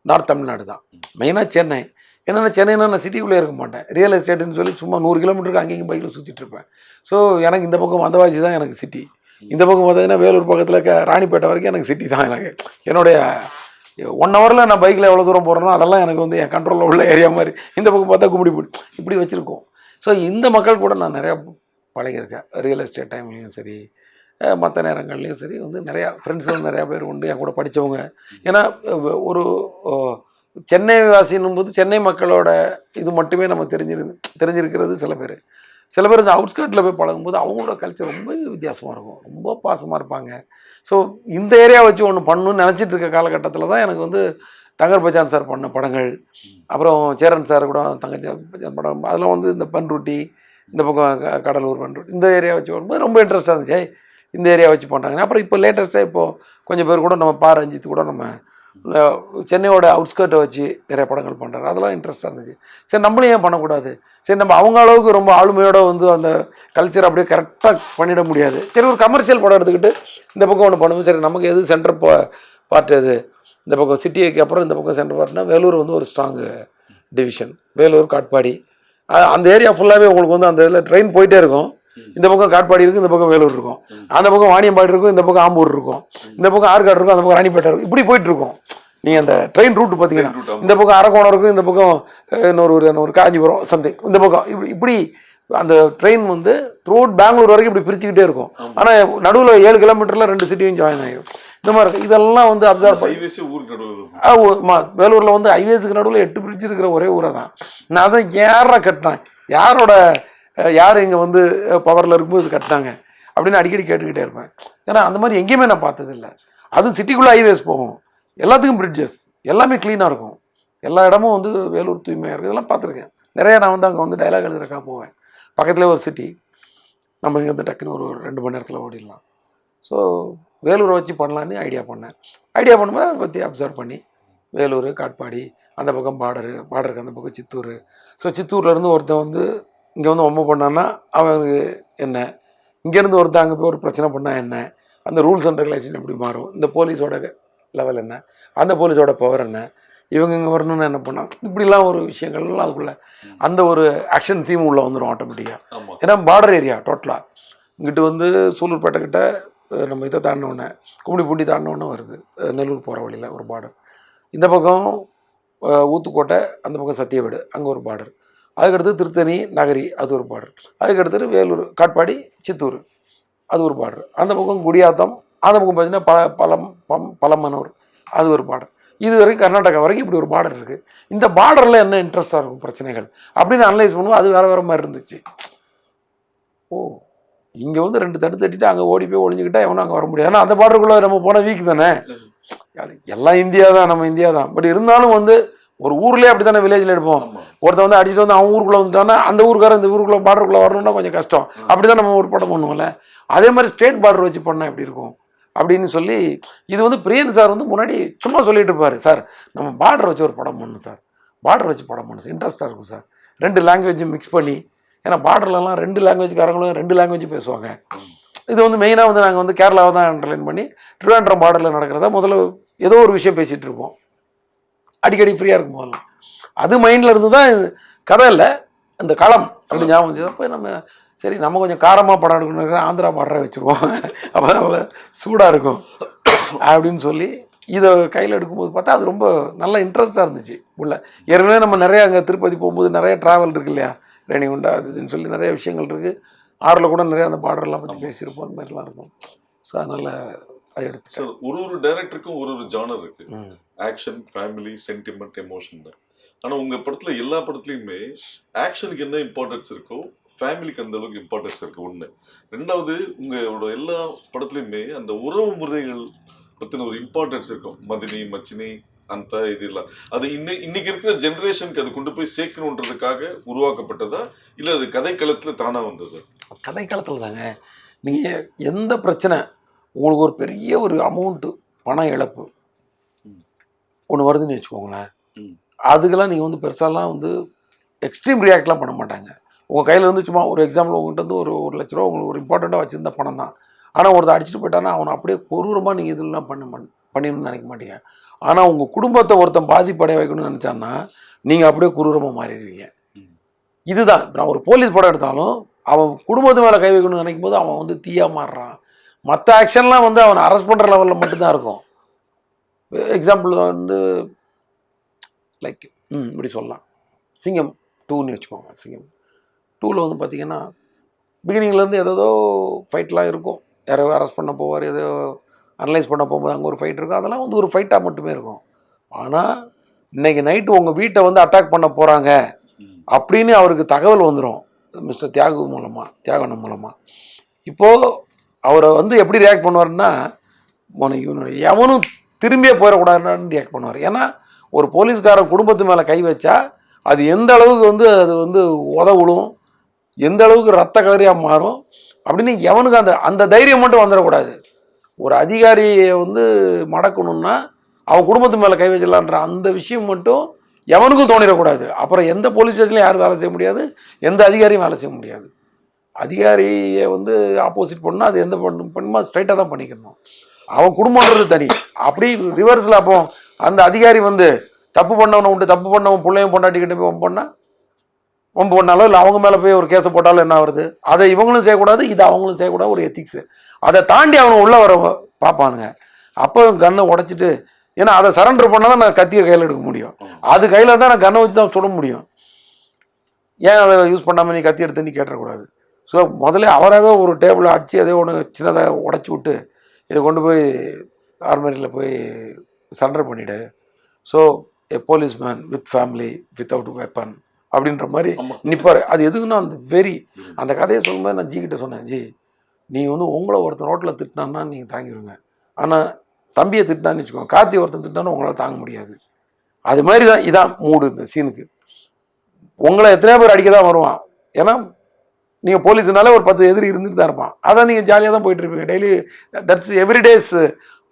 நார்த் தமிழ்நாடு தான், மெயினாக சென்னை. என்னென்னா சென்னைனா நான் சிட்டிக்குள்ளே இருக்க மாட்டேன், ரியல் எஸ்டேட்டுன்னு சொல்லி சும்மா 100 கிலோமீட்டருக்கு அங்கேயும் பைக்கில் சுற்றிட்டு இருப்பேன். ஸோ எனக்கு இந்த பக்கம் வந்தவாசி தான் எனக்கு சிட்டி. இந்த பக்கம் பார்த்தீங்கன்னா வேலூர் பக்கத்தில் ராணிப்பேட்டை வரைக்கும் எனக்கு சிட்டி தான். எனக்கு என்னுடைய 1 ஹவரில் நான் பைக்கில் எவ்வளோ தூரம் போகிறேனோ அதெல்லாம் எனக்கு வந்து என் கண்ட்ரோலில் உள்ள ஏரியா மாதிரி. இந்த பக்கம் பார்த்தா கும்பிடி இப்படி வச்சுருக்கோம். ஸோ இந்த மக்கள் கூட நான் நிறையா பழகியிருக்கேன், ரியல் எஸ்டேட் டைம்லேயும் சரி மற்ற நேரங்கள்லேயும் சரி. வந்து நிறையா ஃப்ரெண்ட்ஸும் நிறையா பேர் உண்டு என் கூட படித்தவங்க. ஏன்னா ஒரு சென்னை வாசின்னும் போது சென்னை மக்களோட இது மட்டுமே நம்ம தெரிஞ்சிருக்கிறது சில பேர் இந்த அவுட்ஸ்கர்ட்டில் போய் பழகும்போது அவங்களோட கல்ச்சர் ரொம்ப வித்தியாசமாக இருக்கும், ரொம்ப பாசமாக இருப்பாங்க. ஸோ இந்த ஏரியா வச்சு ஒன்று பண்ணணும்னு நினச்சிட்டு இருக்க காலகட்டத்தில் தான் எனக்கு வந்து தங்கர் பச்சான் சார் பண்ண படங்கள், அப்புறம் சேரன் சார் கூட தங்கச்சான் படம், அதெல்லாம் வந்து இந்த பன்ருட்டி, இந்த பக்கம் கடலூர் பன்ருட்டி, இந்த ஏரியா வச்சு வரும்போது ரொம்ப இன்ட்ரெஸ்ட்டாக இருந்துச்சு. இந்த ஏரியா வச்சு பண்ணுறாங்க. அப்புறம் இப்போ லேட்டஸ்ட்டாக இப்போது கொஞ்சம் பேர் கூட நம்ம ரஞ்சித் கூட நம்ம சென்னையோட அவுட்ஸ்கர்ட்டை வச்சு நிறைய படங்கள் பண்ணுறாரு, அதெல்லாம் இன்ட்ரெஸ்ட்டாக இருந்துச்சு. சரி நம்மளும் ஏன் பண்ணக்கூடாது, சரி நம்ம அவங்க அளவுக்கு ரொம்ப ஆளுமையோடு வந்து அந்த கல்ச்சர் அப்படியே கரெக்டாக பண்ணிட முடியாது, சரி ஒரு கமர்ஷியல் படம் எடுத்துக்கிட்டு இந்த பக்கம் ஒன்று பண்ணுவோம். சரி நமக்கு எது சென்டர் பார்ட் எது, இந்த பக்கம் சிட்டிக்கு அப்புறம் இந்த பக்கம் சென்டர் பார்ட்னா வேலூர் வந்து ஒரு ஸ்ட்ராங்கு டிவிஷன், வேலூர் காட்பாடி அந்த ஏரியா ஃபுல்லாகவே உங்களுக்கு வந்து அந்த இதில் ட்ரெயின் போயிட்டே இருக்கும். இந்த பக்கம் காட்பாடி இருக்கும், இந்த பக்கம் வேலூர் இருக்கும், அந்த பக்கம் வாணியம்பாடி இருக்கும், இந்த பக்கம் ஆம்பூர் இருக்கும், இந்த பக்கம் ஆற்காடு இருக்கும், அந்த பக்கம் ராணிப்பேட்டை இருக்கும், இப்படி போயிட்டு இருக்கும். நீங்கள் அந்த ட்ரெயின் ரூட் பார்த்தீங்கன்னா இந்த பக்கம் அரக்கோணம் இருக்கும், இந்த பக்கம் இன்னொரு காஞ்சிபுரம் சம்திங், இந்த பக்கம் இப்படி அந்த ட்ரெயின் வந்து த்ரூட் பெங்களூர் வரைக்கும் இப்படி பிரிச்சுக்கிட்டே இருக்கும். ஆனால் நடுவில் 7 கிலோமீட்டரில் 2 சிட்டியும் ஜாயின் ஆகிடும். இந்த மாதிரி இருக்குது. இதெல்லாம் வந்து அப்சர்வ் பண்ணி வேலூரில் வந்து ஹைவேஸுக்கு நடுவில் 8 பிரிட்ஜ் இருக்கிற ஒரே ஊரை தான். நான் அதான் யாரா கட்டினேன், யார் இங்கே வந்து பவரில் இருக்கும்போது இது கட்டினாங்க அப்படின்னு அடிக்கடி கேட்டுக்கிட்டே இருப்பேன். ஏன்னா அந்த மாதிரி எங்கேயுமே நான் பார்த்ததில்லை. அதுவும் சிட்டிக்குள்ளே ஹைவேஸ் போகும், எல்லாத்துக்கும் பிரிட்ஜஸ், எல்லாமே க்ளீனாக இருக்கும், எல்லா இடமும் வந்து வேலூர் தூய்மையாக இருக்குது, இதெல்லாம் பார்த்துருக்கேன். நிறையா நான் வந்து அங்கே வந்து டைலாக் எழுதுறக்கா போவேன். பக்கத்துலேயே ஒரு சிட்டி, நம்ம இங்கே வந்து டக்குன்னு ஒரு 2 மணி நேரத்தில் ஓடிடலாம். ஸோ வேலூரை வச்சு பண்ணலான்னு ஐடியா பண்ணும்போது அதை பற்றி அப்சர்வ் பண்ணி வேலூர் காட்பாடி அந்த பக்கம் பார்டருக்கு அந்த பக்கம் சித்தூர். ஸோ சித்தூர்லேருந்து ஒருத்தன் வந்து இங்கே வந்து ஒம்பு பண்ணான்னா அவனுக்கு என்ன, இங்கேருந்து ஒருத்தன் அங்கே போய் ஒரு பிரச்சனை பண்ணால் என்ன, அந்த ரூல்ஸ் அண்ட் ரெகுலேஷன் எப்படி மாறும், இந்த போலீஸோட லெவல் என்ன, அந்த போலீஸோட பவர் என்ன, இவங்க இங்கே வரணும்னு என்ன பண்ணாங்க, இப்படிலாம் ஒரு விஷயங்கள்லாம் அதுக்குள்ளே அந்த ஒரு ஆக்ஷன் தீம் உள்ளே வந்துடும் ஆட்டோமேட்டிக்காக. ஏன்னா பார்டர் ஏரியா டோட்டலாக இங்கிட்டு வந்து சூலூர்பேட்டை கிட்ட நம்ம இதை தாண்டினோடனே கும்மிடிப்பூண்டி தாண்டினோடனே வருது நெல்லூர் போகிற வழியில் ஒரு பார்டர், இந்த பக்கம் ஊத்துக்கோட்டை, அந்த பக்கம் சத்தியவேடு அங்கே ஒரு பார்டர், அதுக்கடுத்து திருத்தணி நகரி அது ஒரு பார்டர், அதுக்கடுத்து வேலூர் காட்பாடி சித்தூர் அது ஒரு பார்டர், அந்த பக்கம் குடியாத்தம், அந்த பக்கம் பார்த்தீங்கன்னா பழமனூர் அது ஒரு பார்டர், இது வரைக்கும் கர்நாடகா வரைக்கும் இப்படி ஒரு பார்டர் இருக்குது. இந்த பார்டரில் என்ன இன்ட்ரெஸ்டாக இருக்கும் பிரச்சனைகள் அப்படின்னு அனலைஸ் பண்ணுவோம். அது வேறு மாதிரி இருந்துச்சு. ஓ இங்கே வந்து 2 தட்டிட்டு அங்கே ஓடி போய் ஒழிஞ்சுக்கிட்டா எவனும் அங்கே வர முடியாது. ஏன்னா அந்த பார்டருக்குள்ளே நம்ம போன வீக் தானே, அது எல்லாம் இந்தியா தான், நம்ம இந்தியா தான். பட் இருந்தாலும் வந்து ஒரு ஊர்லேயே அப்படி தானே வில்லேஜில் எடுப்போம். ஆமா. ஒருத்தன் வந்து அடிச்சுட்டு வந்து அவன் ஊருக்குள்ளே வந்துட்டான்னா அந்த ஊருக்காரன் இந்த ஊருக்குள்ளே பார்டருக்குள்ளே வரணும்னா கொஞ்சம் கஷ்டம். அப்படி தான் நம்ம ஒரு படம் பண்ணுவோம்ல. அதே மாதிரி ஸ்டேட் பார்டர் வச்சு பண்ணால் எப்படி இருக்கும் அப்படின்னு சொல்லி இது வந்து பிரியன் சார் வந்து முன்னாடி சும்மா சொல்லிட்டு இருப்பார், சார் நம்ம பார்டர் வச்சு ஒரு படம் பண்ணணும் சார், பார்டர் வச்சு படம் பண்ணணும் சார், இன்ட்ரெஸ்ட்டாக இருக்கும் சார், 2 லாங்குவேஜும் மிக்ஸ் பண்ணி. ஏன்னா பார்டர்லலாம் 2 லாங்குவேஜ்காரங்களும் 2 லாங்குவேஜ் பேசுவாங்க. இது வந்து மெயினாக வந்து நாங்கள் வந்து கேரளாவை தான் அண்டர்லைன் பண்ணி திருவனந்தபுரம் பார்டரில் நடக்கிறதா முதல்ல ஏதோ ஒரு விஷயம் பேசிகிட்டு இருப்போம். அடிக்கடி ஃப்ரீயாக இருக்கும் முதல்ல. அது மைண்டில் இருந்து தான் கதை இல்லை இந்த களம் அப்படின்னு ஞாபகம் வச்சு அப்போ நம்ம சரி நம்ம கொஞ்சம் காரமாக படம் எடுக்கணும், ஆந்திரா பார்டரை வச்சுருவோம், அப்போ நம்ம சூடாக இருக்கும் அப்படின்னு சொல்லி இதை கையில் எடுக்கும்போது பார்த்தா அது ரொம்ப நல்ல இன்ட்ரெஸ்ட்டாக இருந்துச்சு உள்ள. ஏற்கனவே நம்ம நிறையா அங்கே திருப்பதி போகும்போது நிறைய ட்ராவல் இருக்கு இல்லையா, ரேணிகுண்டா அதுன்னு சொல்லி நிறைய விஷயங்கள் இருக்குது. ஆறில் கூட நிறைய அந்த பார்டர்லாம் பற்றி பேசியிருப்போம், அந்த மாதிரிலாம் இருக்கும். ஸோ அதனால் அதை எடுத்து சார் ஒரு டைரக்டருக்கும் ஒரு ஜானர் இருக்கு, ஆக்ஷன், ஃபேமிலி, சென்டிமெண்ட், எமோஷன். ஆனால் உங்கள் படத்தில் எல்லா படத்துலையுமே ஆக்ஷனுக்கு என்ன இம்பார்ட்டன்ஸ் இருக்கோ ஃபேமிலிக்கு அந்த அளவுக்கு இம்பார்ட்டன்ஸ் இருக்கு ஒன்று. ரெண்டாவது உங்களோட எல்லா படத்துலையுமே அந்த உறவு முறைகள் பற்றின ஒரு இம்பார்ட்டன்ஸ் இருக்கும். மதினி, மச்சினி, அந்த இது இல்லை அது இன்னைக்கு இருக்கிற ஜென்ரேஷனுக்கு அது கொண்டு போய் சேர்க்கணுன்றதுக்காக உருவாக்கப்பட்டதா இல்லை அது கதைக்களத்தில் தானாக வந்தது? கதைக்களத்தில் தாங்க. நீங்கள் எந்த பிரச்சனை உங்களுக்கு ஒரு பெரிய ஒரு அமௌண்ட்டு பண இழப்பு ஒன்று வருதுன்னு வச்சுக்கோங்களேன், அதுக்கெல்லாம் நீங்கள் வந்து பெருசாலாம் வந்து எக்ஸ்ட்ரீம் ரியாக்ட்லாம் பண்ண மாட்டாங்க. உங்கள் கையில் வந்து சும்மா ஒரு எக்ஸாம்பிள் உங்கள்கிட்ட வந்து ஒரு 1 லட்ச ரூபா உங்களுக்கு ஒரு இம்பார்ட்டண்ட்டாக வச்சுருந்த பணம் தான். ஆனால் ஒருத்தர் அடிச்சுட்டு போயிட்டான்னா அவனை அப்படியே கொடூரமாக நீங்கள் இதெல்லாம் பண்ணிடணும்னு நினைக்க மாட்டீங்க. ஆனால் உங்கள் குடும்பத்தை ஒருத்தன் பாதிப்படைய வைக்கணும்னு நினச்சான்னா நீங்கள் அப்படியே கொடூரமாக மாறிடுவீங்க. இதுதான் நான் ஒரு போலீஸ் படம் எடுத்தாலும் அவன் குடும்பத்து மேலே கை வைக்கணும்னு நினைக்கும் போது அவன் வந்து தீயாக மாறுறான். மற்ற ஆக்ஷன்லாம் வந்து அவனை அரெஸ்ட் பண்ணுற லெவலில் மட்டும்தான் இருக்கும். எக்ஸாம்பிள் வந்து லைக் இப்படி சொல்லலாம், சிங்கம் 2ன்னு வச்சுக்கோங்க. சிங்கம் 2ல் வந்து பார்த்திங்கன்னா பிகினிங்லேருந்து ஏதோ ஃபைட்லாம் இருக்கும். யாரோ அரெஸ்ட் பண்ண போவார், ஏதோ அனலைஸ் பண்ண போகும்போது அங்கே ஒரு ஃபைட் இருக்கும். அதெல்லாம் வந்து ஒரு ஃபைட்டாக மட்டுமே இருக்கும். ஆனால் இன்றைக்கி நைட்டு உங்கள் வீட்டை வந்து அட்டாக் பண்ண போகிறாங்க அப்படின்னு அவருக்கு தகவல் வந்துடும் மிஸ்டர் தியாகண்ணன் மூலமாக. இப்போது அவரை வந்து எப்படி ரியாக்ட் பண்ணுவார்னா இவனுடைய எவனும் திரும்பியே போயிடக்கூடாதுன்னு ரியாக்ட் பண்ணுவார். ஏன்னா ஒரு போலீஸ்காரன் குடும்பத்து மேலே கை வச்சா அது எந்த அளவுக்கு வந்து அது வந்து உதவுடும், எந்த அளவுக்கு ரத்த கலரியாக மாறும் அப்படின்னு எவனுக்கு அந்த தைரியம் மட்டும் வந்துடக்கூடாது. ஒரு அதிகாரியை வந்து மடக்கணும்னா அவன் குடும்பத்து மேலே கை வச்சிடலான்ற அந்த விஷயம் மட்டும் எவனுக்கும் தோணிடக்கூடாது. அப்புறம் எந்த போலீஸ் ஸ்டேஷன்லையும் யாரும் வேலை செய்ய முடியாது, எந்த அதிகாரியும் வேலை செய்ய முடியாது. அதிகாரியை வந்து ஆப்போசிட் பண்ணால் அது எந்த பண்ணுமா ஸ்ட்ரைட்டாக தான் பண்ணிக்கணும். அவன் குடும்பம்ன்றது தனி. அப்படி ரிவர்ஸில் அப்போ அந்த அதிகாரி வந்து தப்பு பண்ணவனை உண்டு, தப்பு பண்ணவன் பிள்ளையும் பொண்டாட்டிக்கிட்ட போய் வம்பு பண்ணாலோ இல்லை அவங்க மேலே போய் ஒரு கேஸை போட்டாலும் என்ன வருது, அதை இவங்களும் செய்யக்கூடாது, இதை அவங்களும் செய்யக்கூடாது, ஒரு எத்திக்ஸு. அதை தாண்டி அவங்க உள்ளே வர பார்ப்பானுங்க. அப்போ கன்னை உடைச்சிட்டு, ஏன்னா அதை சரண்டர் பண்ணால் தான் நான் கத்தியை கையில் எடுக்க முடியும். அது கையில் தான் நான் கன்னை வச்சு தான் சுட முடியும். ஏன் அதை யூஸ் பண்ணாமல் நீ கத்தி எடுத்து நீ கேட்டக்கூடாது. ஸோ முதல்ல அவராகவே ஒரு டேபிளை அடித்து அதே ஒன்று சின்னதாக உடச்சி விட்டு இதை கொண்டு போய் ஆர்மரியில் போய் சரண்டர் பண்ணிவிடு. So a police man with family without weapon அப்படின்ற மாதிரி நிற்பார். அது எதுக்குன்னா அந்த வெறி. அந்த கதையை சொல்லும்போது நான் ஜிகிட்ட சொன்னேன், ஜி நீங்கள் வந்து உங்களை ஒருத்தர் ரோட்டில் திட்டினான்னா நீங்கள் தாங்கிடுங்க, ஆனால் தம்பியை திட்டினான்னு வச்சுக்கோங்க, கார்த்தி ஒருத்தன் திட்டினான்னு உங்களால் தாங்க முடியாது. அது மாதிரி தான் இதான் மூடு இந்த சீனுக்கு. உங்களை எத்தனையோ பேர் அடிக்க தான் வருவான். ஏன்னா நீங்கள் போலீஸ்னாலே ஒரு 10 எதிரி இருந்துட்டு தான் இருப்பான். அதான் நீங்கள் ஜாலியாக தான் போயிட்டுருப்பீங்க டெய்லி. That's everyday's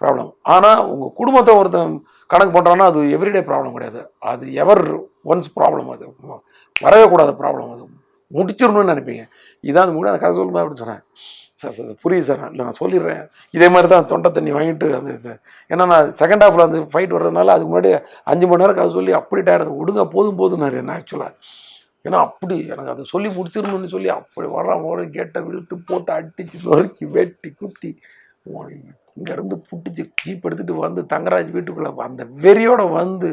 problem. ஆனால் உங்கள் குடும்பத்தை ஒருத்தன் கணக்கு பண்ணுறான்னா அது எவ்ரிடே ப்ராப்ளம் கிடையாது, அது எவர் ஒன்ஸ் ப்ராப்ளம். அது வரவே கூடாத ப்ராப்ளம், அது முடிச்சிடணும்னு நினைப்பீங்க. இதான் அது முடியாது. அந்த கதை சொல்லுமா அப்படின்னு சொன்னேன். சார் புரியுது சார், இல்லை நான் சொல்லிடுறேன். இதே மாதிரி தான் தொண்டை தண்ணி வாங்கிட்டு அந்த ஏன்னா நான் செகண்ட் ஹாஃபில் அந்த ஃபைட் வர்றதுனால அதுக்கு முன்னாடி 5 மணி நேரம் கதை சொல்லி அப்படி டயர்டு விடுங்க போதும்னாரு என்ன ஆக்சுவலாக. ஏன்னா அப்படி எனக்கு அதை சொல்லி முடிச்சிடணும்னு சொல்லி அப்படி வர கேட்டை விழுத்து போட்டு அடிச்சு நொறுக்கி வெட்டி குத்தி இங்கேருந்து புட்டிச்சு ஜீப் எடுத்துகிட்டு வந்து தங்கராஜ் வீட்டுக்குள்ளே அந்த வெறியோட வந்து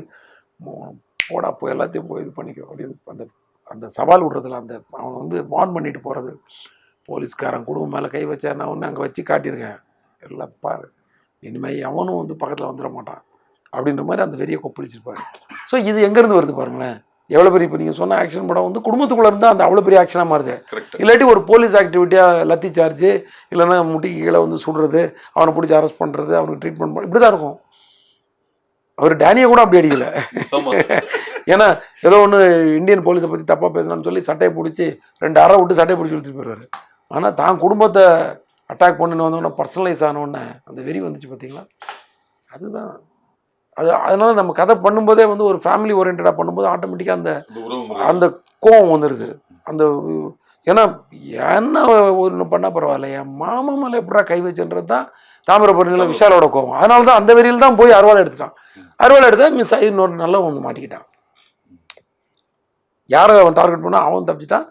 போடா போய் எல்லாத்தையும் போய் இது பண்ணிக்கோ அப்படின்னு அந்த அந்த சவால் விடுறதுல அந்த அவன் வந்து வார்ன் பண்ணிட்டு போகிறது. போலீஸ்காரன் குடும்பம் மேலே கை வச்சா நான் ஒன்று அங்கே வச்சு காட்டியிருக்கேன், எல்லாம் பாரு இனிமேல் எவனும் வந்து பக்கத்தில் வந்துட மாட்டான் அப்படின்ற மாதிரி அந்த வெறியை கொப்பளிச்சிருப்பாரு. ஸோ இது எங்கேருந்து வருது பாருங்களேன், எவ்வளோ பெரிய. இப்போ நீங்கள் சொன்ன ஆக்ஷன் படம் வந்து குடும்பத்துக்குள்ளே இருந்தால் அந்த அவ்வளோ பெரிய ஆக்ஷனாக மாறுது. இல்லாட்டி ஒரு போலீஸ் ஆக்டிவிட்டியாக லத்தி சார்ஜ் இல்லைன்னா முட்டிக்கு கீழே வந்து சுடுறது, அவனை பிடிச்சி அரெஸ்ட் பண்ணுறது, அவனுக்கு ட்ரீட்மெண்ட் பண்ண இப்படி தான் இருக்கும். அவர் டேனியை கூட அப்படி அடிக்கல. ஆமா. ஏன்னா ஏதோ ஒன்று இந்தியன் போலீஸை பற்றி தப்பாக பேசணும்னு சொல்லி சட்டையை பிடிச்சி 2 அறை விட்டு சட்டையை பிடிச்சி எடுத்துட்டு போயிடுவார். ஆனால் தான் குடும்பத்தை அட்டாக் பண்ணின்னு வந்தோடனே பர்சனலைஸ் ஆனோடனே அந்த வெறி வந்துச்சு பார்த்தீங்களா, அதுதான் அது. அதனால நம்ம கதை பண்ணும்போதே வந்து ஒரு ஃபேமிலி ஓரியன்டாக பண்ணும்போது ஆட்டோமேட்டிக்காக அந்த அந்த கோவம் வந்துடுது. அந்த ஏன்னா என்ன ஒன்று பண்ணால் பரவாயில்ல, என் மாமா மேலே எப்படா கை வச்சுன்றது தான் தாமிரபரணியில் விஷாலோட கோவம். அதனால தான் அந்த வெறியில் தான் போய் அருவாள் எடுத்துட்டான். அருவாள் எடுத்தா மிஸ் ஆகி இன்னொரு நல்ல வந்து மாட்டிக்கிட்டான். யாரை அவன் டார்கெட் பண்ணா அவன் தப்பிச்சிட்டான்,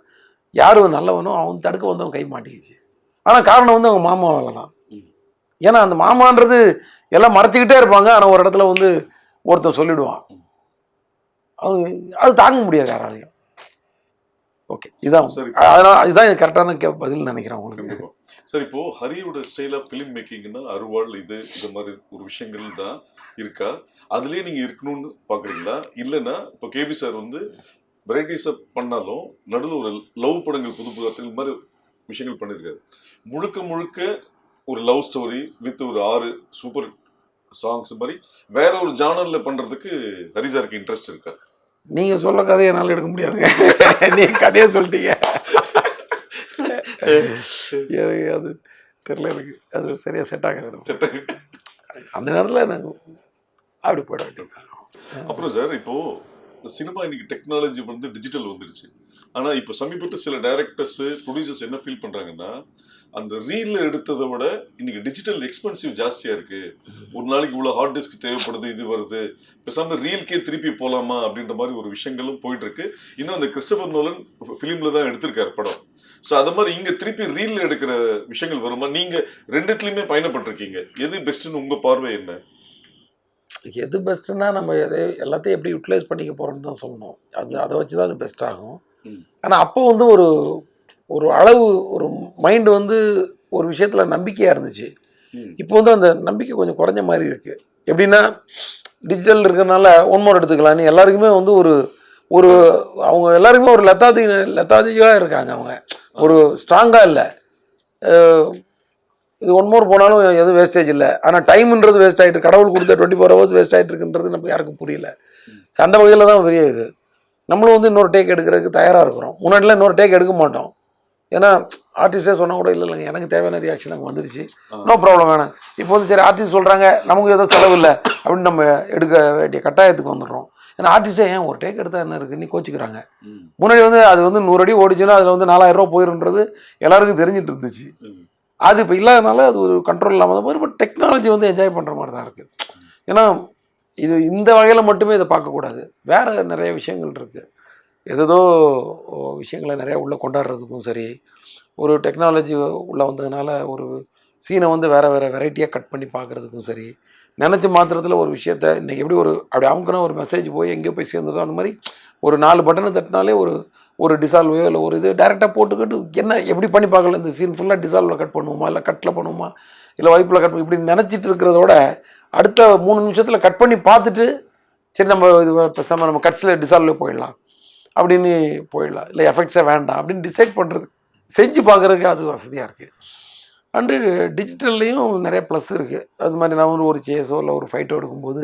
யார் நல்லவனோ அவன் தடுக்க வந்தவன் கை மாட்டிக்கிச்சு. ஆனால் காரணம் வந்து அவங்க மாமா வேலை தான். ஏன்னா அந்த மாமான்றது எல்லாம் மறைச்சிக்கிட்டே இருப்பாங்க. ஆனால் ஒரு இடத்துல வந்து ஒருத்தன் சொல்லிடுவான், அது தாங்க முடியாது யாராலையும். ஓகே, இதான் சரி. அதனால இதுதான் கரெக்டான பதில் நினைக்கிறேன் உங்களுக்கு. சார், இப்போ ஹரியோட ஸ்டைல் ஆஃப் ஃபிலிம் மேக்கிங்னா அருவாள் இது மாதிரி ஒரு விஷயங்கள் தான் இருக்கா? அதுலேயே நீங்க இருக்கணும்னு பாக்குறீங்களா? இல்லைன்னா இப்போ கேபி சார் வந்து வெரைட்டிஸை பண்ணாலும் நடுவில் ஒரு லவ் படங்கள் புது புது மாதிரி விஷயங்கள் பண்ணியிருக்காரு. முழுக்க முழுக்க ஒரு லவ் ஸ்டோரி வித் ஒரு 6 சூப்பர் சாங்ஸ் மாதிரி வேற ஒரு ஜானர்ல பண்றதுக்கு ஹரி சாருக்கு இன்ட்ரெஸ்ட் இருக்கா? நீங்க சொல்ல கதையை என்னால் எடுக்க முடியாதுங்க. நீங்க கதையை சொல்லிட்டீங்க. அது தெரியல எனக்கு, அது சரியா செட் ஆகாது. அந்த நேரத்தில் எனக்கு அப்படி போயிட வேண்டியது. அப்புறம் சார், இப்போ சினிமா இன்னைக்கு டெக்னாலஜி வந்து டிஜிட்டல் வந்துருச்சு. ஆனா இப்போ சமீபத்தில் சில டைரக்டர்ஸ் ப்ரொடியூசர்ஸ் என்ன ஃபீல் பண்றாங்கன்னா, அந்த ரீல்ல எடுத்ததை விட இன்னைக்கு டிஜிட்டல் எக்ஸ்பென்சிவ் ஜாஸ்தியா இருக்கு. ஒரு நாளைக்கு இவ்வளவு ஹார்ட் டிஸ்க் தேவைப்படுது, இது வருது, பேசாம ரீல்கே திருப்பி போலாமா அப்படின்ற மாதிரி ஒரு விஷயங்களும் போயிட்டு இருக்கு. இன்னும் அந்த கிறிஸ்டோபர் நோலன் ஃபிலிம்ல தான் எடுத்திருக்காரு படம். ஸோ அது மாதிரி இங்க திருப்பி ரீல்ல எடுக்கிற விஷயங்கள் வருமா? நீங்க ரெண்டுத்துலயுமே பயணப்பட்டிருக்கீங்க, எது பெஸ்ட்னு உங்க பார்வை என்ன? எது பெஸ்ட்டுன்னா நம்ம எல்லாத்தையும் எப்படி யூட்டிலைஸ் பண்ணிக்க போகிறோம்னு தான் சொல்லணும். அதை வச்சு தான் அது பெஸ்ட் ஆகும். ஆனால் அப்போ வந்து ஒரு அளவு ஒரு மைண்டு வந்து ஒரு விஷயத்தில் நம்பிக்கையாக இருந்துச்சு. இப்போ வந்து அந்த நம்பிக்கை கொஞ்சம் குறைஞ்ச மாதிரி இருக்குது. எப்படின்னா டிஜிட்டல் இருக்கிறதுனால ஒன்மோர் எடுத்துக்கலான்னு எல்லாருக்குமே வந்து ஒரு அவங்க எல்லாருக்குமே ஒரு லெத்தாதிக்காக இருக்காங்க. அவங்க ஒரு ஸ்ட்ராங்காக இல்லை. இது ஒன்மோர் போனாலும் எதுவும் வேஸ்டேஜ் இல்லை. ஆனால் டைம்ன்றது வேஸ்ட் ஆகிட்டு, கடவுள் கொடுத்த 24 hours வேஸ்ட் ஆகிட்டு இருக்குன்றது நமக்கு யாருக்கும் புரியல. அந்த வகையில் தான் பெரிய இது. நம்மளும் வந்து இன்னொரு டேக் எடுக்கிறதுக்கு தயாராக இருக்கிறோம். முன்னாடிலாம் இன்னொரு டேக் எடுக்க மாட்டோம். ஏன்னா ஆர்டிஸ்டே சொன்னால் கூட இல்லைங்க, எனக்கு தேவையான ரியாக்ஷன் அங்கே வந்துருச்சு, நோ ப்ராப்ளம் வேணாம். இப்போ வந்து சரி ஆர்டிஸ்ட் சொல்கிறாங்க, நமக்கு ஏதோ செலவு இல்லை அப்படின்னு நம்ம எடுக்க வேண்டிய கட்டாயத்துக்கு வந்துடுறோம். ஏன்னா ஆர்டிஸ்டே ஏன் ஒரு டேக் எடுத்தால் என்ன இருக்குது, நீ கோச்சிக்கிறாங்க. முன்னாடி வந்து அது வந்து 100 அடி ஓடிச்சுன்னா அதில் வந்து 4000 ரூபா போயிருன்றது எல்லாருக்கும் தெரிஞ்சிட்டு இருந்துச்சு. அது இப்போ இல்லாதனால அது ஒரு கண்ட்ரோல் இல்லாமல் தான் போய். பட் டெக்னாலஜி வந்து என்ஜாய் பண்ணுற மாதிரி தான் இருக்குது. ஏன்னா இது இந்த வகையில் மட்டுமே இதை பார்க்கக்கூடாது, வேறு நிறைய விஷயங்கள் இருக்குது. ஏதோ விஷயங்களை நிறையா உள்ளே கொண்டாடுறதுக்கும் சரி, ஒரு டெக்னாலஜி உள்ளே வந்ததுனால ஒரு சீனை வந்து வேறு வெரைட்டியாக கட் பண்ணி பார்க்குறதுக்கும் சரி, நினச்ச மாத்திரத்தில் ஒரு விஷயத்த இன்றைக்கி எப்படி அப்படி அமுக்குனா ஒரு மெசேஜ் போய் எங்கேயோ போய் சேர்ந்துடும். அந்த மாதிரி ஒரு 4 பட்டனை தட்டினாலே ஒரு டிசால்வையோ இல்லை ஒரு இது டேரெக்டாக போட்டுக்கிட்டு என்ன எப்படி பண்ணி பார்க்கல, இந்த சீன் ஃபுல்லாக டிசால்வில் கட் பண்ணுவோமா, இல்லை கட்டில் பண்ணுவோமா, இல்லை வைப்பில் கட் பண்ணி இப்படி நினச்சிட்டு இருக்கிறதோட அடுத்த 3 நிமிஷத்தில் கட் பண்ணி பார்த்துட்டு சரி நம்ம இது பேசாமல் நம்ம கட்ஸில் டிசால்வில் போயிடலாம் அப்படின்னு போயிடலாம், இல்லை எஃபெக்ட்ஸே வேண்டாம் அப்படின்னு டிசைட் பண்ணுறது செஞ்சு பார்க்குறதுக்கு அது வசதியாக இருக்குது. அண்டு டிஜிட்டல்லையும் நிறைய ப்ளஸ் இருக்குது. அது மாதிரி நான் ஒரு சேஸோ இல்லை ஒரு ஃபைட்டோ எடுக்கும்போது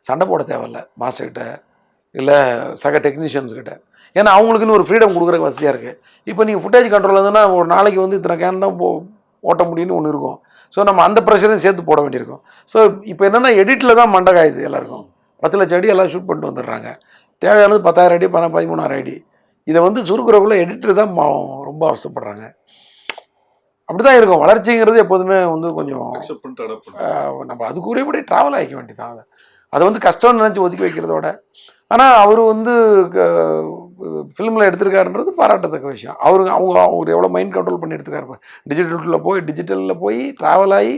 சண்டை போட தேவையில்லை மாஸ்டர்கிட்ட இல்லை சக டெக்னீஷியன்ஸ்கிட்ட. ஏன்னா அவங்களுக்குன்னு ஒரு ஃப்ரீடம் கொடுக்குறக்கு வசதியாக இருக்குது. இப்போ நீங்கள் ஃபுட்டேஜ் கண்ட்ரோல் இருந்ததுன்னா ஒரு நாளைக்கு வந்து இத்தனை கேன் தான் ஓட்ட முடியும்னு ஒன்று இருக்கும். ஸோ நம்ம அந்த ப்ரெஷரையும் சேர்த்து போட வேண்டியிருக்கும். ஸோ இப்போ என்னென்னா எடிட்டில் தான் மண்டை காயுது எல்லாருக்கும். 10 லட்சம் அடி எல்லாம் ஷூட் பண்ணிட்டு வந்துடுறாங்க. தேவையானது 10,000 அடி 13,000 அடி. இதை வந்து சுருக்குறக்குள்ளே எடிட்டர் தான் ரொம்ப அவசரப்படுறாங்க. அப்படி தான் இருக்கும். வளர்ச்சிங்கிறது எப்போதுமே வந்து கொஞ்சம் நம்ம அதுக்குரியபடி ட்ராவல் ஆகிக்க வேண்டியதான். அதை வந்து கஷ்டம்னு நினச்சி ஒதுக்கி வைக்கிறதோட, ஆனால் அவர் வந்து ஃபிலிமில் எடுத்திருக்காருன்றது பாராட்டத்தக்க விஷயம். அவர் எவ்வளோ மைண்ட் கண்ட்ரோல் பண்ணி எடுத்துக்காரு. டிஜிட்டலில் போய் ட்ராவல் ஆகி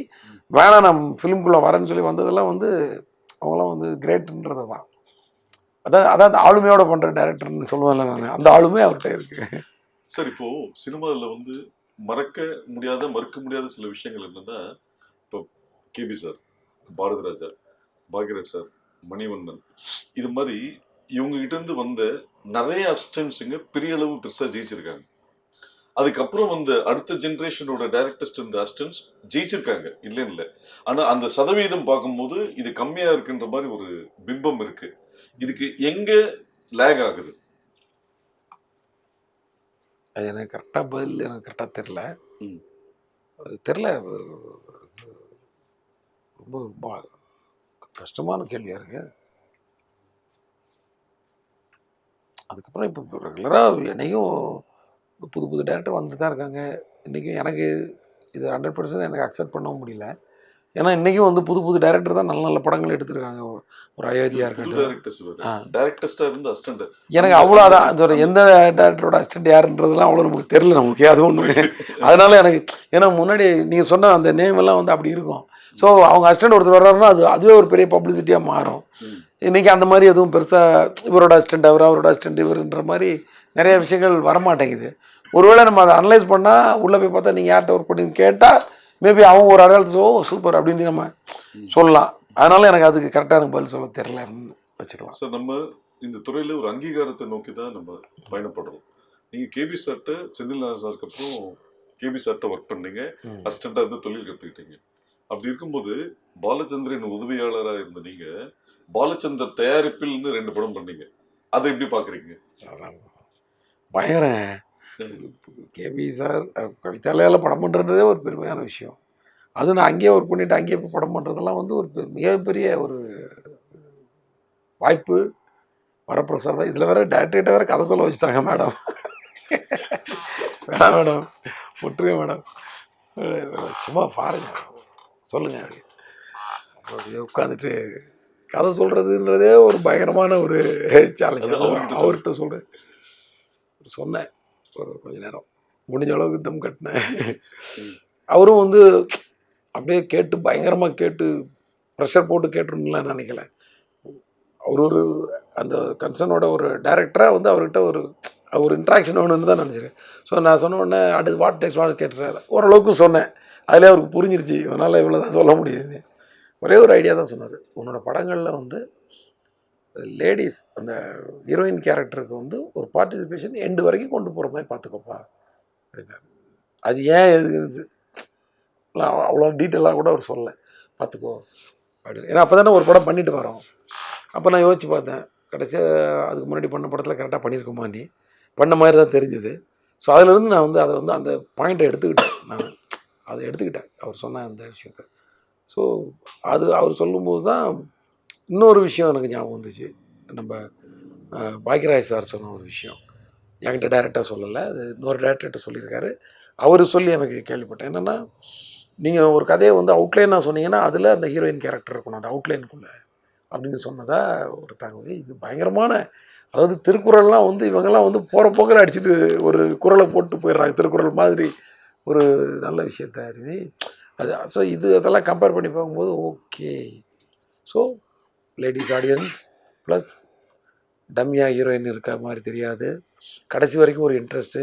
வேணாம் நான் ஃபிலிம்குள்ளே வரேன்னு சொல்லி வந்ததெல்லாம் வந்து அவங்களாம் வந்து கிரேட்டுன்றது தான். அதான் ஆளுமையோட பண்ணுற டைரக்டர்னு சொல்லுவேன்ல நான், அந்த ஆளுமே அவர்கிட்ட இருக்குது. சார், இப்போது சினிமாவில் வந்து மறக்க முடியாத சில விஷயங்கள் என்னென்னா, இப்போ KB sir, Bharathiraja, Bhagyaraj sir, Manivannan, இது மாதிரி இவங்ககிட்ட இருந்து வந்த நிறைய அசிஸ்டன்ஸுங்க பெரிய அளவு பெருசாக ஜெயிச்சிருக்காங்க. அதுக்கப்புறம் வந்து அடுத்த ஜென்ரேஷனோட டைரக்டர்ஸ் இந்த அசிஸ்டன்ஸ் ஜெயிச்சிருக்காங்க, இல்லைன்னு இல்லை. ஆனா அந்த சதவீதம் பார்க்கும்போது இது கம்மியா இருக்குன்ற மாதிரி ஒரு பிம்பம் இருக்கு. இதுக்கு எங்க லேக் ஆகுது? அது எனக்கு கரெக்டாக பதில் எனக்கு கரெக்டாக தெரில. ம். அது தெரில. ரொம்ப ரொம்ப கஷ்டமான கேள்வியாக இருக்கு. அதுக்கப்புறம் இப்போ ரெகுலராக என்னையும் புது புது டேரக்டர் வந்துட்டு தான் இருக்காங்க. இன்றைக்கும் எனக்கு இது 100% எனக்கு அக்செப்ட் பண்ணவும் முடியல. ஏன்னா இன்றைக்கும் வந்து புது புது டேரக்டர் தான் நல்ல நல்ல படங்கள் எடுத்திருக்காங்க. ஒரு அயோத்தியா புது இருக்கட்டும். டைரக்டர்ஸ் டைரக்டர்ஸா இருந்து அசிஸ்டன்ட். எனக்கு அவ்வளோ அதான் அந்த ஒரு எந்த டேரக்டரோட அசிஸ்டன்ட் யாருன்றதுலாம் அவ்வளோ நமக்கு தெரியல நமக்கு. அது ஒன்று. அதனால எனக்கு ஏன்னா முன்னாடி நீங்கள் சொன்ன அந்த நேம் எல்லாம் வந்து அப்படி இருக்கும். ஸோ அவங்க அசிஸ்டன்ட் ஒருத்தர் வர்றாருன்னா அதுவே ஒரு பெரிய பப்ளிசிட்டியாக மாறும். இன்றைக்கி அந்த மாதிரி எதுவும் பெருசாக இவரோட அசிஸ்டன்ட் அவரோட அசிஸ்டன்ட் இவருன்ற மாதிரி நிறைய விஷயங்கள் வரமாட்டேங்குது. ஒருவேளை நம்ம அதை அனலைஸ் பண்ணால் உள்ளே போய் பார்த்தா நீங்கள் யார்கிட்ட ஒர்க் பண்ணி கேட்டால் மேபி அவங்க ஒரு அடையாளத்து சூப்பர் அப்படின்னு நம்ம சொல்லலாம். அதனால எனக்கு அதுக்கு கரெக்டான பதில் சொல்ல தெரியலன்னு வச்சுக்கலாம். சார், நம்ம இந்த துறையில் ஒரு அங்கீகாரத்தை நோக்கி தான் நம்ம பயணப்படுறோம். நீங்கள் கேபி சார்ட்ட செந்தில்நாதன் சாருக்கு அப்புறம் கேபி சார்ட்ட ஒர்க் பண்ணீங்க, அசிஸ்டண்டாக இருந்து தொழில் கற்றுக்கிட்டீங்க. அப்படி இருக்கும்போது பாலச்சந்திரன் உதவியாளராக இருந்த நீங்கள் பாலச்சந்தர் தயாரிப்பில்னு 2 படம் பண்ணீங்க. அதை எப்படி பார்க்குறீங்க? பயங்கர கேபி சார் கவிதாலயால் படம் பண்ணுறதே ஒரு பெருமையான விஷயம். அது நான் அங்கேயே ஒர்க் பண்ணிவிட்டு அங்கேயே இப்போ படம் பண்ணுறதெல்லாம் வந்து ஒரு மிகப்பெரிய ஒரு வாய்ப்பு. வரப்பிரசாதம். இதில் வேறு டேரக்டர்கிட்ட வேறு கதை சொல்ல வச்சுட்டாங்க மேடம். வேணாம் மேடம், விட்டுருங்க மேடம், சும்மா பாருங்க சொல்லுங்கள் அப்படி உட்காந்துட்டு கதை சொல்கிறதுன்றதே ஒரு பயங்கரமான ஒரு சேலஞ்ச். அவர்கிட்ட சொன்னேன் ஒரு கொஞ்ச நேரம் முடிஞ்ச அளவுக்கு தம் கட்டினேன். அவரும் வந்து அப்படியே கேட்டு பயங்கரமாக கேட்டு ப்ரெஷர் போட்டு கேட்டுருலாம் நினைக்கல. அவர் ஒரு அந்த கன்சர்னோட ஒரு டைரக்டராக வந்து அவர்கிட்ட ஒரு இன்ட்ராக்ஷன் வேணும்னு தான் நினச்சிருக்கேன். ஸோ நான் சொன்ன உடனே அடுத்து வாட் டெக்ஸ்ட் வாட் கேட்டுறாரு. ஓரளவுக்கு சொன்னேன். அதிலே அவருக்கு புரிஞ்சிருச்சு இவனால் இவ்வளோ தான் சொல்ல முடியுது. ஒரே ஒரு ஐடியா தான் சொன்னார். உன்னோட படங்களில் வந்து லேடிஸ் அந்த ஹீரோயின் கேரக்டருக்கு வந்து ஒரு பார்ட்டிசிபேஷன் எண்டு வரைக்கும் கொண்டு போகிற மாதிரி பார்த்துக்கோப்பா அப்படின்னாரு. அது ஏன் எதுக்கு அவ்வளோ டீட்டெயிலாக கூட அவர் சொல்லலை. பார்த்துக்கோ அப்படின்னு. ஏன்னா அப்போ தானே ஒரு படம் பண்ணிட்டு வரோம். அப்போ நான் யோசிச்சு பார்த்தேன், கடைசியாக அதுக்கு முன்னாடி பண்ண படத்தில் கரெக்டாக பண்ணியிருக்கோமா நீ பண்ண மாதிரி தான் தெரிஞ்சுது. ஸோ அதிலேருந்து நான் வந்து அதை வந்து அந்த பாயிண்ட்டை எடுத்துக்கிட்டேன். நான் அதை எடுத்துக்கிட்டேன் அவர் சொன்ன அந்த விஷயத்த. ஸோ அது அவர் சொல்லும்போது தான் இன்னொரு விஷயம் எனக்கு ஞாபகம் வந்துச்சு. நம்ம பாக்யராஜ் சார் சொன்ன ஒரு விஷயம் என்கிட்ட டைரெக்டாக சொல்லலை, அது இன்னொரு டைரக்டர்கிட்ட சொல்லியிருக்காரு. அவர் சொல்லி எனக்கு கேள்விப்பட்டேன். என்னென்னா, நீங்கள் ஒரு கதையை வந்து அவுட்லைனாக சொன்னீங்கன்னா அதில் அந்த ஹீரோயின் கேரக்டர் இருக்கணும் அந்த அவுட்லைனுக்குள்ளே அப்படின்னு சொன்னதா ஒரு தகவல். இது பயங்கரமான, அதாவது திருக்குறள்லாம் வந்து இவங்கெல்லாம் வந்து போகிற போக்கில் அடிச்சுட்டு ஒரு குறளை போட்டு போயிடுறாங்க, திருக்குறள் மாதிரி ஒரு நல்ல விஷயத்த அப்படின்னு. அது ஸோ அதெல்லாம் கம்பேர் பண்ணி பார்க்கும்போது okay. So ladies audience plus டம்மியா ஹீரோயின் இருக்க மாதிரி தெரியாது, கடைசி வரைக்கும் ஒரு இன்ட்ரெஸ்ட்டு.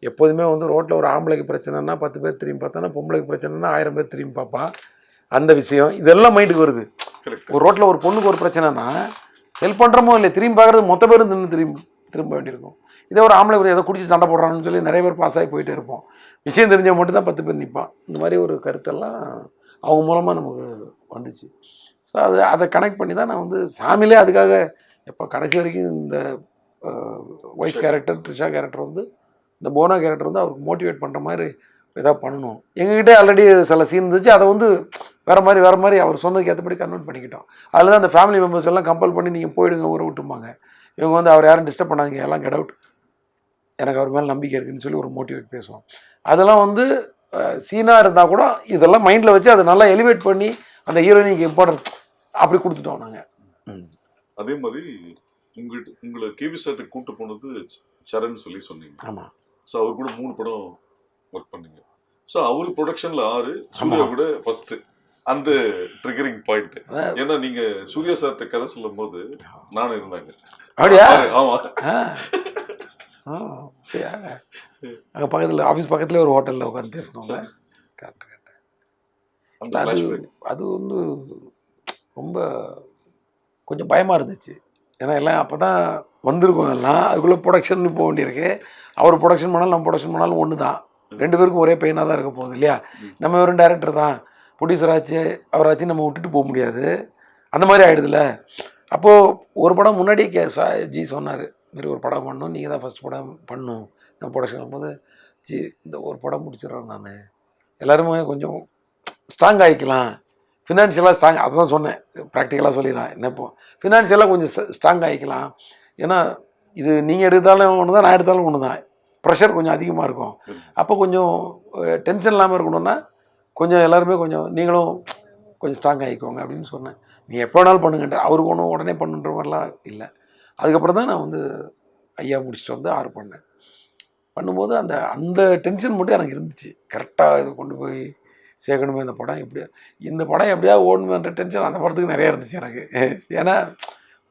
எப்போதுமே வந்து ரோட்டில் ஒரு ஆம்பளைக்கு பிரச்சனைனா 10 பேர் திரும்பி பார்த்தானா, பொம்பளைக்கு பிரச்சனைனா 1000 பேர் திரும்பி பார்ப்பா. அந்த விஷயம் இதெல்லாம் மைண்டுக்கு வருது. ஒரு ரோட்டில் ஒரு பொண்ணுக்கு ஒரு பிரச்சனைனா ஹெல்ப் பண்ணுறமோ இல்லை, திரும்பி பார்க்குறது மொத்த பேரும் திரும்ப வேண்டியிருக்கும். இதே ஒரு ஆம்பளை ஏதோ குடிச்சு சண்டை போடுறான்னு சொல்லி நிறைய பேர் பாஸ் ஆகி போயிட்டே இருப்போம். விஷயம் தெரிஞ்சவங்க மட்டும் தான் 10 பேர் நிற்பான். இந்த மாதிரி ஒரு கருத்தெல்லாம் அவங்க மூலமாக நமக்கு வந்துச்சு. ஸோ அதை கனெக்ட் பண்ணி தான் நான் வந்து சாமியிலே அதுக்காக எப்போ கடைசி வரைக்கும் இந்த ஒய்ஃப் கேரக்டர் ட்ரிஷா கேரக்டர் வந்து இந்த போனா கேரக்டர் வந்து அவருக்கு மோட்டிவேட் பண்ணுற மாதிரி எதாவது பண்ணணும். எங்ககிட்ட ஆல்ரெடி சில சீன் இருந்துச்சு, அதை வந்து வேறு மாதிரி அவர் சொன்னதுக்கு ஏற்றபடி கன்வெர்ட் பண்ணிக்கிட்டோம். அதில் தான் அந்த ஃபேமிலி மெம்பர்ஸ் எல்லாம் கம்பல் பண்ணி நீங்கள் போயிடுங்க ஊரை விட்டுமாங்க, இவங்க வந்து அவர் யாரும் டிஸ்டர்ப் பண்ணாதீங்க, எல்லாம் கெட் அவுட், எனக்கு அவர் மேலே நம்பிக்கை இருக்குதுன்னு சொல்லி ஒரு மோட்டிவேட் பேசுவோம். அதெல்லாம் வந்து சீனாக இருந்தால் கூட இதெல்லாம் மைண்டில் வச்சு அதை நல்லா எலிவேட் பண்ணி அந்த ஹீரோயினுக்கு இம்பார்ட்டன்ட் அப்படி கொடுத்துட்டோம் நாங்கள். அதே மாதிரி உங்களை கேபி சார்ட்டு கூப்பிட்டு போனது சரண் சொல்லி சொன்னீங்க. ஆமாம். ஸோ அவர் கூட 3 படம் ஒர்க் பண்ணீங்க. ஸோ அவர் ப்ரொடக்ஷனில் 6, சூர்யா கூட ஃபர்ஸ்ட். அந்த ட்ரிகரிங் பாயிண்ட் ஏன்னா நீங்க சூர்யா சார்ட்ட கதை சொல்லும் போது நானும் இருந்தாங்க. அப்படியா? ஆமா. அங்கே பக்கத்தில் ஆஃபீஸ் பக்கத்துலேயே ஒரு ஹோட்டலில் உட்காந்து பேசணும்ல. கரெக்ட். அது வந்து ரொம்ப கொஞ்சம் பயமாக இருந்துச்சு. ஏன்னா எல்லாம் அப்போ தான் வந்திருக்கோம் எல்லாம், அதுக்குள்ளே ப்ரொடக்ஷன் போக வேண்டியிருக்கு. அவர் ப்ரொடக்ஷன் பண்ணாலும் நம்ம ப்ரொடக்ஷன் பண்ணாலும் ஒன்று தான், 2 பேருக்கும் ஒரே பையனாக தான் இருக்க போகுது இல்லையா. நம்ம வெறும் டேரக்டர் தான், ப்ரொடியூசர் ஆச்சு அவராச்சு நம்ம விட்டுட்டு போக முடியாது, அந்த மாதிரி ஆகிடுதுல. அப்போது ஒரு படம் முன்னாடியே ஜி சொன்னார், மாரி ஒரு படம் பண்ணணும், நீங்கள் தான் ஃபஸ்ட் படம் பண்ணணும் நம்ம ப்ரொடக்ஷன் போது. ஜி இந்த ஒரு படம் முடிச்சிடுறேன் நான், எல்லாருமே கொஞ்சம் ஸ்ட்ராங் ஆகிக்கலாம், ஃபினான்ஷியலாக ஸ்ட்ராங், அதுதான் சொன்னேன், ப்ராக்டிக்கலாக சொல்லிடுறேன் என்ன இப்போ ஃபினான்ஷியலாக கொஞ்சம் ஸ்ட்ராங் ஆகிக்கலாம். ஏன்னா இது நீங்கள் எடுத்தாலும் ஒன்று தான், நான் எடுத்தாலும் ஒன்று தான், ப்ரெஷர் கொஞ்சம் அதிகமாக இருக்கும். அப்போ கொஞ்சம் டென்ஷன் இல்லாமல் இருக்கணும்னா கொஞ்சம் எல்லாருமே கொஞ்சம் நீங்களும் கொஞ்சம் ஸ்ட்ராங் ஆகிக்கோங்க அப்படின்னு சொன்னேன். நீங்கள் எப்போ வேணாலும் பண்ணுங்கன்ற, அவருக்கு ஒன்றும் உடனே பண்ணுன்ற மாதிரிலாம் இல்லை. அதுக்கப்புறம் தான் நான் வந்து ஐயா முடிச்சுட்டு வந்து 6 பண்ணேன். பண்ணும்போது அந்த அந்த டென்ஷன் மட்டும் எனக்கு இருந்துச்சு, கரெக்டாக இது கொண்டு போய் சேர்க்கணுமே இந்த படம், இந்த படம் எப்படியாவது ஓடணுன்ற டென்ஷன் அந்த படத்துக்கு நிறையா இருந்துச்சு எனக்கு. ஏன்னா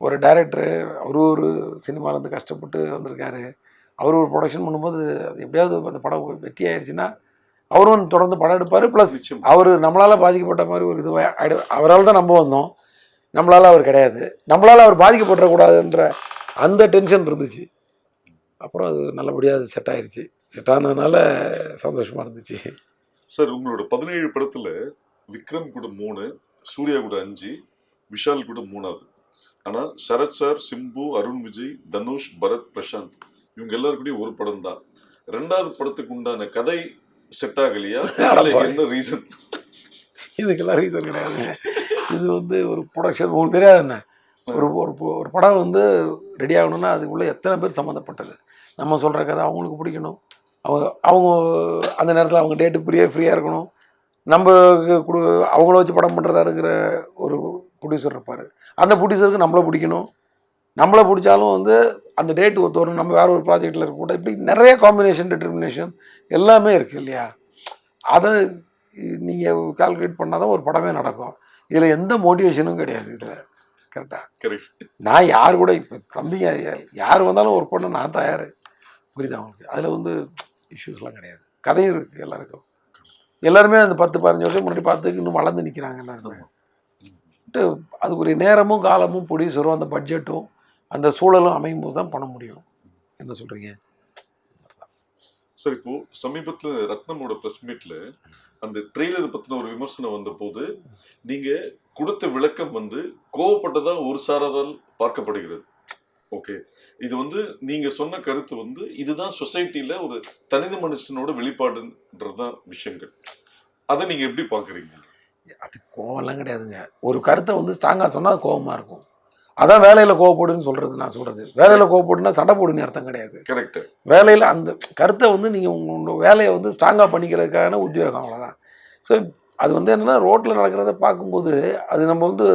ஒரு டைரக்டரு, அவரு ஒரு சினிமாவிலேருந்து கஷ்டப்பட்டு வந்திருக்காரு, அவர் ஒரு ப்ரொடக்ஷன் பண்ணும்போது அது எப்படியாவது அந்த படம் வெற்றி ஆகிடுச்சுன்னா அவரும் தொடர்ந்து படம் எடுப்பார். ப்ளஸ் அவர் நம்மளால் பாதிக்கப்பட்ட மாதிரி ஒரு இதுவாக அவரால் தான் நம்ம வந்தோம், நம்மளால் அவர் கிடையாது, நம்மளால் அவர் பாதிக்கப்படக்கூடாதுன்ற அந்த டென்ஷன் இருந்துச்சு. அப்புறம் அது நல்லபடியாக அது செட் ஆயிடுச்சு. செட் ஆனதுனால சந்தோஷமாக இருந்துச்சு. சார் உங்களோட 17 படத்தில் விக்ரம் கூட 3, சூர்யா கூட 5, விஷால் கூட 3வது. ஆனால் சரத் சார், சிம்பு, அருண் விஜய், தனுஷ், பரத், பிரசாந்த் இவங்க எல்லாருக்கூடயும் ஒரு படம் தான். 2வது படத்துக்கு உண்டான கதை செட் ஆகலையா, என்ன ரீசன்? இதுக்கெல்லாம் ரீசன் கிடையாது. இது வந்து ஒரு ப்ரொடக்ஷன், உங்களுக்கு தெரியாது என்ன, ஒரு ஒரு படம் வந்து ரெடி ஆகணும்னா அதுக்குள்ளே எத்தனை பேர் சம்மந்தப்பட்டது. நம்ம சொல்கிற கதை அவங்களுக்கு பிடிக்கணும், அவங்க அந்த நேரத்தில் அவங்க டேட்டு ஃப்ரீயாக இருக்கணும், நம்ம அவங்கள வச்சு படம் பண்ணுறதா இருக்கிற ஒரு ப்ரொடியூசர் இருப்பார், அந்த ப்ரொடியூசருக்கு நம்மளை பிடிக்கணும், நம்மளை பிடிச்சாலும் வந்து அந்த டேட்டு ஒத்து வரணும், நம்ம வேறு ஒரு ப்ராஜெக்டில் இருக்கக்கூடாது, இப்படி நிறைய காம்பினேஷன் டிட்டர்மினேஷன் எல்லாமே இருக்குது இல்லையா. அதை நீங்கள் கால்குலேட் பண்ணால் தான் ஒரு படமே நடக்கும். இதில் எந்த மோட்டிவேஷனும் கிடையாது இதில். கரெக்டாக நான் யார் கூட இப்போ தம்பிங்க யார் வந்தாலும் ஒரு பொண்ணு நான் தயார், புரியுது அவங்களுக்கு. அதில் வந்து இஷ்யூஸ்லாம் கிடையாது, கதையும் இருக்குது எல்லாருக்கும். எல்லாருமே அந்த 10-15 வருஷம் முன்னாடி பார்த்துக்கு இன்னும் வளர்ந்து நிற்கிறாங்க எல்லாருமே. அதுக்குரிய நேரமும் காலமும் ப்ரொடியூசரும் அந்த பட்ஜெட்டும் அந்த சூழலும் அமையும் போது தான் பண்ண முடியும். என்ன சொல்கிறீங்க சார்? இப்போ சமீபத்தில் ரத்னமோட ப்ரெஸ் மீட்டில் அந்த ட்ரெய்லர் பற்றின ஒரு விமர்சனம் வந்த போது நீங்கள் கொடுத்த விளக்கம் வந்து கோவப்பட்டதா ஒரு சாராதால் பார்க்கப்படுகிறது. ஓகே, இது வந்து நீங்கள் சொன்ன கருத்து வந்து இதுதான் சொசைட்டியில் ஒரு தனித மனுஷனோட வெளிப்பாடுன்றதுதான் விஷயங்கள். அதை நீங்கள் எப்படி பார்க்குறீங்க? அது கோவம்லாம் கிடையாதுங்க. ஒரு கருத்தை வந்து ஸ்ட்ராங்காக சொன்னால் அது கோவமாக இருக்கும். அதான் வேலையில் கோவப்படுன்னு சொல்கிறது. நான் சொல்கிறது வேலையில் கோவப்படுன்னா சண்டை போடுன்னு அர்த்தம் கிடையாது. கரெக்ட். வேலையில் அந்த கருத்தை வந்து நீங்கள் உங்கள் வேலையை வந்து ஸ்ட்ராங்காக பண்ணிக்கிறதுக்கான உத்தியோகம், அவ்வளோதான். ஸோ அது வந்து என்னென்னா ரோட்டில் நடக்கிறத பார்க்கும்போது அது நம்ம வந்து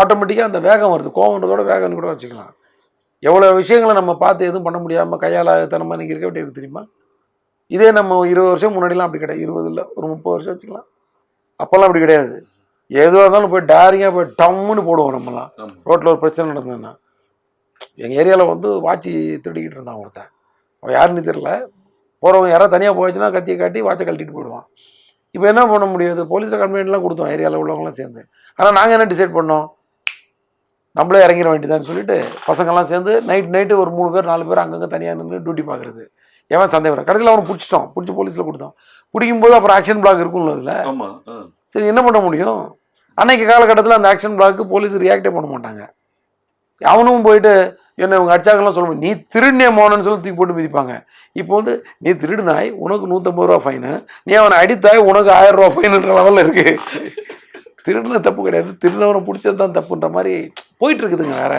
ஆட்டோமேட்டிக்காக அந்த வேகம் வருது, கோவன்றதோட வேகம்னு கூட வச்சுக்கலாம். எவ்வளோ விஷயங்களை நம்ம பார்த்து எதுவும் பண்ண முடியாமல் கையால் தனமாக நீங்கள் இருக்க வேண்டியது தெரியுமா. இதே நம்ம 20 வருஷம் முன்னாடிலாம் அப்படி கிடையாது, 20 இல்லை ஒரு 30 வருஷம் வச்சுக்கலாம், அப்போல்லாம் அப்படி கிடையாது. எதுவாக இருந்தாலும் போய் டேரிங்காக போய் டம்முன்னு போடுவோம். நம்மலாம் ரோட்டில் ஒரு பிரச்சனை நடந்ததுன்னா, எங்கள் ஏரியாவில் வந்து வாட்சி திருடிக்கிட்டு இருந்தான் ஒருத்தன், அவன் யாருன்னு தெரியல, போகிறவங்க யாராவது தனியாக போயிடுச்சுன்னா கத்தியை காட்டி வாட்சை கழட்டிட்டு போயிடுவான். இப்போ என்ன பண்ண முடியாது, போலீஸில் கம்ப்ளைண்ட்லாம் கொடுத்தோம் ஏரியாவில் உள்ளவங்களாம் சேர்ந்து. ஆனால் நாங்கள் என்ன டிசைட் பண்ணோம், நம்மளே இறங்கிட வேண்டியதான்னு சொல்லிட்டு பசங்கள்லாம் சேர்ந்து நைட்டு ஒரு 3 பேர் 4 பேர் அங்கங்கே தனியாக நின்று டியூட்டி பார்க்குறது. ஏன் சந்தேகம் கடைசியில் அவனை பிடிச்சிட்டோம், பிடிச்சி போலீஸில் கொடுத்தோம். பிடிக்கும்போது அப்புறம் ஆக்ஷன் பிளாக் இருக்கும்ல அதில். சரி என்ன பண்ண முடியும், அன்னைக்கு காலகட்டத்தில் அந்த ஆக்ஷன் பிளாக்கு போலீஸ் ரியாக்டே பண்ண மாட்டாங்க. அவனும் போயிட்டு என்ன இவங்க அடிச்சாங்கலாம் சொல்ல முடியும், நீ திருடினே மோனன்னு சொல்லி தூக்கி போட்டு மிதிப்பாங்க. இப்போ வந்து நீ திருடினாய் உனக்கு 150 ரூபா ஃபைனு, நீ அவனை அடித்தாய் உனக்கு 1000 ரூபா ஃபைனுன்ற லெவலில் இருக்குது. திருடுன தப்பு கிடையாது, திருடவனை பிடிச்சது தான் தப்புன்ற மாதிரி போயிட்டு இருக்குதுங்க. வேற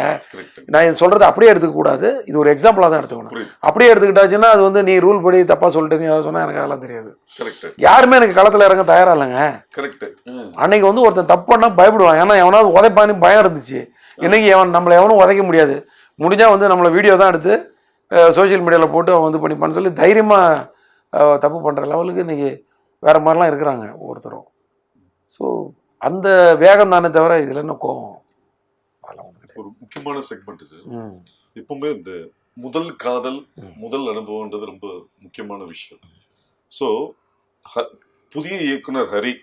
நான் சொல்கிறது அப்படியே எடுத்துக்கக்கூடாது, இது ஒரு எக்ஸாம்பிளாக தான் எடுத்துக்கணும். அப்படியே எடுத்துக்கிட்டாச்சுன்னா அது வந்து நீ ரூல் படி தப்பாக சொல்லிட்டு நீ அதை சொன்னால் எனக்கு அதெல்லாம் தெரியாது. யாருமே எனக்கு களத்தில் இறங்க தயாரா இல்லைங்க. அன்னைக்கு வந்து ஒருத்தன் தப்பு பண்ணால் பயப்படுவான், ஏன்னா எவனாவது உதைப்பான்னு பயம் இருந்துச்சு. இன்னைக்கு நம்மளை எவனும் உதைக்க முடியாது, முடிஞ்சால் வந்து நம்மளை வீடியோ தான் எடுத்து சோஷியல் மீடியாவில் போட்டு அவன் வந்து பண்ணிப்பான்னு சொல்லி தைரியமாக தப்பு பண்ணுற லெவலுக்கு இன்றைக்கி வேறு மாதிரிலாம் இருக்கிறாங்க ஒவ்வொருத்தரும். ஸோ அந்த வேகம் தானே தவிர இதில் என்ன கோவம். ஒரு முக்கியமான செக்மெண்ட் இது. எப்பவுமே இந்த முதல் காதல் முதல் அனுபவம்ன்றது ரொம்ப முக்கியமான விஷயம். ஸோ புதிய இயக்குனர் ஹரி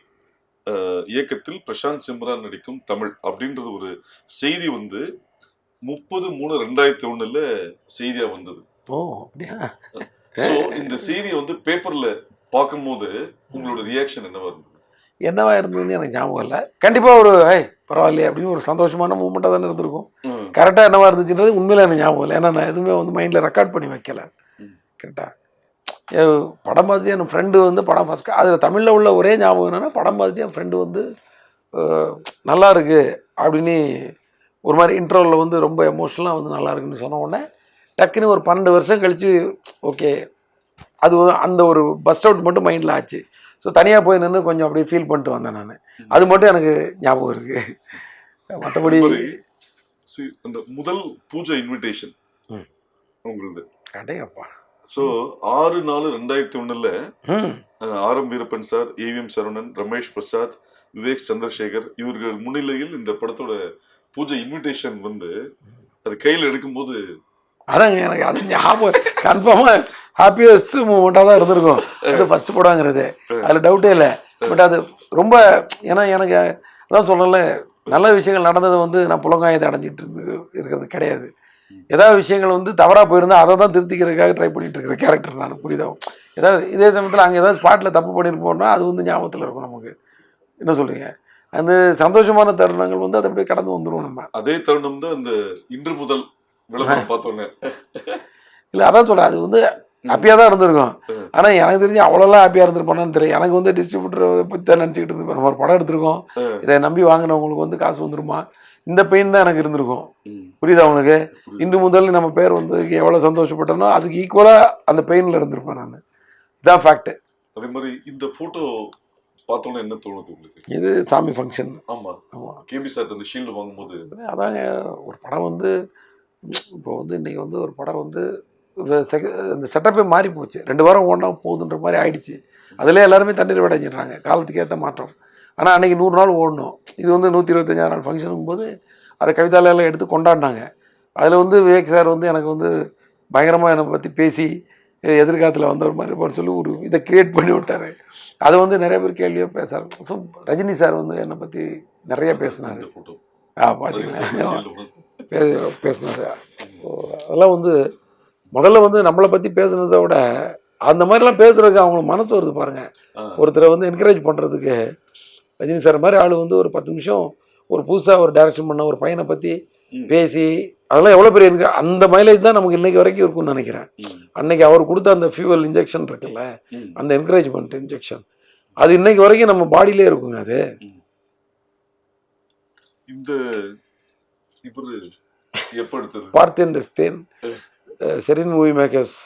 இயக்கத்தில் பிரசாந்த் சிம்ரான் நடிக்கும் தமிழ் அப்படின்றது ஒரு செய்தி வந்து 30/3/2001 செய்தியா வந்தது. ஓ அப்படியா? சோ இந்த செய்தியை வந்து பேப்பர்ல பார்க்கும்போது உங்களோட ரியாக்ஷன் என்னவா இருந்தது? என்னவா இருந்ததுன்னு எனக்கு ஞாபகம் இல்லை. கண்டிப்பாக ஒரு பரவாயில்லையே அப்படின்னு ஒரு சந்தோஷமான மூமெண்ட்டாக தானே இருந்திருக்கும். கரெக்டாக என்னவா இருந்துச்சுன்றது உண்மையில எனக்கு ஞாபகம் இல்லை. ஏன்னா நான் எதுவுமே வந்து மைண்டில் ரெக்கார்ட் பண்ணி வைக்கல. கரெக்டாக படம் பார்த்துட்டு என் ஃப்ரெண்டு வந்து படம் ஃபஸ்ட் அதில் தமிழில் உள்ள ஒரே ஞாபகம் என்னென்னா, படம் பார்த்துட்டு என் ஃப்ரெண்டு வந்து நல்லா இருக்குது அப்படின்னு ஒரு மாதிரி இன்ட்ரோவில் வந்து ரொம்ப எமோஷ்னலாக வந்து நல்லா இருக்குன்னு சொன்ன உடனே டக்குன்னு ஒரு 12 வருஷம் கழித்து ஓகே அது அந்த ஒரு பஸ்ட் அவுட் மட்டும் மைண்டில் ஆச்சு. ஸோ தனியாக போய் நின்று கொஞ்சம் அப்படியே ஃபீல் பண்ணிட்டு வந்தேன் நான். அது மட்டும் எனக்கு ஞாபகம் இருக்குது. மற்றபடி அந்த முதல் பூஜை இன்விடேஷன் உங்களுது அடேங்கப்பா. So 6/4/2001 R M. Veerappan sir, AVM Saravanan, Ramesh Prasad, Vivek Chandrasekhar இவர்கள் முன்னிலையில் இந்த படத்தோட பூஜை இன்விடேஷன் வந்து அது கையில் எடுக்கும்போது அதாங்க எனக்கு அது ஞாபகம் கன்ஃபார்மாக ஹாப்பியஸ்ட் மூமெண்ட்டாக தான் இருந்திருக்கும். அது ஃபஸ்ட்டு படங்கிறது அதில் டவுட்டே இல்லை. பட் அது ரொம்ப ஏன்னா எனக்கு அதான் சொல்லல, நல்ல விஷயங்கள் நடந்தது வந்து நான் புலங்காயத்தை அடைஞ்சிட்டு இருக்கிறது கிடையாது. ஏதாவது விஷயங்கள் வந்து தவறாக போயிருந்தால் அதை தான் திருத்திக்கிறதுக்காக ட்ரை பண்ணிட்டு இருக்கிற கேரக்டர் நான். புரியுதாகும். ஏதாவது இதே சமயத்தில் அங்கே ஏதாவது ஸ்பாட்டில் தப்பு பண்ணியிருப்போம்னா அது வந்து ஞாபகத்தில் இருக்கும் நமக்கு. என்ன சொல்கிறீங்க? அந்த சந்தோஷமான தருணங்கள் வந்து அதை அப்படியே கடந்து வந்துடும். நம்ம அதே தருணம் தான் இந்த இன்று முதல் விளம்பரம் பார்த்தோன்னே இல்லை அதான் சொல்கிறேன், அது வந்து ஹாப்பியாக தான் இருந்திருக்கும். ஆனால் எனக்கு தெரிஞ்சு அவ்வளோலாம் ஹாப்பியாக இருந்திருப்பானு தெரியல. எனக்கு வந்து டிஸ்ட்ரிபியூட்டரை பற்றி தான் நினச்சிக்கிட்டு இருந்தேன். நம்ம ஒரு படம் எடுத்திருக்கோம், இதை நம்பி வாங்கினவங்களுக்கு வந்து காசு வந்துருமா, இந்த பெயின் தான் எனக்கு இருந்திருக்கும். புரியுதா அவனுக்கு? இன்று முதல் நம்ம பேர் வந்து எவ்வளோ சந்தோஷப்பட்டனோ அதுக்கு ஈக்குவலாக அந்த பெயினில் இருந்திருப்பேன் நான். இதான் ஃபேக்ட். அதே மாதிரி இந்த ஃபோட்டோ பார்த்தோன்னே என்ன தோணுது உங்களுக்கு? இது சாமி ஃபங்க்ஷன். ஆமாம் ஆமாம். கேபி சார் அந்த ஷீல்டு வாங்கும்போது அதாங்க ஒரு படம் வந்து இப்போ வந்து இன்றைக்கி வந்து ஒரு படம் வந்து இந்த செட்டப்பே மாறி போச்சு. 2 வாரம் ஓடினா போகுதுன்ற மாதிரி ஆயிடுச்சு. அதிலே எல்லாருமே தண்ணீர் அடைஞ்சிடுறாங்க, காலத்துக்கு ஏற்ற மாற்றம். ஆனால் அன்றைக்கி 100 நாள் ஓடணும். இது வந்து 125 நாள் ஃபங்க்ஷனுங்கும் போது அதை கவிதாலெல்லாம் எடுத்து கொண்டாடினாங்க. அதில் வந்து விவேக் சார் வந்து எனக்கு வந்து பயங்கரமாக என்னை பற்றி பேசி எதிர்காலத்தில் வந்த ஒரு மாதிரி இருப்பான்னு சொல்லி ஒரு இதை க்ரியேட் பண்ணி விட்டார். அதை வந்து நிறைய பேர் கேள்வியாக பேசுகிறார். ஸோ ரஜினி சார் வந்து என்னை பற்றி நிறைய பேசினார். பார்த்தீங்கன்னா பேசினார். அதெல்லாம் வந்து முதல்ல வந்து நம்மளை பற்றி பேசுனதை விட அந்த மாதிரிலாம் பேசுறதுக்கு அவங்களுக்கு மனசு வருது பாருங்கள். ஒருத்தரை வந்து என்கரேஜ் பண்ணுறதுக்கு ரஜினி சார் மாதிரி ஆள் வந்து ஒரு 10 நிமிஷம் ஒரு புதுசாக ஒரு டைரக்ஷன் பண்ண ஒரு பையனை பற்றி பேசி அதெல்லாம் எவ்வளோ பெரிய இருக்கு. அந்த மைலேஜ் தான் நமக்கு இன்னைக்கு வரைக்கும் இருக்கும்னு நினைக்கிறேன். அன்னைக்கு அவர் கொடுத்த அந்த ஃபியூவல் இன்ஜெக்ஷன் இருக்குல்ல, அந்த என்கரேஜ்மெண்ட் இன்ஜெக்ஷன், அது இன்னைக்கு வரைக்கும் நம்ம பாடியிலே இருக்குங்க. அது இந்த இவரு எப்போ எடுத்தது? பார்த்தேன் ஸ்தேன் செரின் மூவி மேக்கர்ஸ்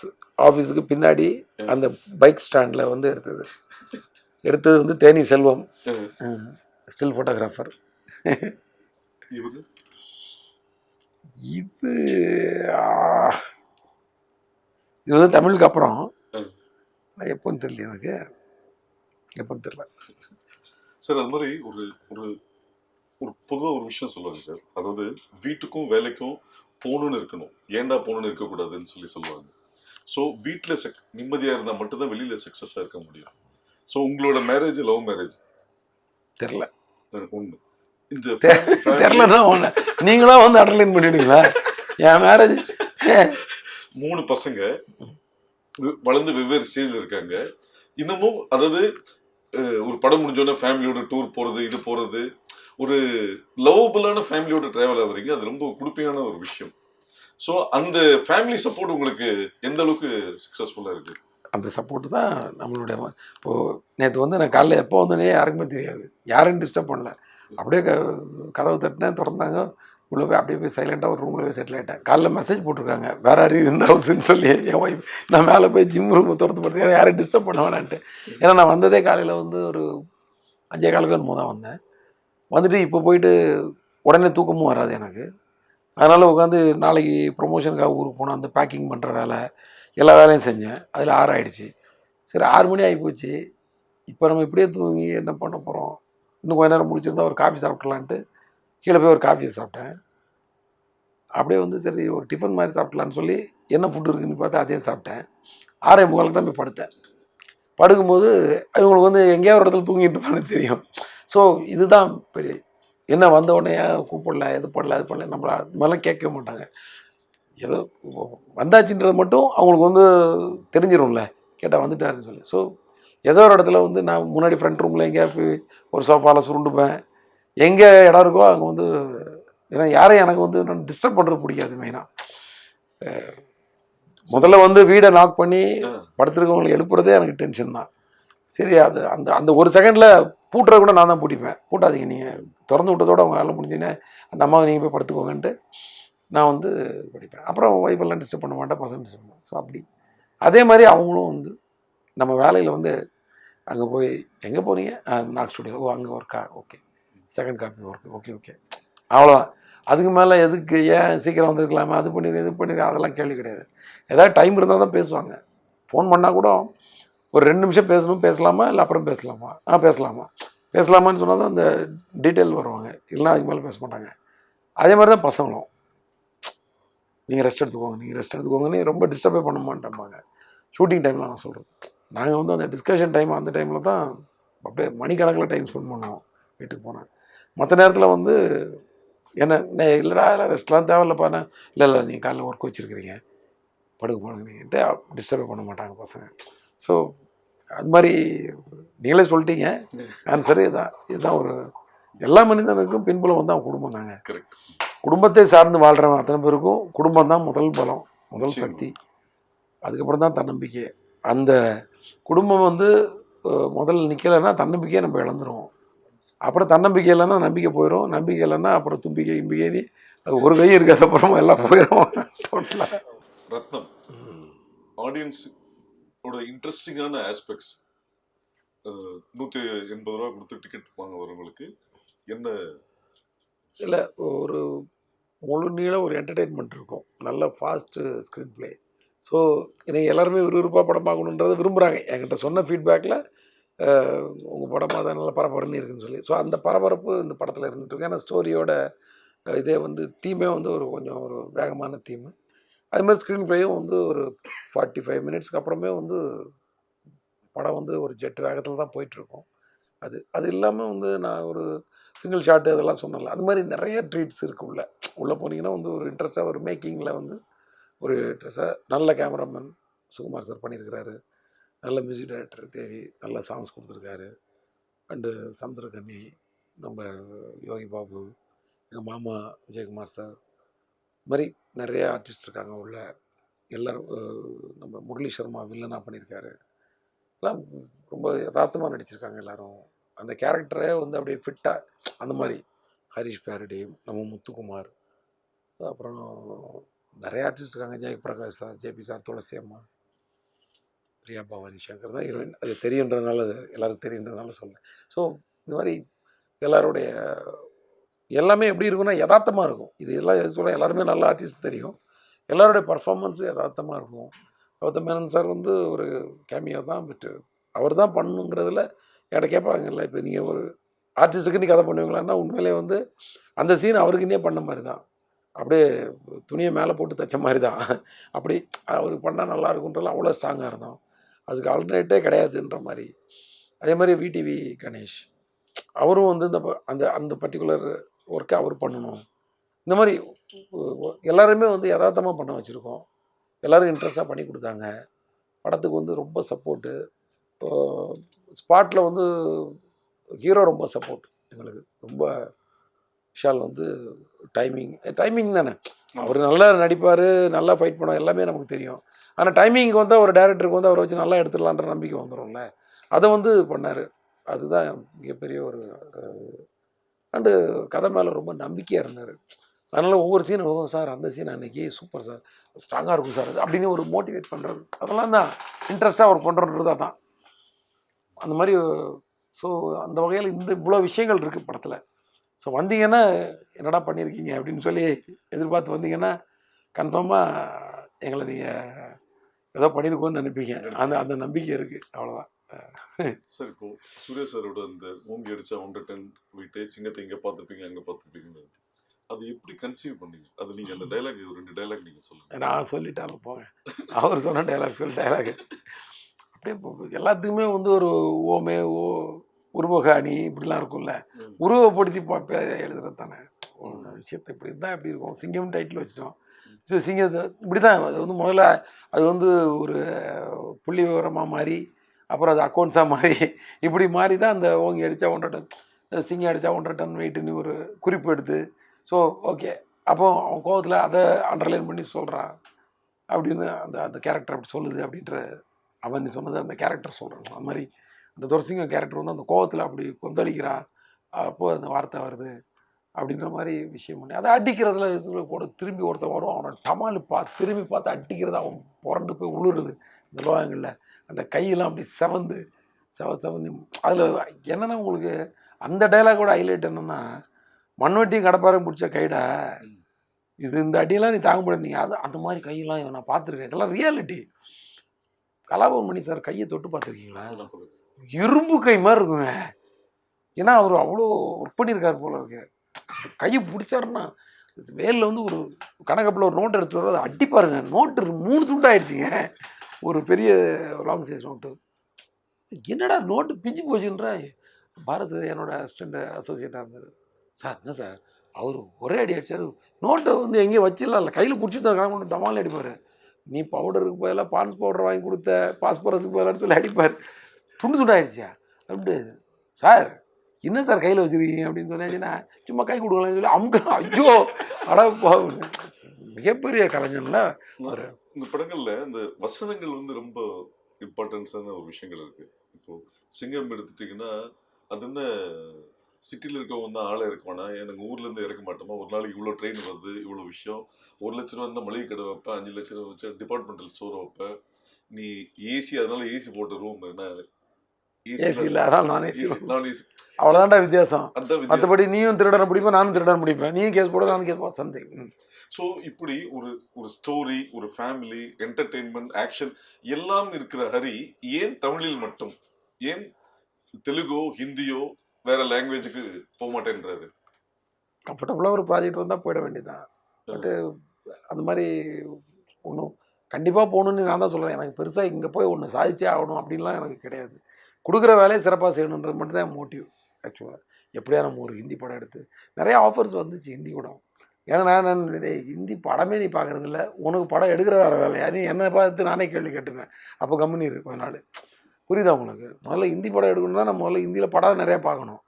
ஆஃபீஸுக்கு பின்னாடி அந்த பைக் ஸ்டாண்டில் வந்து எடுத்தது வந்து தேனி செல்வம், ஸ்டில் ஃபோட்டோகிராஃபர். இது வந்து தமிழுக்கு அப்புறம் எப்போன்னு தெரியல எனக்கு, எப்போன்னு தெரியல சார். அது மாதிரி ஒரு ஒரு ஒரு பொதுவாக ஒரு விஷயம் சொல்லுவாங்க சார், அதாவது வீட்டுக்கும் வேலைக்கும் போகணுன்னு இருக்கணும், ஏண்டா போகணுன்னு இருக்கக்கூடாதுன்னு சொல்லுவாங்க. ஸோ வீட்டில் நிம்மதியாக இருந்தால் மட்டும்தான் வெளியில் சக்ஸஸாக இருக்க முடியும். ஸோ உங்களோட மேரேஜ் லவ் மேரேஜ் தெரில ஒன்று இந்த தெரிலன்னா ஒன்று நீங்களாம் வந்து அண்டர்லைன் பண்ணிடுவீங்களா? என் மேரேஜ் 3 பசங்க வளர்ந்து வெவ்வேறு ஸ்டேஜில் இருக்காங்க இன்னமும். அதாவது ஒரு படம் முடிஞ்சோடனே ஃபேமிலியோட டூர் போகிறது, இது போகிறது, ஒரு லவ்வபிளான ஃபேமிலியோட ட்ராவல் ஆகுறீங்க. அது ரொம்ப குடுப்பையான ஒரு விஷயம். ஸோ அந்த ஃபேமிலி சப்போர்ட் உங்களுக்கு எந்த அளவுக்கு சக்ஸஸ்ஃபுல்லாக இருக்குது? அந்த சப்போர்ட்டு தான் நம்மளுடைய. இப்போது நேற்று வந்து நான் காலையில் எப்போ வந்தேனே யாருக்குமே தெரியாது, யாரும் டிஸ்டர்ப் பண்ணல. அப்படியே கதவு தட்டினேன், திறந்தாங்க, உள்ளே போய் அப்படியே போய் சைலண்டாக ஒரு ரூமில் போய் செட்டில் ஆகிட்டேன். காலைல மெசேஜ் போட்டிருக்காங்க வேற யாரையும் இந்த ஹவுஸ்ன்னு சொல்லி என் ஒய்ஃப். நான் மேலே போய் ஜிம் ரூமை திறந்து படுத்து யாரையும் டிஸ்டர்ப் பண்ண வேணான்ட்டு. ஏன்னா நான் வந்ததே காலையில் வந்து ஒரு 5:15 என்னமோ தான் வந்தேன். வந்துட்டு இப்போ போயிட்டு உடனே தூக்கமும் வராது எனக்கு. அதனால் உட்காந்து நாளைக்கு ப்ரொமோஷனுக்காக ஊருக்கு போனால் அந்த பேக்கிங் பண்ணுற வேலை எல்லா வேலையும் செஞ்சேன். அதில் 6 ஆகிடுச்சு. சரி 6 மணி ஆகி போச்சு, இப்போ நம்ம இப்படியே தூங்கி என்ன பண்ண போகிறோம், இன்னும் கொஞ்ச நேரம் முடிச்சிருந்தா ஒரு காஃபி சாப்பிட்லான்ட்டு கீழே போய் ஒரு காஃபி சாப்பிட்டேன். அப்படியே வந்து சரி ஒரு டிஃபன் மாதிரி சாப்பிட்லான்னு சொல்லி என்ன ஃபுட்டு இருக்குதுன்னு பார்த்தா அதையும் சாப்பிட்டேன். 6:45 தான் போய் படுத்தேன். படுக்கும்போது இவங்களுக்கு வந்து எங்கேயாவது ஒரு இடத்துல தூங்கிட்டு இருப்பான்னு தெரியும். ஸோ இதுதான் பெரிய என்ன வந்த உடனே கூப்பிடல இது பண்ணல அது பண்ணல நம்மள அது மாதிரிலாம் கேட்கவே மாட்டாங்க. ஏதோ வந்தாச்சுன்றது மட்டும் அவங்களுக்கு வந்து தெரிஞ்சிடும்ல, கேட்டால் வந்துட்டாருன்னு சொல்லி. ஸோ ஏதோ ஒரு இடத்துல வந்து நான் முன்னாடி ஃப்ரண்ட் ரூமில் எங்கேயா போய் ஒரு சோஃபாவில் சுருண்டுப்பேன். எங்கே இடம் இருக்கோ அங்கே வந்து, ஏன்னா யாரையும் எனக்கு வந்து நான் டிஸ்டர்ப் பண்ணுறது பிடிக்காது. மெயினாக முதல்ல வந்து வீடை லாக் பண்ணி படுத்துருக்கவங்களை எழுப்புறதே எனக்கு டென்ஷன் தான். சரி, அது அந்த அந்த ஒரு செகண்டில் பூட்டுறது கூட நான் தான் பூட்டிப்பேன். பூட்டாதீங்க, நீங்கள் திறந்து விட்டதோடு அவங்க வேலை முடிஞ்சுன்னே அந்த அம்மாவை நீங்கள் போய் படுத்துக்கோங்கன்ட்டு நான் வந்து படிப்பேன். அப்புறம் ஒய்ஃபெல்லாம் டிஸ்டர்ப் பண்ண மாட்டேன், பசங்க டிஸ்டர்ப் பண்ண. ஸோ அப்படி அதே மாதிரி அவங்களும் வந்து நம்ம வேலையில் வந்து அங்கே போய் எங்கே போனீங்க, நாக் ஸ்டுடியோ, ஓ அங்கே ஒர்க்கா, okay, second copy work, okay okay, அவ்வளோதான். அதுக்கு மேலே எதுக்கு, ஏன் சீக்கிரம் வந்துருக்கலாமா, அது பண்ணிடு இது பண்ணிடு, அதெல்லாம் கேள்வி கிடையாது. ஏதாவது டைம் இருந்தால் தான் பேசுவாங்க. ஃபோன் பண்ணால் கூட ஒரு 2 நிமிஷம் பேசணும், பேசலாமா இல்லை அப்புறம் பேசலாமா, பேசலாமா, பேசலாமான்னு சொன்னால் தான் அந்த டீட்டெயில் வருவாங்க, இல்லைனா அதுக்கு மேலே பேச மாட்டாங்க. அதே மாதிரி தான் பசங்களும், நீங்கள் ரெஸ்ட் எடுத்துக்கோங்க, நீங்கள் ரெஸ்ட் எடுத்துக்கோங்கன்னு ரொம்ப டிஸ்டர்பே பண்ண மாட்டேன்பாங்க. ஷூட்டிங் டைமில் நான் சொல்கிறது, நாங்கள் வந்து அந்த டிஸ்கஷன் டைம் அந்த டைமில் தான் அப்படியே மணிக்கணக்கில் டைம் ஸ்பெண்ட் பண்ணுவோம் வீட்டுக்கு போனேன். மற்ற நேரத்தில் வந்து என்ன இல்லைடா ரெஸ்ட்லாம் தேவையில்லப்பாண்ணே, இல்லை நீங்கள் காலையில் ஒர்க் வச்சுருக்கிறீங்க, படுக்க போனீங்க நீங்கள்கிட்ட டிஸ்டர்பே பண்ண மாட்டாங்க பசங்க. ஸோ அது மாதிரி நீங்களே சொல்லிட்டீங்க, ஆன்சரு இதுதான் ஒரு எல்லா மனிதனுக்கும் பின்புலம் வந்து அவன் குடும்பம் தாங்க. குடும்பத்தை சார்ந்து வாழ்கிறவன் அத்தனை பேருக்கும் குடும்பம் தான் முதல் பலம், முதல் சக்தி. அதுக்கப்புறம் தான் தன்னம்பிக்கை. அந்த குடும்பம் வந்து முதல்ல நிற்கலைன்னா தன்னம்பிக்கையை நம்ம இழந்துருவோம். அப்புறம் தன்னம்பிக்கை இல்லைன்னா நம்பிக்கை போயிடும், நம்பிக்கை இல்லைன்னா அப்புறம் தும்பிக்கை இம்பிக்கை, அது ஒரு கை இருக்காது, அப்புறம் எல்லாம் போயிடும் டோட்டலாக. ரத்னம், ஆடியன்ஸ் ஓட இன்ட்ரெஸ்டிங்கான ஆஸ்பெக்ட்ஸ், 180 ரூபா கொடுத்து டிக்கெட் வாங்க வரவங்களுக்கு என்ன இல்லை, ஒரு முழு நீள ஒரு என்டர்டெயின்மெண்ட் இருக்கும், நல்ல ஃபாஸ்ட்டு ஸ்க்ரீன் ப்ளே. ஸோ என்னை எல்லாருமே விறுவிறுப்பாக படம் பார்க்கணுன்றதை விரும்புகிறாங்க. என்கிட்ட சொன்ன ஃபீட்பேக்கில் உங்கள் படமாக தான் நல்லா பரபரன்னு இருக்குன்னு சொல்லி. ஸோ அந்த பரபரப்பு இந்த படத்தில் இருந்துகிட்ருக்கு. ஏன்னா ஸ்டோரியோட இதே வந்து தீமே வந்து ஒரு கொஞ்சம் ஒரு வேகமான தீமு. அதுமாதிரி ஸ்க்ரீன் ப்ளேயும் வந்து ஒரு 45 மினிட்ஸ்க்கு அப்புறமே வந்து படம் வந்து ஒரு ஜெட் வேகத்தில் தான் போயிட்டுருக்கோம். அது இல்லாமல் வந்து நான் ஒரு சிங்கிள் ஷாட்டு அதெல்லாம் சொன்னல, அது மாதிரி நிறைய ட்ரீட்ஸ் இருக்குது. உள்ளே போனீங்கன்னா வந்து ஒரு இன்ட்ரெஸ்ட்டாக ஒரு மேக்கிங்கில் வந்து ஒரு இன்ட்ரெஸ்ட்டாக நல்ல கேமராமேன் சுகுமார் சார் பண்ணியிருக்கிறாரு, நல்ல மியூசிக் டைரக்டர் தேவி நல்ல சாங்ஸ் கொடுத்துருக்காரு, அண்டு சமுத்திரகனி, நம்ம யோகி பாபு, எங்கள் மாமா விஜயகுமார் சார், இது மாதிரி நிறைய ஆர்டிஸ்ட் இருக்காங்க உள்ள. எல்லோரும் நம்ம முரளி சர்மா வில்லனாக பண்ணியிருக்காரு. எல்லாம் ரொம்ப யதார்த்தமாக நடிச்சிருக்காங்க எல்லோரும். அந்த கேரக்டரே வந்து அப்படியே ஃபிட்டாக அந்த மாதிரி. ஹரிஷ் பேரடி, நம்ம முத்துக்குமார், அப்புறம் நிறைய ஆர்டிஸ்ட் இருக்காங்க, ஜெயபிரகாஷ் சார், ஜேபி சார், துளசி அம்மா, பிரியா பவானி சங்கர் தான் ஹீரோயின். அது தெரியுன்றதுனால, எல்லோரும் தெரியுன்றதுனால சொல்கிறேன். ஸோ இந்த மாதிரி எல்லாருடைய எல்லாமே எப்படி இருக்குன்னா யதார்த்தமாக இருக்கும். இது எல்லாம் எது சொல்ல, எல்லாருமே நல்ல ஆர்டிஸ்ட் தெரியும், எல்லாருடைய பர்ஃபார்மன்ஸும் யதார்த்தமாக இருக்கும். கௌதம் மேனன் சார் வந்து ஒரு கேமியோ தான், பட் அவர் தான் பண்ணணுங்கிறதுல என்கிட்ட கேட்பாங்கல்ல, இப்போ நீங்கள் ஒரு ஆர்டிஸ்ட்டுக்கு நீ கதை பண்ணுவீங்களான்னா உண்மையிலே வந்து அந்த சீன் அவருக்குன்னே பண்ண மாதிரி தான், அப்படியே துணியை மேலே போட்டு தைச்ச மாதிரி தான். அப்படி அவர் பண்ணால் நல்லா இருக்குன்றதுல அவ்வளோ ஸ்ட்ராங்காக இருந்தோம். அதுக்கு ஆல்டர்னேட்டே கிடையாதுன்ற மாதிரி. அதே மாதிரி விடிவி கணேஷ் அவரும் வந்து அந்த அந்த பர்டிகுலர் ஒர்க்கை அவர் பண்ணணும். இந்த மாதிரி எல்லாருமே வந்து யதார்த்தமாக பண்ண வச்சுருக்கோம். எல்லோரும் இன்ட்ரெஸ்டாக பண்ணி கொடுத்தாங்க. படத்துக்கு வந்து ரொம்ப சப்போர்ட்டு. ஸ்பாட்டில் வந்து ஹீரோ ரொம்ப சப்போர்ட் எங்களுக்கு. ரொம்ப விஷால் வந்து டைமிங் தானே, அவர் நல்லா நடிப்பார், நல்லா ஃபைட் பண்ணுவார், எல்லாமே நமக்கு தெரியும். ஆனால் டைமிங்க்கு வந்து ஒரு டேரக்டருக்கு வந்து அவரை வச்சு நல்லா எடுத்துடலான்ற நம்பிக்கை வந்துடும்ல, அதை வந்து பண்ணார். அதுதான் மிகப்பெரிய ஒரு அண்டு கதை மேலே ரொம்ப நம்பிக்கையாக இருந்தார். அதனால் ஒவ்வொரு சீனும் சார் அந்த சீன் அன்றைக்கி சூப்பர் சார், ஸ்ட்ராங்காக இருக்கும் சார் அது அப்படின்னு ஒரு மோட்டிவேட் பண்ணுறது, அதெல்லாம் தான் இன்ட்ரெஸ்ட்டாக அவர் பண்ணுறது. அதான் அந்த மாதிரி. ஸோ அந்த வகையில் இவ்வளோ விஷயங்கள் இருக்குது படத்தில். ஸோ வந்தீங்கன்னா என்னடா பண்ணியிருக்கீங்க அப்படின்னு சொல்லி எதிர்பார்த்து வந்தீங்கன்னா கன்ஃபார்மாக எங்களை நீங்கள் ஏதோ பண்ணியிருக்கோன்னு நினைப்பீங்க. அந்த நம்பிக்கை இருக்குது, அவ்வளோதான். சார் இப்போ சூர்யா சாரோட அந்த ஓங்கி அடிச்சா 110 வீட்டு சிங்கத்தை இங்கே பார்த்துருப்பீங்க அங்கே பார்த்துருப்பீங்கன்னு, அது எப்படி கன்சீவ் பண்ணீங்க? அது நீங்கள் அந்த டைலாக் 2 டைலாக் நீங்கள் சொல்லுங்கள். நான் சொல்லிட்டாலும் போங்க, அவர் சொன்ன டைலாக் அப்படியே எல்லாத்துக்குமே வந்து ஒரு ஓமே உருவக அணி இப்படிலாம் இருக்கும்ல, உருவப்படுத்தி எழுதுறது தானே ஒரு விஷயத்தை. இப்படி இருந்தால் எப்படி இருக்கும், சிங்கம் டைட்டில் வச்சுட்டோம். ஸோ சிங்கத்தை இப்படி தான் அது வந்து முதல்ல அது வந்து ஒரு புள்ளி விவரமாக மாறி, அப்புறம் அது அக்கௌண்ட்ஸாக மாறி, இப்படி மாறி தான் அந்த ஓங்கி அடித்தா 1.5 டன், சிங்கம் அடித்தா 1.5 டன் வெயிட்டுன்னு ஒரு குறிப்பு எடுத்து. ஸோ ஓகே, அப்போ அவன் கோவத்தில் அதை அண்டர்லைன் பண்ணி சொல்கிறான் அப்படின்னு அந்த அந்த கேரக்டர் அப்படி சொல்லுது அப்படின்ற, அவன் நீ சொன்னது அந்த கேரக்டர் சொல்கிறான். அது மாதிரி அந்த துரசிங்கம் கேரக்டர் வந்து அந்த கோவத்தில் அப்படி கொந்தளிக்கிறா, அப்போது அந்த வார்த்தை வருது அப்படின்ற மாதிரி விஷயம் பண்ணி அதை அடிக்கிறதுல இதில் கூட திரும்பி ஒருத்தன் வரும், அவனை டமாலு திரும்பி பார்த்து அடிக்கிறது, அவன் புரண்டு போய் உழுறது இந்த லோகங்களில், அந்த கையெல்லாம் அப்படி செவந்து அதில் என்னென்னா உங்களுக்கு அந்த டைலாகோட ஹைலைட் என்னென்னா, மண்வெட்டியும் கடப்பாரையும் பிடிச்ச கைடா இது, இந்த அடியெல்லாம் நீ தாங்க முடியாது, நீ அது அந்த மாதிரி கையெல்லாம் நான் பார்த்துருக்கேன், இதெல்லாம் ரியாலிட்டி. கலாபவன் மணி சார் கையை தொட்டு பார்த்துருக்கீங்களா? இரும்பு கை மாதிரி இருக்குங்க. ஏன்னா அவர் அவ்வளோ ஒர்க் பண்ணியிருக்காரு போல இருக்கு. கையை பிடிச்சாருன்னா வேலில் வந்து ஒரு கணக்கப்பில் ஒரு நோட்டு எடுத்துட்டு வர அதை அடிப்பாருங்க, நோட்டு 3 துண்டாயிடுச்சுங்க, ஒரு பெரிய லாங் சைஸ் நோட்டு. என்னடா நோட்டு பிஞ்சு போச்சுன்ற, பாரத் என்னோட அசிஸ்டண்ட் அசோசியேட்டாக இருந்தார். சார் என்ன சார் அவர் ஒரே அடி அடிச்சார், நோட்டை வந்து எங்கேயும் வச்சிடலாம் இல்லை, கையில் பிடிச்சி தான் கணக்கு டமால் அடிப்பார். நீ பவுடருக்கு பதிலாக பான்ஸ் பவுடர் வாங்கி கொடுத்த, பாஸ்பரஸுக்கு பதிலான்னு சொல்லி அடிப்பார். துண்டு துண்டாயிடுச்சா அப்படி சார் என்ன சார் கையில் வச்சுருக்கீங்க அப்படின்னு சொன்னாச்சுன்னா, சும்மா கை கொடுக்கலாம்னு சொல்லி அமுக்க, ஐயோ அட மிகப்பெரிய கலைஞர்ல. ஒரு இந்த படங்கள்ல இந்த வசனங்கள் வந்து ரொம்ப இம்பார்ட்டன்ஸான ஒரு விஷயங்கள் இருக்கு. இப்போ சிங்கம் எடுத்துட்டீங்கன்னா, அது என்ன சிட்டியில் இருக்கவங்க தான் ஆளே இருக்குவானா, எனக்கு ஊர்ல இருந்து இறக்க மாட்டோமா, ஒரு நாளைக்கு இவ்வளோ ட்ரெயின் வருது, இவ்வளோ விஷயம், 1 லட்ச ரூபா இருந்தால் மளிகை கடை வைப்பேன், 5 லட்ச ரூபா வச்சு டிபார்ட்மெண்டல் ஸ்டோர் வைப்பேன், நீ ஏசி அதனால ஏசி போட்ட ரூம் என்ன ஏசி இல்லை அதனால நான் ஏசி, அவ்வளோதான்டா வித்தியாசம். மற்றபடி நீயும் திருடனை பிடிப்பேன், நானும் திருடனை பிடிப்பேன், நீயும் கேஸ் போட நானும் கேஸ் போட, சம்திங். ஸோ இப்படி ஒரு ஸ்டோரி, ஒரு ஃபேமிலி, என்டர்டெயின்மெண்ட், ஆக்ஷன் எல்லாம் இருக்கிற ஹரி ஏன் தமிழில் மட்டும், ஏன் தெலுங்கோ ஹிந்தியோ வேற லாங்குவேஜுக்கு போக மாட்டேன்றாரு? கம்ஃபர்டபுளாக ஒரு ப்ராஜெக்ட் வந்தால் போயிட வேண்டியதுதான். பட்டு அந்த மாதிரி ஒன்றும் கண்டிப்பாக போகணுன்னு நான் தான் சொல்கிறேன். எனக்கு பெருசாக இங்கே போய் ஒன்று சாதிச்சே ஆகணும் அப்படின்லாம் எனக்கு கிடையாது. கொடுக்குற வேலையை சிறப்பாக செய்யணுன்றது மட்டும் தான் என் மோட்டிவ். ஆக்சுவலாக எப்படியா நம்ம ஒரு ஹிந்தி படம் எடுத்து, நிறையா ஆஃபர்ஸ் வந்துச்சு ஹிந்தி படம். ஏன்னா நான் ஹிந்தி படமே நீ பார்க்குறது இல்லை, உனக்கு படம் எடுக்கிற வேறு வேலையா, நீ என்னை பார்த்து நானே கேள்வி கேட்டுருந்தேன். அப்போ கம்பெனி இருக்கு கொஞ்ச நாள், புரியுதா உங்களுக்கு? முதல்ல ஹிந்தி படம் எடுக்கணும்னா நம்ம முதல்ல ஹிந்தியில் படம் நிறையா பார்க்கணும்,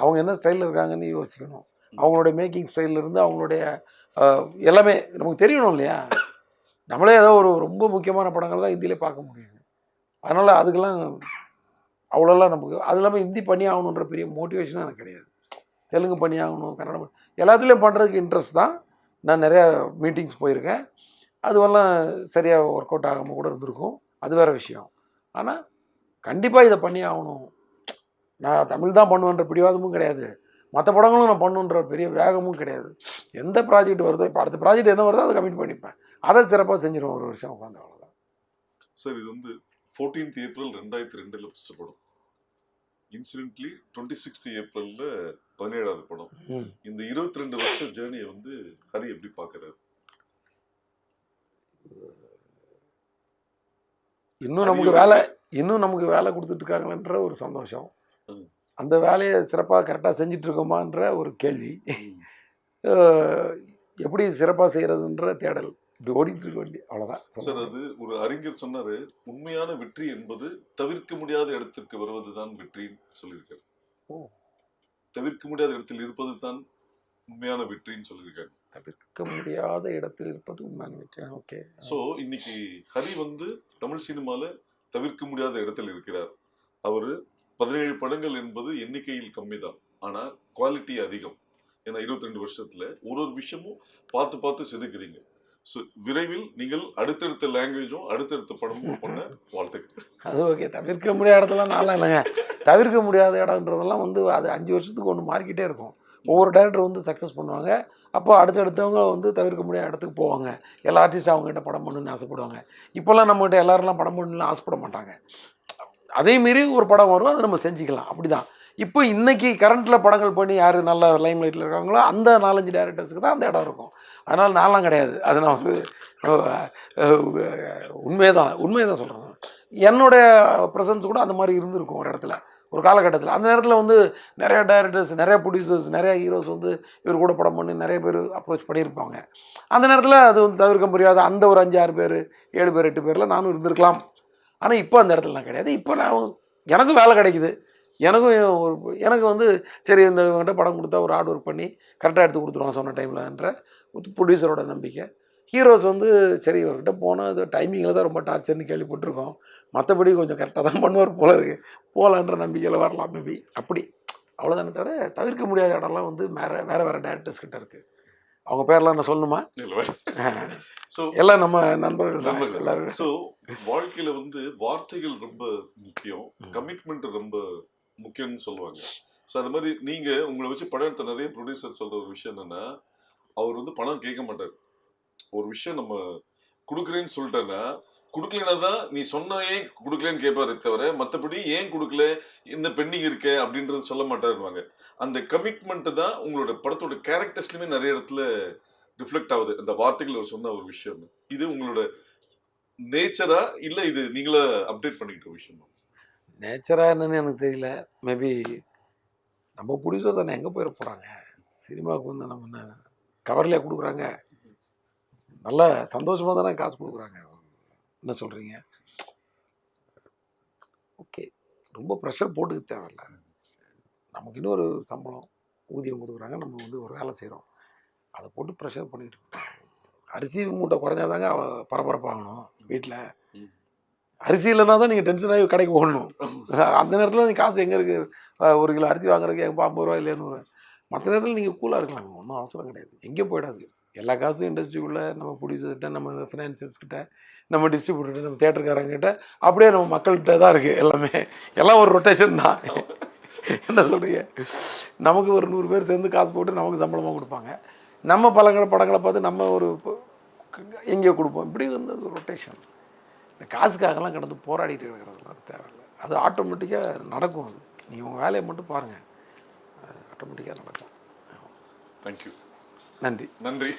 அவங்க என்ன ஸ்டைலில் இருக்காங்கன்னு யோசிக்கணும், அவங்களுடைய மேக்கிங் ஸ்டைல்லேருந்து அவங்களுடைய எல்லாமே நமக்கு தெரியணும் இல்லையா? நம்மளே ஏதோ ஒரு ரொம்ப முக்கியமான படங்கள் தான் ஹிந்தியிலே பார்க்க முடியும். அதனால் அதுக்கெல்லாம் அவ்வளோலாம் நமக்கு, அது இல்லாமல் ஹிந்தி பண்ணி ஆகணுன்ற பெரிய மோட்டிவேஷனும் எனக்கு கிடையாது. தெலுங்கு பண்ணி ஆகணும், கன்னடம், எல்லாத்துலேயும் பண்ணுறதுக்கு இன்ட்ரெஸ்ட் தான். நான் நிறையா மீட்டிங்ஸ் போயிருக்கேன், அதுவெல்லாம் சரியாக ஒர்க் அவுட் ஆகாமல் கூட இருந்திருக்கும், அது வேறு விஷயம். ஆனால் கண்டிப்பாக இதை பண்ணி ஆகணும், நான் தமிழ் தான் பண்ணுவேன்ற பிடிவாதமும் கிடையாது, மற்ற படங்களும் நான் பண்ணுன்ற பெரிய வேகமும் கிடையாது. எந்த ப்ராஜெக்ட் வருதோ, இப்போ அடுத்த ப்ராஜெக்ட் என்ன வருதோ அதை கமிட் பண்ணிப்பேன், அதை சிறப்பாக செஞ்சிருவேன் ஒரு வருஷம் உட்காந்து, அவ்வளோதான். சார் இது வந்து 14th April 2002 ஃபர்ஸ்ட் படம், இன்சிடென்ட்லி 26th April 17வது படம். இந்த 22 வருஷ ஜேர்னியை வந்து ஹரி எப்படி பார்க்குறாரு? இன்னும் நமக்கு வேலை கொடுத்துட்டு இருக்காங்கன்ற ஒரு சந்தோஷம், அந்த வேலையை சிறப்பாக கரெக்டாக செஞ்சுட்டு இருக்கோமான்ற ஒரு கேள்வி, எப்படி சிறப்பாக செய்கிறதுன்ற தேடல், இப்படி ஓடிட்டு இருக்க வேண்டிய, அவ்வளோதான் சார். அது ஒரு அறிஞர் சொன்னாரு, உண்மையான வெற்றி என்பது தவிர்க்க முடியாத இடத்திற்கு வருவது தான் வெற்றின்னு சொல்லியிருக்காரு. தவிர்க்க முடியாத இடத்தில் இருப்பது தான் உண்மையான வெற்றின்னு சொல்லியிருக்காரு. தவிர்க்க முடியாத இடத்தில் இருப்பது உண்மையான வெற்றி. ஓகே. ஸோ இன்னைக்கு ஹரி வந்து தமிழ் சினிமால தவிர்க்க முடியாத இடத்தில் இருக்கிறார். அவரு 17 படங்கள் என்பது எண்ணிக்கையில் கம்மி தான், ஆனா குவாலிட்டி அதிகம். ஏன்னா 22 வருஷத்துல ஒரு விஷயமும் பார்த்து செதுக்குறீங்க. ஸோ விரைவில் நீங்கள் அடுத்தடுத்த லாங்குவேஜும் அடுத்தடுத்த படமும் பண்ண வாழ்த்துக்கள். அது ஓகே. தவிர்க்க முடியாத இடத்துலாம் நல்லா இல்லைங்க, தவிர்க்க முடியாத இடம்ன்றதெல்லாம் வந்து அது 5 வருஷத்துக்கு ஒன்று மாறிக்கிட்டே இருக்கும். ஒவ்வொரு டேரக்டர் வந்து சக்ஸஸ் பண்ணுவாங்க, அப்போ அடுத்தடுத்தவங்க வந்து தவிர்க்க முடியாத இடத்துக்கு போவாங்க. எல்லா ஆர்டிஸ்ட்டும் அவங்ககிட்ட படம் பண்ணணுன்னு ஆசைப்படுவாங்க. இப்போல்லாம் நம்மகிட்ட எல்லாரெல்லாம் படம் பண்ணணுன்னு ஆசைப்பட மாட்டாங்க. அதேமாரி ஒரு படம் வரும், அதை நம்ம செஞ்சுக்கலாம், அப்படி தான். இப்போ இன்றைக்கி கரண்ட்டில் படங்கள் பண்ணி யார் நல்ல லைம் லைட்டில் இருக்காங்களோ அந்த 4-5 டேரக்டர்ஸுக்கு தான் அந்த இடம் இருக்கும். அதனால் நான்லாம் கிடையாது, அது நான் வந்து உண்மையை தான் சொல்கிறேன். என்னுடைய ப்ரெசன்ஸ் கூட அந்த மாதிரி இருந்திருக்கும் ஒரு இடத்துல. ஒரு காலகட்டத்தில். அந்த நேரத்தில் வந்து நிறையா டைரக்டர்ஸ், நிறையா ப்ரொடியூசர்ஸ், நிறையா ஹீரோஸ் வந்து இவர் கூட படம் பண்ணி நிறைய பேர் அப்ரோச் பண்ணியிருப்பாங்க. அந்த நேரத்தில் அது வந்து தவிர்க்க முடியாத அந்த ஒரு 5, 6 பேர், 7 பேர், 8 பேரில் நானும் இருந்திருக்கலாம். ஆனால் இப்போ அந்த இடத்துல நான் கிடையாது. இப்போ நான் எனக்கும் வேலை கிடைக்குது. எனக்கு வந்து சரி இந்த இவங்ககிட்ட படம் கொடுத்தா ஒரு ஹார்ட் ஒர்க் பண்ணி கரெக்டாக எடுத்து கொடுத்துருவான் சொன்ன டைமில்ன்ற ப்ரொடியூசரோட நம்பிக்கை. ஹீரோஸ் வந்து சரி இவர்கிட்ட போனால் இது டைமிங்கில் தான் ரொம்ப டார்ச்சர்னு கேள்விப்பட்டிருக்கோம். மற்றபடி கொஞ்சம் கரெக்டாக தான் பண்ணுவார் போல இருக்குது, போகலான்ற நம்பிக்கையில் வரலாம் மேபி. அப்படி அவ்வளோதானே தவிர தவிர்க்க முடியாத இடம்லாம் வந்து வேறு டேரக்டர்ஸ் கிட்ட இருக்குது. அவங்க பேர்லாம் நான் சொல்லணுமா? ஸோ எல்லாம் நம்ம நண்பர்கள் தான் எல்லாரும். ஸோ வாழ்க்கையில் வந்து வார்த்தைகள் ரொம்ப முக்கியம், கமிட்மெண்ட் ரொம்ப முக்கியம்னு சொல்லுவாங்க. ஸோ அது மாதிரி நீங்கள் உங்களை வச்சு படம் எடுத்த நிறைய ப்ரொடியூசர் சொல்கிற ஒரு விஷயம் என்னென்னா, அவர் வந்து பணம் கேட்க மாட்டார். ஒரு விஷயம் நம்ம கொடுக்குறேன்னு சொல்லிட்டேன்னா, கொடுக்கலனா தான் நீ சொன்ன ஏன் கொடுக்கலன்னு கேட்பாரு தவிர, மற்றபடி ஏன் கொடுக்கல, இந்த பெண்டிங் இருக்க அப்படின்றது சொல்ல மாட்டாருவாங்க. அந்த கமிட்மெண்ட் தான் உங்களோட படத்தோட கேரக்டர்ஸ்லையுமே நிறைய இடத்துல ரிஃப்ளெக்ட் ஆகுது. அந்த வார்த்தைகள் அவர் சொன்ன ஒரு விஷயம். இது உங்களோட நேச்சரா இல்லை இது நீங்களா அப்டேட் பண்ணிக்கிட்ட விஷயமா? நேச்சராக என்னன்னு எனக்கு தெரியல. மேபி நம்ம ப்ரொடியூசர் தானே, எங்கே போயிட போகிறாங்க? சினிமாவுக்கு வந்து நம்ம என்ன கவர்லேயே கொடுக்குறாங்க? நல்லா சந்தோஷமாக தானே காசு கொடுக்குறாங்க. என்ன சொல்கிறீங்க? ஓகே, ரொம்ப ப்ரெஷர் போட்டுக்க தேவையில்ல. நமக்கு இன்னொரு சம்பளம் ஊதியம் கொடுக்குறாங்க, நம்ம வந்து ஒரு வேலை செய்கிறோம், அதை போட்டு ப்ரெஷர் பண்ணிகிட்டு இருக்கோம். அரிசி மூட்டை குறைஞ்சாதாங்க பரபரப்பாகணும் வீட்டில். அரிசி இல்லைனா தான் நீங்கள் டென்ஷன் ஆகி கடைக்கு ஓடணும். அந்த நேரத்தில் நீங்கள் காசு எங்கே இருக்குது? 1 கிலோ அரிசி வாங்குறதுக்கு 50 ரூபா இல்லைன்னு. மற்ற நேரத்தில் நீங்கள் கூலாக இருக்கலாங்க, ஒன்றும் அவசரம் கிடையாது. எங்கேயும் போயிடாது. எல்லா காசும் இண்டஸ்ட்ரிக்குள்ளே நம்ம ப்ரொடியூசர்கிட்ட, நம்ம ஃபினான்சியர்ஸ்கிட்ட, நம்ம டிஸ்ட்ரிபியூட்டர்கிட்ட, நம்ம தேட்டருக்காரங்கிட்ட, அப்படியே நம்ம மக்கள்கிட்ட தான் இருக்குது எல்லாமே. எல்லாம் ஒரு ரொட்டேஷன் தான். என்ன சொல்கிறீங்க? நமக்கு ஒரு 100 பேர் சேர்ந்து காசு போட்டு நமக்கு சம்பளமாக கொடுப்பாங்க. நம்ம படங்களை பார்த்து நம்ம ஒரு எங்கேயோ கொடுப்போம். இப்படி வந்து அது ரொட்டேஷன். இந்த காசுக்காகலாம் கிடந்து போராடிட்டு இருக்கிறதுலாம் தேவையில்லை. அது ஆட்டோமேட்டிக்காக நடக்கும். அது நீங்கள் உங்கள் வேலையை மட்டும் பாருங்கள், அது ஆட்டோமேட்டிக்காக நடக்கும். தேங்க்யூ. நன்றி. நன்றி.